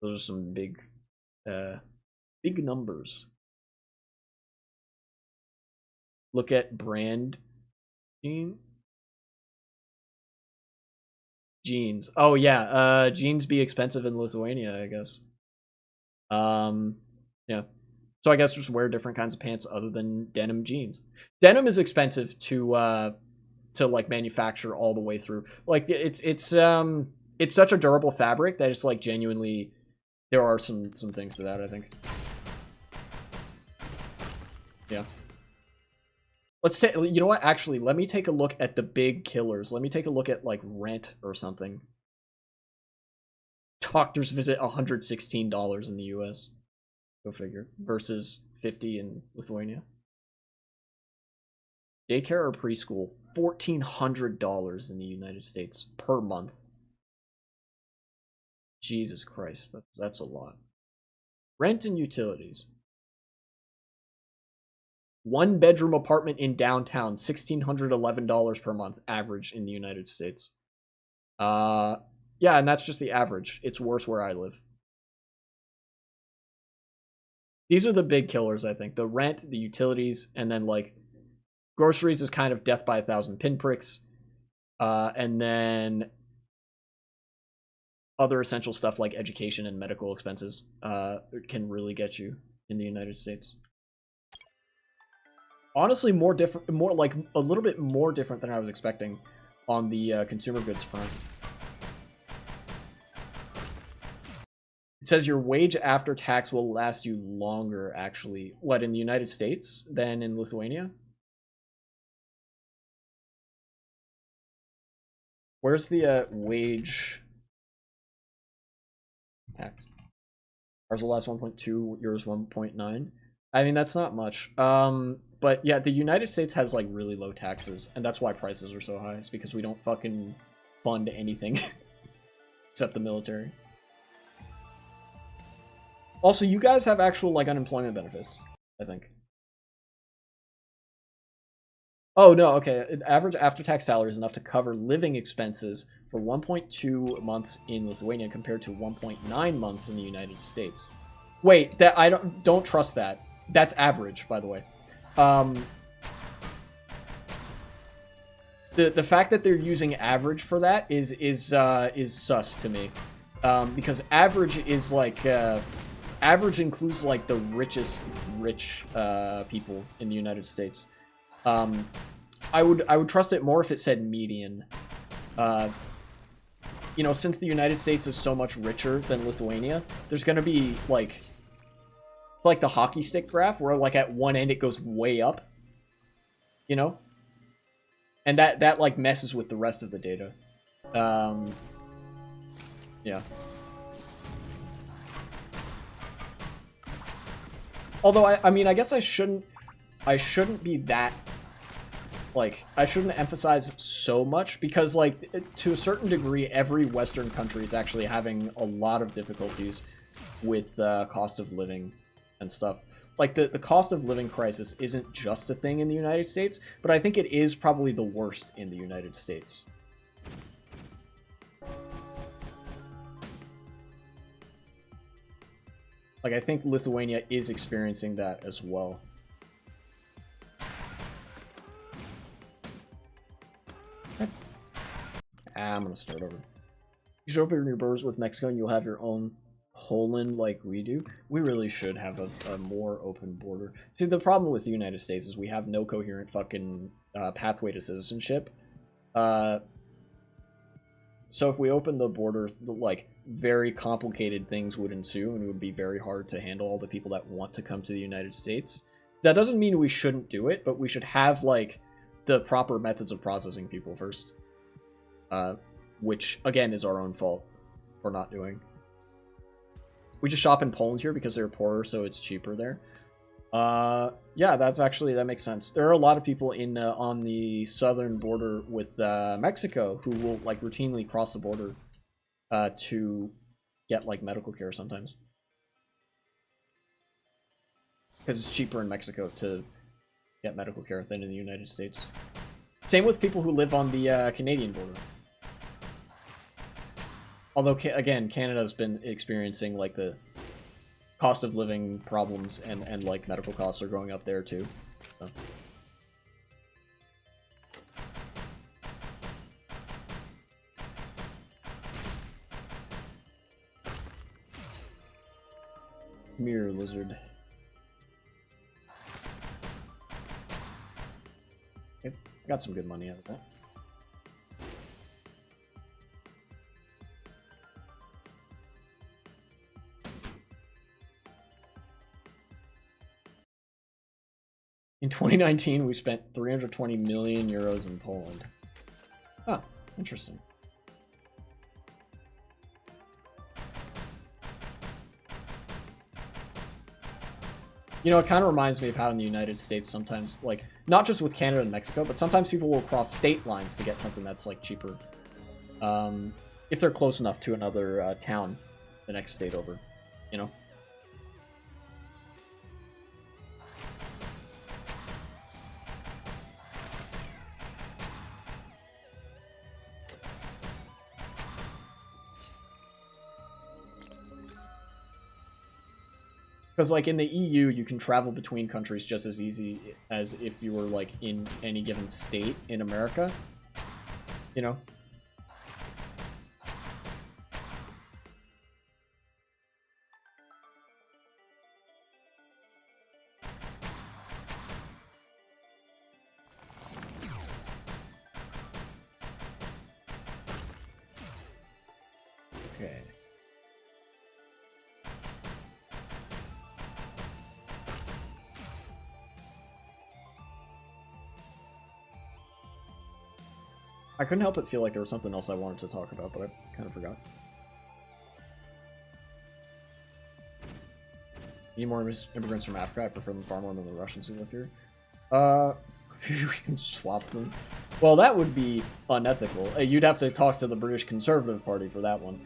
Those are some big numbers. Look at brand jeans. Oh yeah, jeans be expensive in Lithuania, I guess. Yeah. So I guess just wear different kinds of pants other than denim jeans. Denim is expensive to like manufacture all the way through. Like it's such a durable fabric that it's like genuinely there are some things to that, I think. Yeah. Let's take, you know what, actually, let me take a look at the big killers. Let me take a look at, like, rent or something. Doctor's visit, $116 in the US. Go figure. Versus 50 in Lithuania. Daycare or preschool, $1,400 in the United States per month. Jesus Christ, that's a lot. Rent and utilities. 1-bedroom apartment in downtown, $1,611 per month, average in the United States. Yeah, and that's just the average. It's worse where I live. These are the big killers, I think. The rent, the utilities, and then, like, groceries is kind of death by 1,000 pinpricks. And then other essential stuff like education and medical expenses can really get you in the United States. Honestly, more like a little bit more different than I was expecting on the consumer goods front. It says your wage after tax will last you longer, actually. What, in the United States than in Lithuania? Where's the wage tax? Ours will last 1.2, yours 1.9. I mean, that's not much. But yeah, the United States has like really low taxes, and that's why prices are so high. It's because we don't fucking fund anything except the military. Also, you guys have actual like unemployment benefits, I think. Oh no, okay. Average after-tax salary is enough to cover living expenses for 1.2 months in Lithuania compared to 1.9 months in the United States. Wait, that I don't trust that. That's average, by the way. The fact that they're using average for that is sus to me, because average is like average includes like the rich people in the United States. I would trust it more if it said median. You know, since the United States is so much richer than Lithuania, there's gonna be like the hockey stick graph where like at one end it goes way up, you know, and that like messes with the rest of the data. Yeah. Although I mean, I guess I shouldn't. I shouldn't be that, like, I shouldn't emphasize so much, because, like, to a certain degree, every Western country is actually having a lot of difficulties with cost of living and stuff. Like, the cost of living crisis isn't just a thing in the United States, but I think it is probably the worst in the United States. Like, I think Lithuania is experiencing that as well. I'm gonna start over. You should open your borders with Mexico and you'll have your own Poland like we do. We really should have a more open border. See, the problem with the United States is we have no coherent fucking pathway to citizenship. So if we open the border, like, very complicated things would ensue, and it would be very hard to handle all the people that want to come to the United States. That doesn't mean we shouldn't do it, but we should have, like, the proper methods of processing people first. Which, again, is our own fault for not doing. We just shop in Poland here because they're poorer, so it's cheaper there. Yeah, that makes sense. There are a lot of people in on the southern border with Mexico who will, like, routinely cross the border to get, like, medical care sometimes. Because it's cheaper in Mexico to get medical care than in the United States. Same with people who live on the Canadian border. Although, again, Canada's been experiencing, like, the cost of living problems, and like, medical costs are going up there, too. So. Mirror lizard. Okay, got some good money out of that. In 2019, we spent 320 million euros in Poland. Oh, interesting. You know, it kind of reminds me of how in the United States sometimes, like, not just with Canada and Mexico, but sometimes people will cross state lines to get something that's, like, cheaper. If they're close enough to another town, the next state over, you know? Because, like, in the EU, you can travel between countries just as easy as if you were, like, in any given state in America. You know? Okay. I couldn't help but feel like there was something else I wanted to talk about, but I kind of forgot. Need more immigrants from Africa? I prefer them far more than the Russians who live here. We can swap them. Well, that would be unethical. You'd have to talk to the British Conservative Party for that one.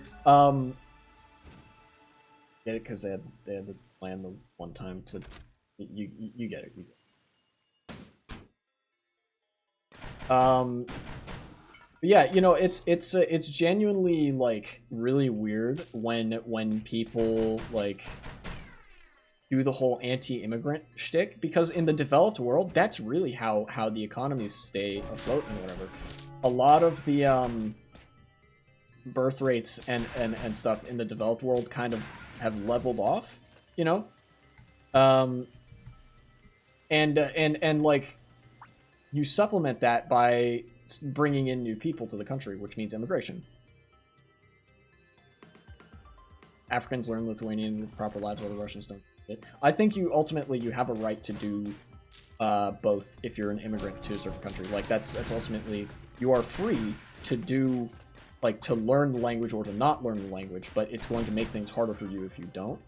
Get it? Because they had the plan the one time to... You get it. You get it. Yeah, you know, it's genuinely, like, really weird when people, like, do the whole anti-immigrant shtick, because in the developed world, that's really how the economies stay afloat and whatever. A lot of the birth rates and stuff in the developed world kind of have leveled off, you know, and like, you supplement that by bringing in new people to the country, which means immigration. Africans learn Lithuanian with proper lives, while the Russians don't. I think you have a right to do both if you're an immigrant to a certain country. Like, that's ultimately, you are free to do, like, to learn the language or to not learn the language, but it's going to make things harder for you if you don't.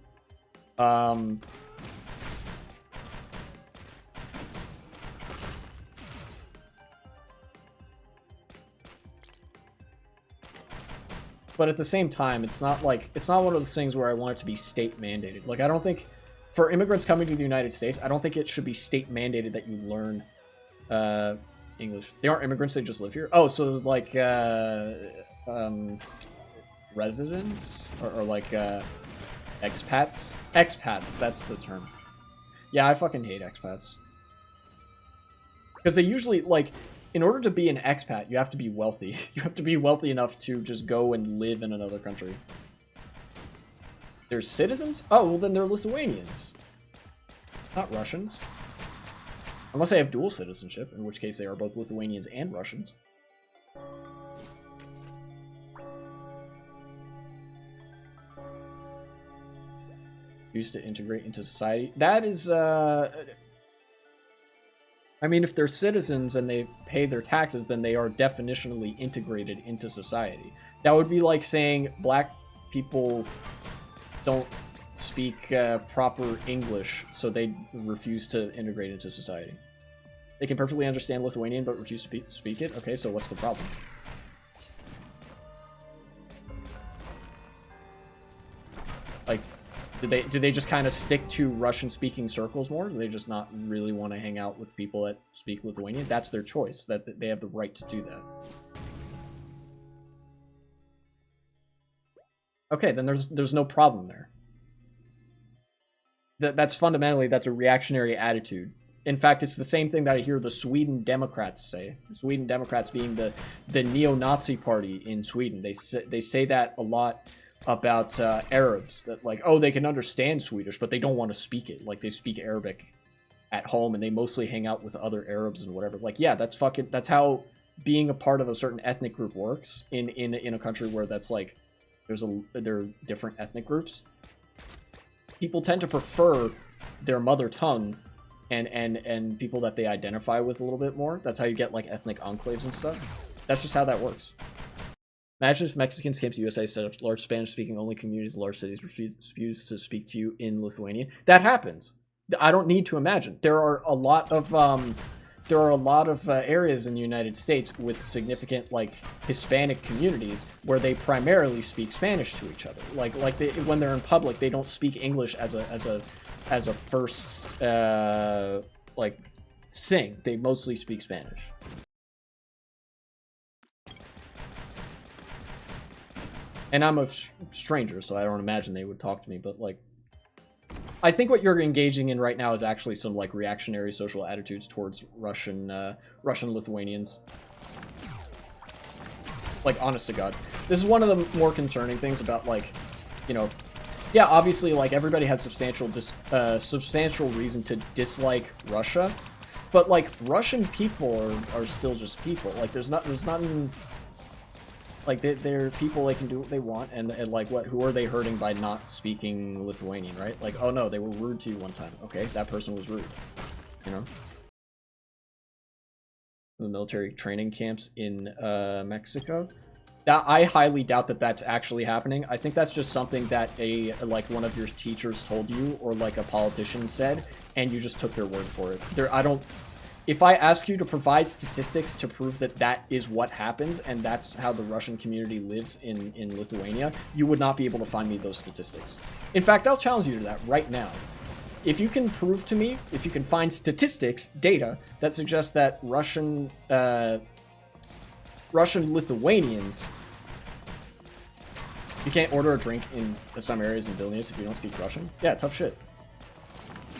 But at the same time, it's not one of those things where I want it to be state mandated. Like, I don't think for immigrants coming to the United States, I don't think it should be state mandated that you learn English. They aren't immigrants; they just live here. Oh, so like residents or like expats. Expats, that's the term. Yeah, I fucking hate expats because they usually like. In order to be an expat, you have to be wealthy. You have to be wealthy enough to just go and live in another country. They're citizens? Oh, well then they're Lithuanians. Not Russians. Unless they have dual citizenship, in which case they are both Lithuanians and Russians. Used to integrate into society. That is, I mean, if they're citizens and they pay their taxes, then they are definitionally integrated into society. That would be like saying black people don't speak proper English, so they refuse to integrate into society. They can perfectly understand Lithuanian, but refuse to speak it? Okay, so what's the problem? Like, do they just kind of stick to Russian-speaking circles more? Do they just not really want to hang out with people that speak Lithuanian? That's their choice. That they have the right to do that. Okay, then there's no problem there. That's fundamentally that's a reactionary attitude. In fact, it's the same thing that I hear the Sweden Democrats say. The Sweden Democrats being the neo-Nazi party in Sweden. They say that a lot about Arabs, that like, oh, they can understand Swedish, but they don't want to speak it. Like, they speak Arabic at home, and they mostly hang out with other Arabs and whatever. Like, yeah, that's how being a part of a certain ethnic group works in a country where that's like there are different ethnic groups. People tend to prefer their mother tongue and people that they identify with a little bit more. That's how you get like ethnic enclaves and stuff. That's just how that works. Imagine if Mexicans came to USA, set up large Spanish-speaking only communities in large cities, refused to speak to you in Lithuanian. That happens. I don't need to imagine. There are a lot of areas in the United States with significant like Hispanic communities where they primarily speak Spanish to each other. Like when they're in public, they don't speak English as a first like thing. They mostly speak Spanish. And I'm a stranger, so I don't imagine they would talk to me, but like, I think what you're engaging in right now is actually some like reactionary social attitudes towards Russian Lithuanians. Like, honest to God. This is one of the more concerning things about like, you know, yeah, obviously like everybody has substantial reason to dislike Russia, but like Russian people are still just people. Like there's not like they're people, they can do what they want, and like who are they hurting by not speaking Lithuanian, right? Like, oh no, they were rude to you one time. Okay, that person was rude, you know? The military training camps in Mexico. That, I highly doubt that that's actually happening. I think that's just something that like one of your teachers told you, or like a politician said, and you just took their word for it. If I ask you to provide statistics to prove that that is what happens and that's how the Russian community lives in Lithuania, you would not be able to find me those statistics. In fact, I'll challenge you to that right now. If you can prove to me, if you can find statistics, data, that suggests that Russian Lithuanians, you can't order a drink in some areas in Vilnius if you don't speak Russian. Yeah, tough shit.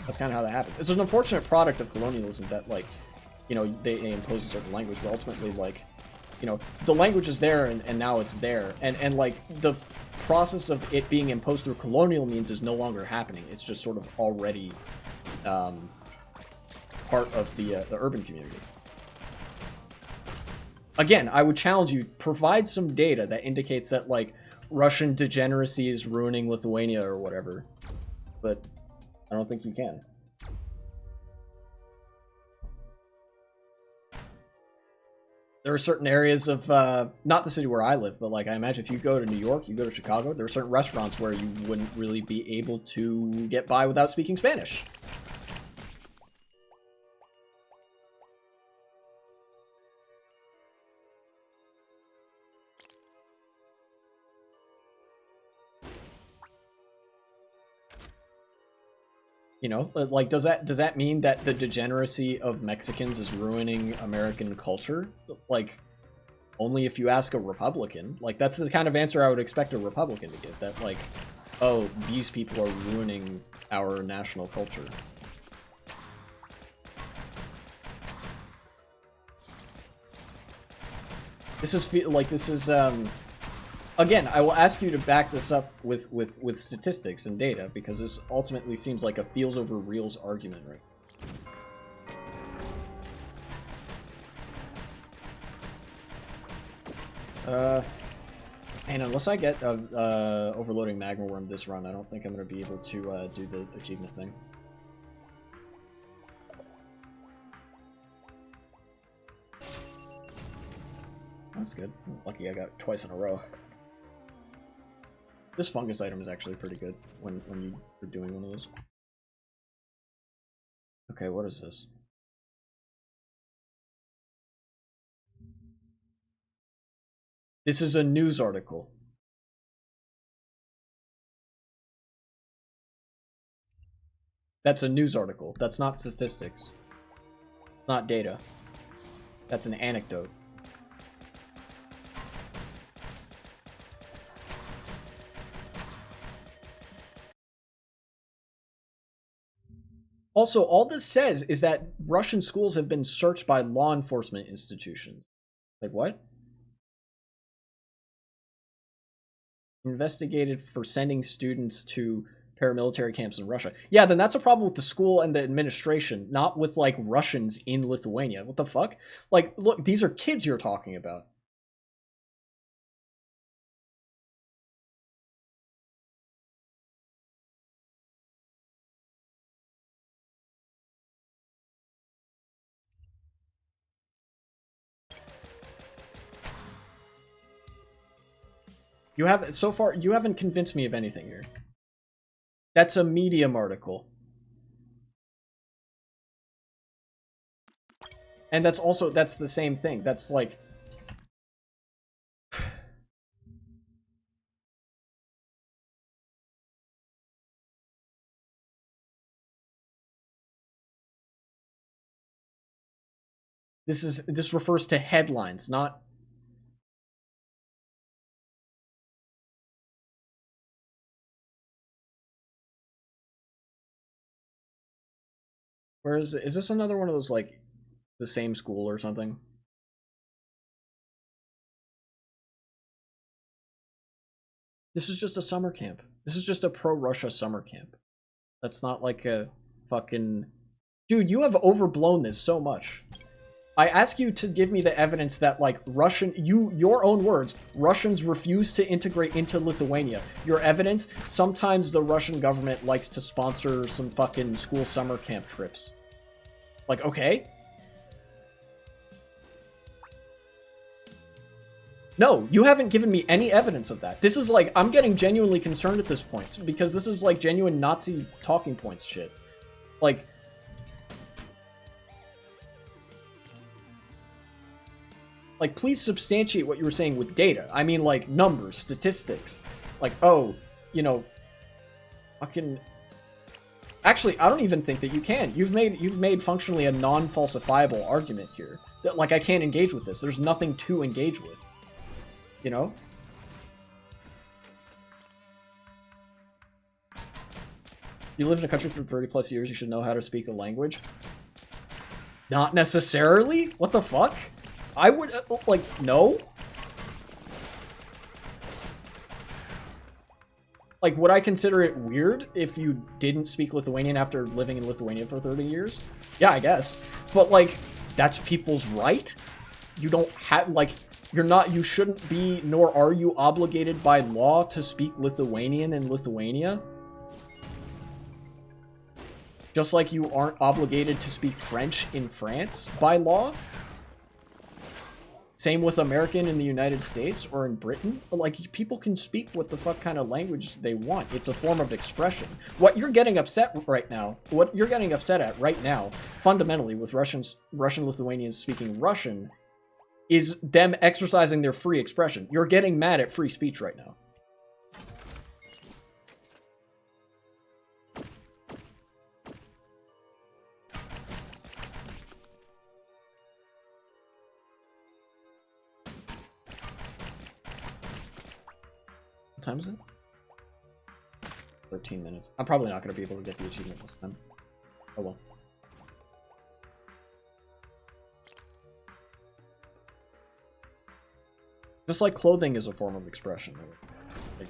That's kind of how that happens. It's an unfortunate product of colonialism that, like, you know, they impose a certain language, but ultimately, like, you know, the language is there and now it's there. And like, the process of it being imposed through colonial means is no longer happening. It's just sort of already part of the urban community. Again, I would challenge you, provide some data that indicates that, like, Russian degeneracy is ruining Lithuania or whatever. But I don't think you can. There are certain areas of, not the city where I live, but like I imagine if you go to New York, you go to Chicago, there are certain restaurants where you wouldn't really be able to get by without speaking Spanish. You know, like, does that mean that the degeneracy of Mexicans is ruining American culture? Like, only if you ask a Republican. Like, that's the kind of answer I would expect a Republican to give. That, like, oh, these people are ruining our national culture. This is again, I will ask you to back this up with statistics and data, because this ultimately seems like a feels over reals argument, right? And unless I get overloading magma worm this run, I don't think I'm going to be able to do the achievement thing. That's good. Lucky I got it twice in a row. This fungus item is actually pretty good when you're doing one of those. Okay, what is this? This is a news article. That's a news article. That's not statistics. Not data. That's an anecdote. Also, all this says is that Russian schools have been searched by law enforcement institutions. Like, what? Investigated for sending students to paramilitary camps in Russia. Yeah, then that's a problem with the school and the administration, not with, like, Russians in Lithuania. What the fuck? Like, look, these are kids you're talking about. You haven't, so far, you haven't convinced me of anything here. That's a Medium article. And that's also, that's the same thing. That's like... This refers to headlines, not... Where is it? Is this another one of those, like, the same school or something? This is just a summer camp. This is just a pro-Russia summer camp. That's not like a fucking... Dude, you have overblown this so much. I ask you to give me the evidence that, like, your own words, Russians refuse to integrate into Lithuania. Your evidence, sometimes the Russian government likes to sponsor some fucking school summer camp trips. Like, okay. No, you haven't given me any evidence of that. This is like, I'm getting genuinely concerned at this point, because this is like genuine Nazi talking points shit. Like... Like, please substantiate what you were saying with data. I mean, like, numbers, statistics. Like, oh, you know, fucking... Actually, I don't even think that you can. You've made functionally a non-falsifiable argument here. That, like, I can't engage with this. There's nothing to engage with. You know? You live in a country for 30 plus years, you should know how to speak a language. Not necessarily? What the fuck? I would, like, no? Like, would I consider it weird if you didn't speak Lithuanian after living in Lithuania for 30 years? Yeah, I guess. But, like, that's people's right? You don't have, like, you shouldn't be, nor are you obligated by law to speak Lithuanian in Lithuania? Just like you aren't obligated to speak French in France by law? Same with American in the United States or in Britain. Like, people can speak what the fuck kind of language they want. It's a form of expression. What you're getting upset right now, what you're getting upset at right now, fundamentally with Russian Lithuanians speaking Russian, is them exercising their free expression. You're getting mad at free speech right now. time is it? 13 minutes. I'm probably not going to be able to get the achievement this time. Oh well. Just like clothing is a form of expression. Like,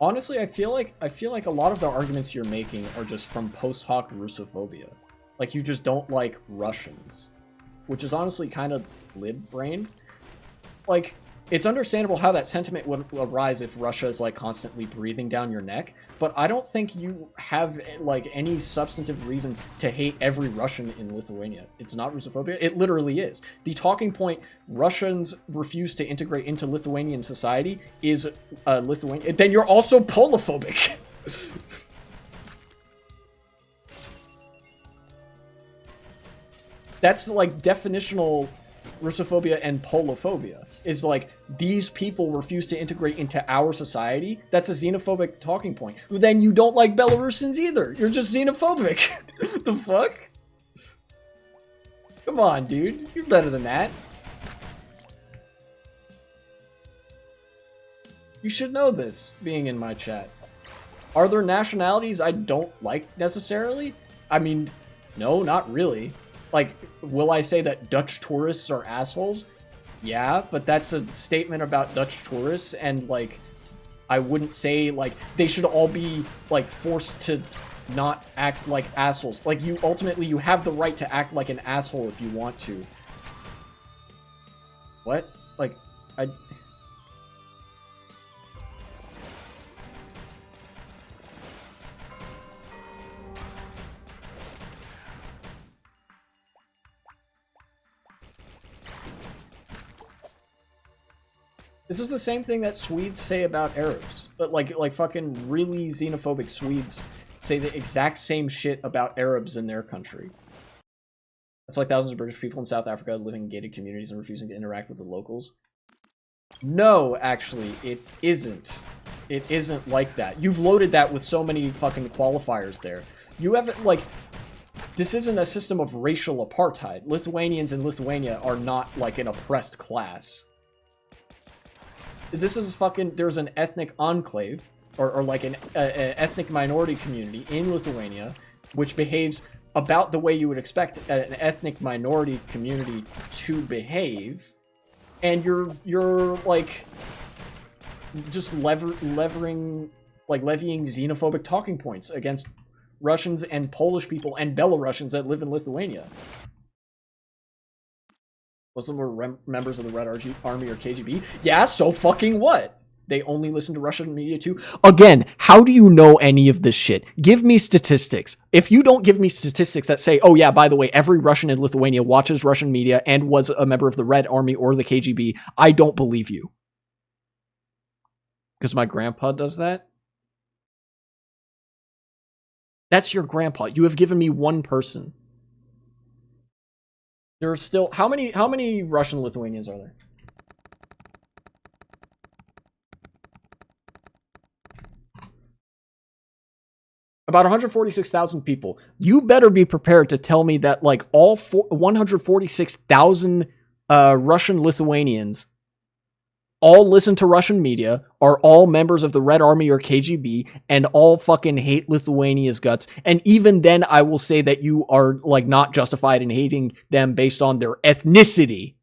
honestly, I feel like a lot of the arguments you're making are just from post hoc Russophobia. Like, you just don't like Russians, which is honestly kind of lib-brained. Like, it's understandable how that sentiment would arise if Russia is, like, constantly breathing down your neck, but I don't think you have, like, any substantive reason to hate every Russian in Lithuania. It's not Russophobia. It literally is. The talking point, Russians refuse to integrate into Lithuanian society, is Lithuanian. Then you're also Polophobic. That's, like, definitional Russophobia and Polophobia. Is, like, these people refuse to integrate into our society. That's a xenophobic talking point. Then you don't like Belarusians either. You're just xenophobic. The fuck? Come on, dude. You're better than that. You should know this, being in my chat. Are there nationalities I don't like necessarily? I mean, no, not really. Like, will I say that Dutch tourists are assholes? Yeah, but that's a statement about Dutch tourists, and, like, I wouldn't say, like, they should all be, like, forced to not act like assholes. Like, you, ultimately, you have the right to act like an asshole if you want to. What? Like, This is the same thing that Swedes say about Arabs. But, like fucking really xenophobic Swedes say the exact same shit about Arabs in their country. It's like thousands of British people in South Africa living in gated communities and refusing to interact with the locals. No, actually, it isn't. It isn't like that. You've loaded that with so many fucking qualifiers there. You haven't, like... This isn't a system of racial apartheid. Lithuanians in Lithuania are not, like, an oppressed class. This is fucking... There's an ethnic enclave, or like an ethnic minority community in Lithuania, which behaves about the way you would expect an ethnic minority community to behave, and you're like just levying xenophobic talking points against Russians and Polish people and Belarusians that live in Lithuania. Most of them were members of the Red Army or KGB. Yeah, so fucking what? They only listen to Russian media too? Again, how do you know any of this shit? Give me statistics. If you don't give me statistics that say, oh yeah, by the way, every Russian in Lithuania watches Russian media and was a member of the Red Army or the KGB, I don't believe you. Because my grandpa does that? That's your grandpa. You have given me one person. There are still... How many Russian Lithuanians are there? About 146,000 people. You better be prepared to tell me that, like, all 146,000 Russian Lithuanians all listen to Russian media, are all members of the Red Army or KGB, and all fucking hate Lithuania's guts. And even then, I will say that you are, like, not justified in hating them based on their ethnicity.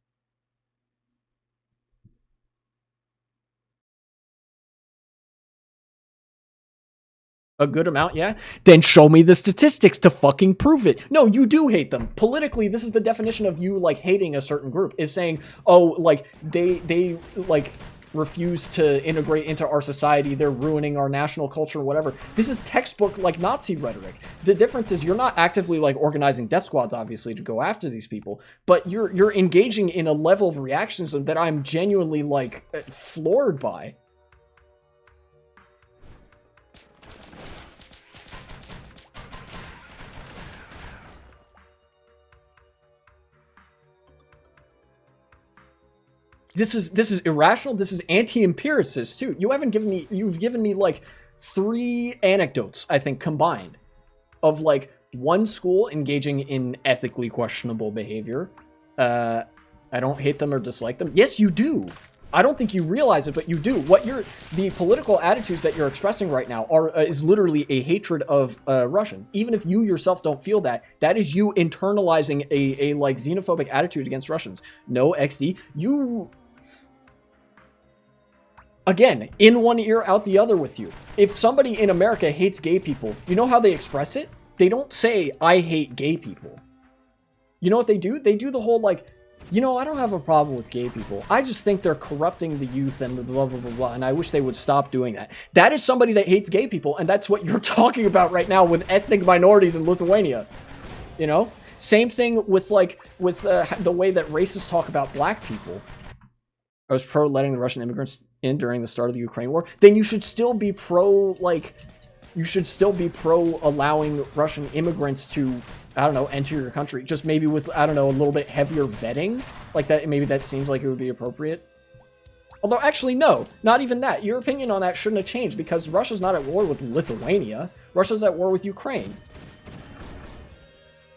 A good amount, yeah? Then show me the statistics to fucking prove it. No, you do hate them. Politically, this is the definition of you, like, hating a certain group, is saying, oh, like, they like, refuse to integrate into our society, they're ruining our national culture, or whatever. This is textbook, like, Nazi rhetoric. The difference is you're not actively, like, organizing death squads, obviously, to go after these people, but you're engaging in a level of reactions that I'm genuinely, like, floored by. This is irrational. This is anti-empiricist too. You've given me like 3 anecdotes, I think, combined, of like one school engaging in ethically questionable behavior. I don't hate them or dislike them. Yes, you do. I don't think you realize it, but you do. The political attitudes that you're expressing right now is literally a hatred of Russians. Even if you yourself don't feel that, that is you internalizing a like xenophobic attitude against Russians. No, XD, you, again, in one ear, out the other with you. If somebody in America hates gay people, you know how they express it? They don't say, I hate gay people. You know what they do? They do the whole like, you know, I don't have a problem with gay people. I just think they're corrupting the youth and blah, blah, blah, blah, and I wish they would stop doing that. That is somebody that hates gay people, and that's what you're talking about right now with ethnic minorities in Lithuania. You know? Same thing with, like, with the way that racists talk about black people. I was pro letting the Russian immigrants in during the start of the Ukraine war. Then you should still be pro, like, you should still be pro allowing Russian immigrants to, I don't know, enter your country. Just maybe with, I don't know, a little bit heavier vetting. Like that, maybe that seems like it would be appropriate. Although, actually, no. Not even that. Your opinion on that shouldn't have changed because Russia's not at war with Lithuania. Russia's at war with Ukraine.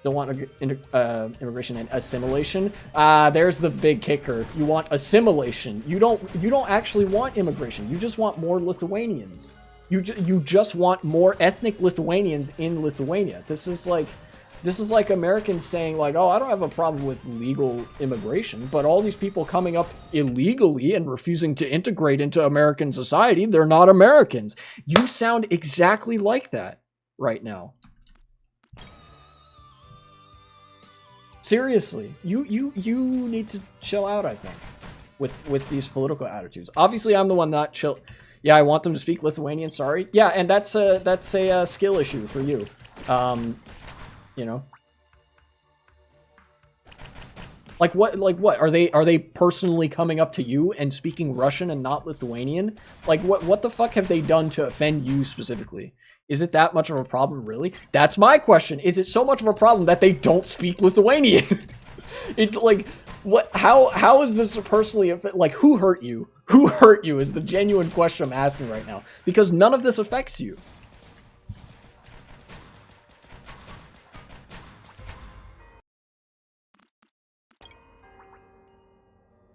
Don't want immigration and assimilation. There's the big kicker. You want assimilation. You don't actually want immigration. You just want more Lithuanians. You just want more ethnic Lithuanians in Lithuania. This is like Americans saying like, oh, I don't have a problem with legal immigration, but all these people coming up illegally and refusing to integrate into American society, they're not Americans. You sound exactly like that right now. Seriously, you need to chill out, I think, with these political attitudes. Obviously, I'm the one not chill. Yeah, I want them to speak Lithuanian, sorry. Yeah, and that's a skill issue for you. You know. Like what? Are they personally coming up to you and speaking Russian and not Lithuanian? Like what the fuck have they done to offend you specifically? Is it that much of a problem, really? That's my question. Is it so much of a problem that they don't speak Lithuanian? It like what? How is this personally like? Who hurt you? Who hurt you is the genuine question I'm asking right now, because none of this affects you.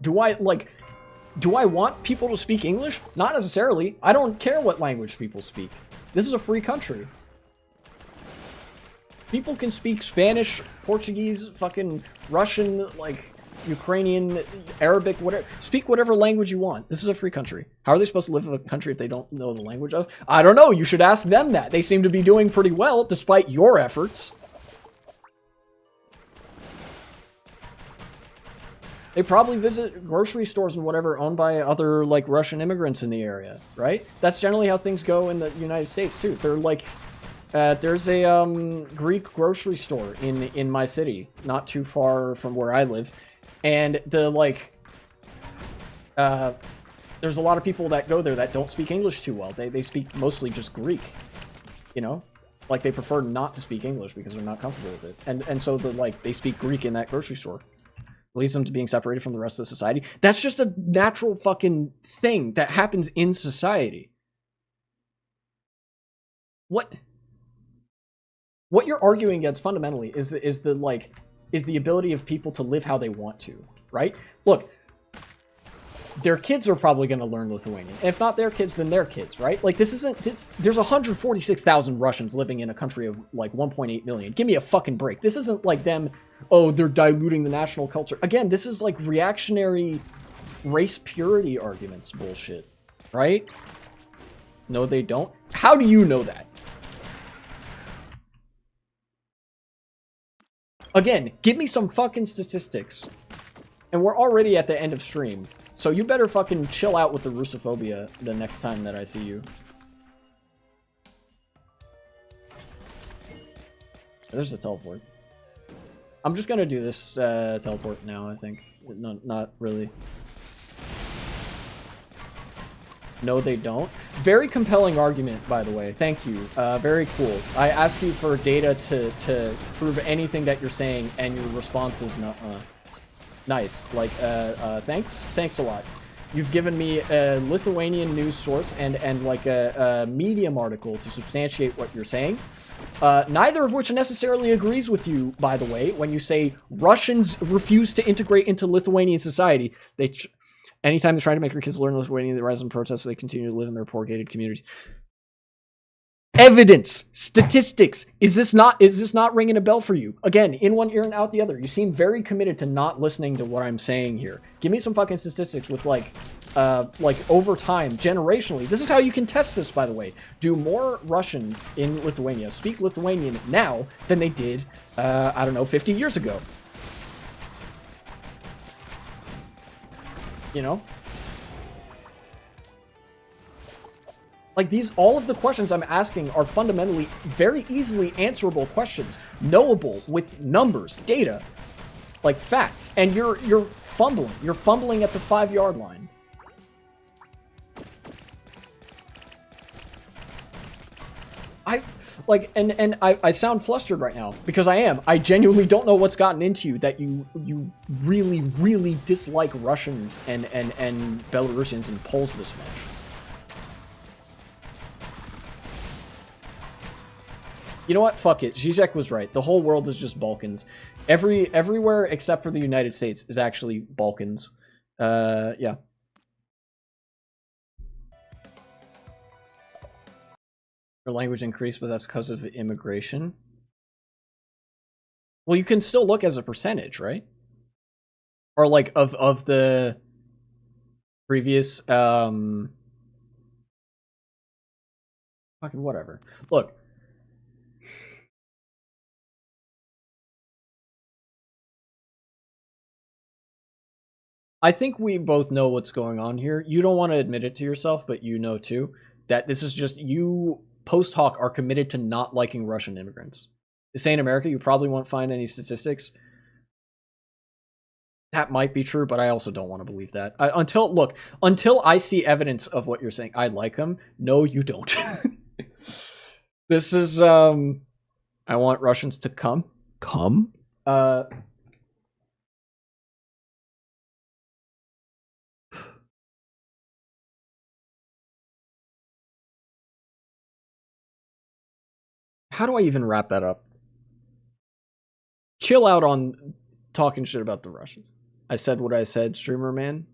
Do I want people to speak English? Not necessarily. I don't care what language people speak. This is a free country. People can speak Spanish, Portuguese, fucking Russian, like Ukrainian, Arabic, whatever. Speak whatever language you want. This is a free country. How are they supposed to live in a country if they don't know the language of? I don't know. You should ask them that. They seem to be doing pretty well despite your efforts. They probably visit grocery stores and whatever owned by other like Russian immigrants in the area, right? That's generally how things go in the United States too. They're like, there's a Greek grocery store in my city, not too far from where I live, and the like, there's a lot of people that go there that don't speak English too well. They speak mostly just Greek, you know, like they prefer not to speak English because they're not comfortable with it, and so they speak Greek in that grocery store. Leads them to being separated from the rest of society. That's just a natural fucking thing that happens in society. What you're arguing against fundamentally is the ability of people to live how they want to, right? Look, their kids are probably going to learn Lithuanian. And if not their kids, then their kids, right? Like there's 146,000 Russians living in a country of like 1.8 million. Give me a fucking break. This isn't like them, oh, they're diluting the national culture. Again, this is like reactionary race purity arguments bullshit, right? No, they don't. How do you know that? Again, give me some fucking statistics. And we're already at the end of stream. So you better fucking chill out with the Russophobia the next time that I see you. There's the teleport. I'm just gonna do this teleport now, I think. No, not really. No, they don't. Very compelling argument, by the way. Thank you. Very cool. I ask you for data to prove anything that you're saying, and your response is nuh-uh. Nice. Like, thanks a lot. You've given me a Lithuanian news source and like a Medium article to substantiate what you're saying. Neither of which necessarily agrees with you, by the way, when you say Russians refuse to integrate into Lithuanian society. Anytime they're trying to make their kids learn Lithuanian, they rise in protest, so they continue to live in their poor gated communities. Evidence, statistics. Is this not ringing a bell for you? Again, in one ear and out the other. You seem very committed to not listening to what I'm saying here. Give me some fucking statistics with like over time, generationally. This is how you can test this, by the way. Do more Russians in Lithuania speak Lithuanian now than they did, I don't know, 50 years ago? You know? Like all of the questions I'm asking are fundamentally very easily answerable questions, knowable with numbers, data, like facts, and you're fumbling. You're fumbling at the 5-yard line. I sound flustered right now because I am. I genuinely don't know what's gotten into you that you really, really dislike Russians and Belarusians and Poles this much. You know what? Fuck it. Zizek was right. The whole world is just Balkans. Everywhere except for the United States is actually Balkans. Yeah. Their language increased, but that's because of immigration. Well, you can still look as a percentage, right? Or like of the previous fucking whatever. Look. I think we both know what's going on here. You don't want to admit it to yourself, but you know too that this is just you post hoc are committed to not liking Russian immigrants. Say in America, you probably won't find any statistics. That might be true, but I also don't want to believe that. Until I see evidence of what you're saying, I like them. No, you don't. This is I want Russians to come. How do I even wrap that up? Chill out on talking shit about the Russians. I said what I said, streamer man.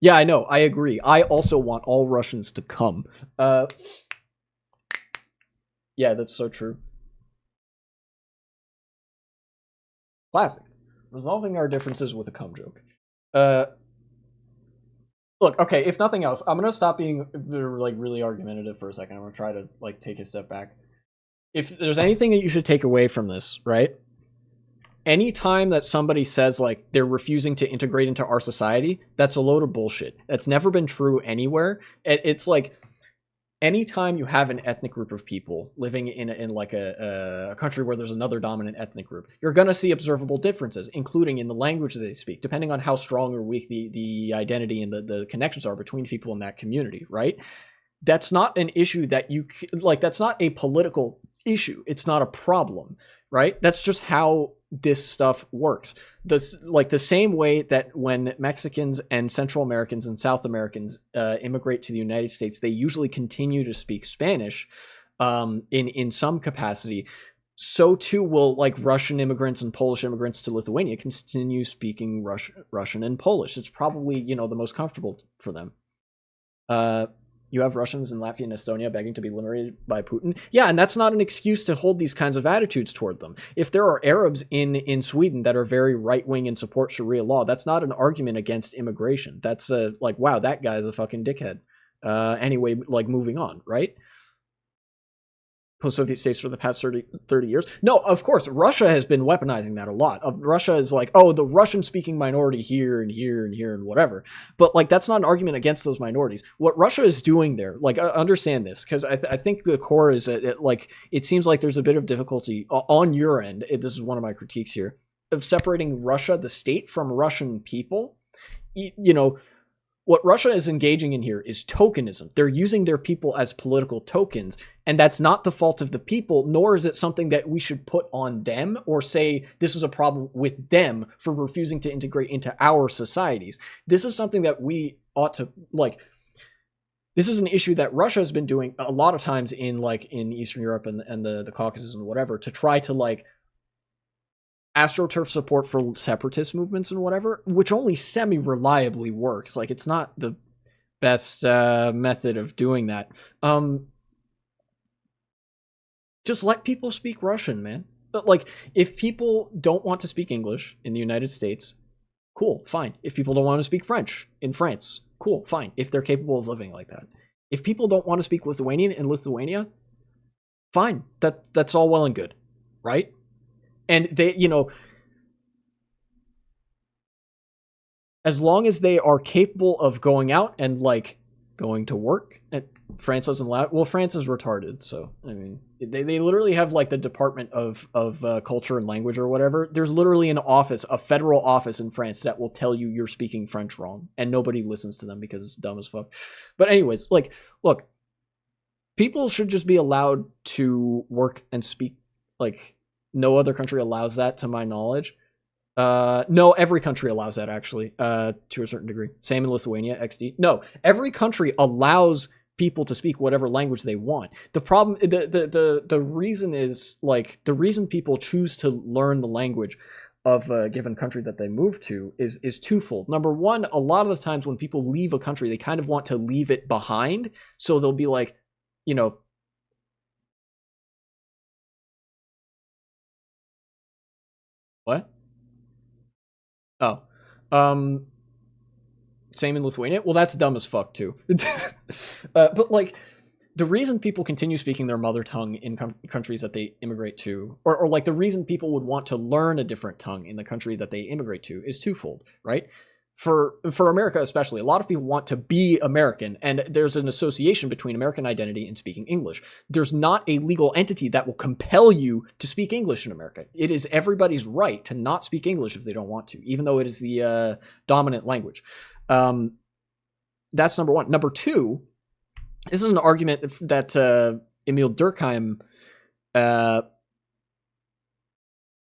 Yeah, I know. I agree. I also want all Russians to come. Yeah, that's so true. Classic. Resolving our differences with a cum joke. Look, okay, if nothing else, I'm gonna stop being like really argumentative for a second. I'm gonna try to like take a step back. If there's anything that you should take away from this, right? Anytime that somebody says like they're refusing to integrate into our society, that's a load of bullshit. That's never been true anywhere. It's like anytime you have an ethnic group of people living in like a country where there's another dominant ethnic group, you're going to see observable differences, including in the language that they speak, depending on how strong or weak the identity and the connections are between people in that community, right? That's not an issue that you like. That's not a political issue. It's not a problem, right? That's just how this stuff works. Like the same way that when Mexicans and Central Americans and South Americans immigrate to the United States, they usually continue to speak Spanish in some capacity. So too will like Russian immigrants and Polish immigrants to Lithuania continue speaking Russian and Polish. It's probably, you know, the most comfortable for them. You have Russians in Latvia and Estonia begging to be liberated by Putin. Yeah, and that's not an excuse to hold these kinds of attitudes toward them. If there are Arabs in Sweden that are very right-wing and support Sharia law, that's not an argument against immigration. That's like, wow, that guy's a fucking dickhead. Anyway, like moving on, right? Post-Soviet states for the past 30 years. No, of course, Russia has been weaponizing that a lot. Russia is like, oh, the Russian-speaking minority here and here and here and whatever. But like, that's not an argument against those minorities. What Russia is doing there, like, understand this, because I think the core is that like it seems like there's a bit of difficulty on your end. This is one of my critiques here of separating Russia, the state, from Russian people. You know, what Russia is engaging in here is tokenism. They're using their people as political tokens, and that's not the fault of the people, nor is it something that we should put on them or say this is a problem with them for refusing to integrate into our societies. This is something that we ought to, like, this is an issue that Russia has been doing a lot of times in Eastern Europe and the Caucasus and whatever, to try to like astroturf support for separatist movements and whatever, which only semi-reliably works. Like, it's not the best method of doing that. Just let people speak Russian, man. But like, if people don't want to speak English in the United States, cool, fine. If people don't want to speak French in France, cool, fine. If they're capable of living like that. If people don't want to speak Lithuanian in Lithuania, fine. That's all well and good, right? And they, you know, as long as they are capable of going out and like going to work, and France doesn't allow it. Well, France is retarded, so I mean, they literally have like the Department of Culture and Language or whatever. There's literally an office, a federal office in France that will tell you you're speaking French wrong, and nobody listens to them because it's dumb as fuck. But anyways, like, look, people should just be allowed to work and speak. Like, no other country allows that, to my knowledge. No, every country allows that, actually, to a certain degree. Same in Lithuania, XD. No, every country allows people to speak whatever language they want. The problem, the reason is, like, the reason people choose to learn the language of a given country that they move to is twofold. Number one, a lot of the times when people leave a country, they kind of want to leave it behind. So they'll be like, you know, what? Oh, same in Lithuania. Well, that's dumb as fuck too. But like, the reason people continue speaking their mother tongue in countries that they immigrate to, or like the reason people would want to learn a different tongue in the country that they immigrate to, is twofold, right? For America especially, a lot of people want to be American, and there's an association between American identity and speaking English. There's not a legal entity that will compel you to speak English in America. It is everybody's right to not speak English if they don't want to, even though it is the dominant language. That's number one. Number two, this is an argument that Emil Durkheim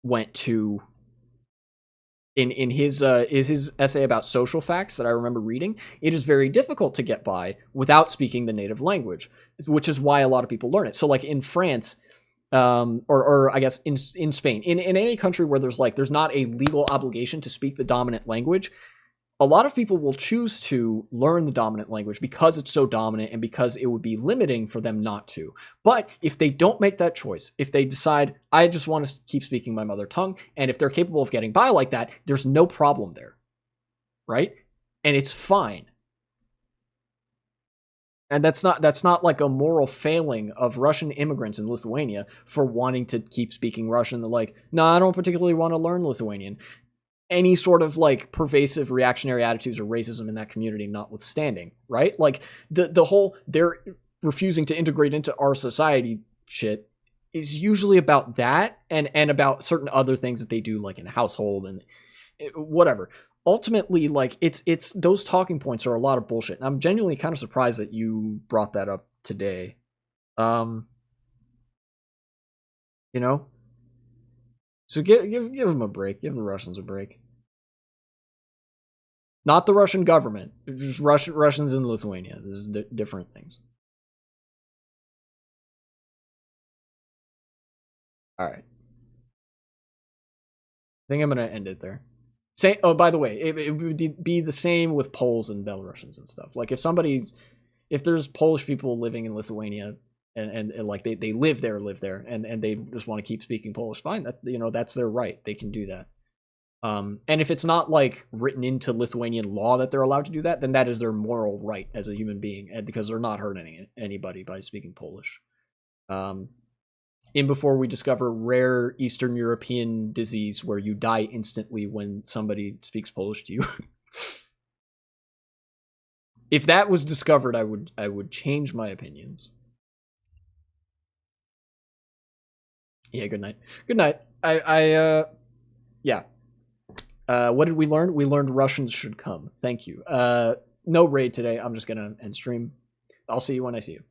went to in his essay about social facts that I remember reading. It is very difficult to get by without speaking the native language, which is why a lot of people learn it. So like in France, or I guess in Spain, in any country where there's not a legal obligation to speak the dominant language, a lot of people will choose to learn the dominant language because it's so dominant and because it would be limiting for them not to. But if they don't make that choice, if they decide, I just want to keep speaking my mother tongue, and if they're capable of getting by like that, there's no problem there, right? And it's fine. And that's not like a moral failing of Russian immigrants in Lithuania for wanting to keep speaking Russian. They're like, no, I don't particularly want to learn Lithuanian. Any sort of like pervasive reactionary attitudes or racism in that community notwithstanding, right? Like the whole they're refusing to integrate into our society shit is usually about that and about certain other things that they do, like in the household and whatever. Ultimately, like it's those talking points are a lot of bullshit. And I'm genuinely kind of surprised that you brought that up today. You know, so give them a break. Give the Russians a break. Not the Russian government, just Russians in Lithuania. This is different things. All right. I think I'm going to end it there. Say, oh, by the way, it would be the same with Poles and Belarusians and stuff. Like if there's Polish people living in Lithuania and like they live there, and they just want to keep speaking Polish, fine. That, you know, that's their right. They can do that. And if it's not like written into Lithuanian law that they're allowed to do that, then that is their moral right as a human being, and because they're not hurting anybody by speaking Polish. In before we discover rare Eastern European disease where you die instantly when somebody speaks Polish to you. If that was discovered, I would change my opinions. Yeah, good night. Good night. Yeah. What did we learn? We learned Russians should come. Thank you. no raid today. I'm just gonna end stream. I'll see you when I see you.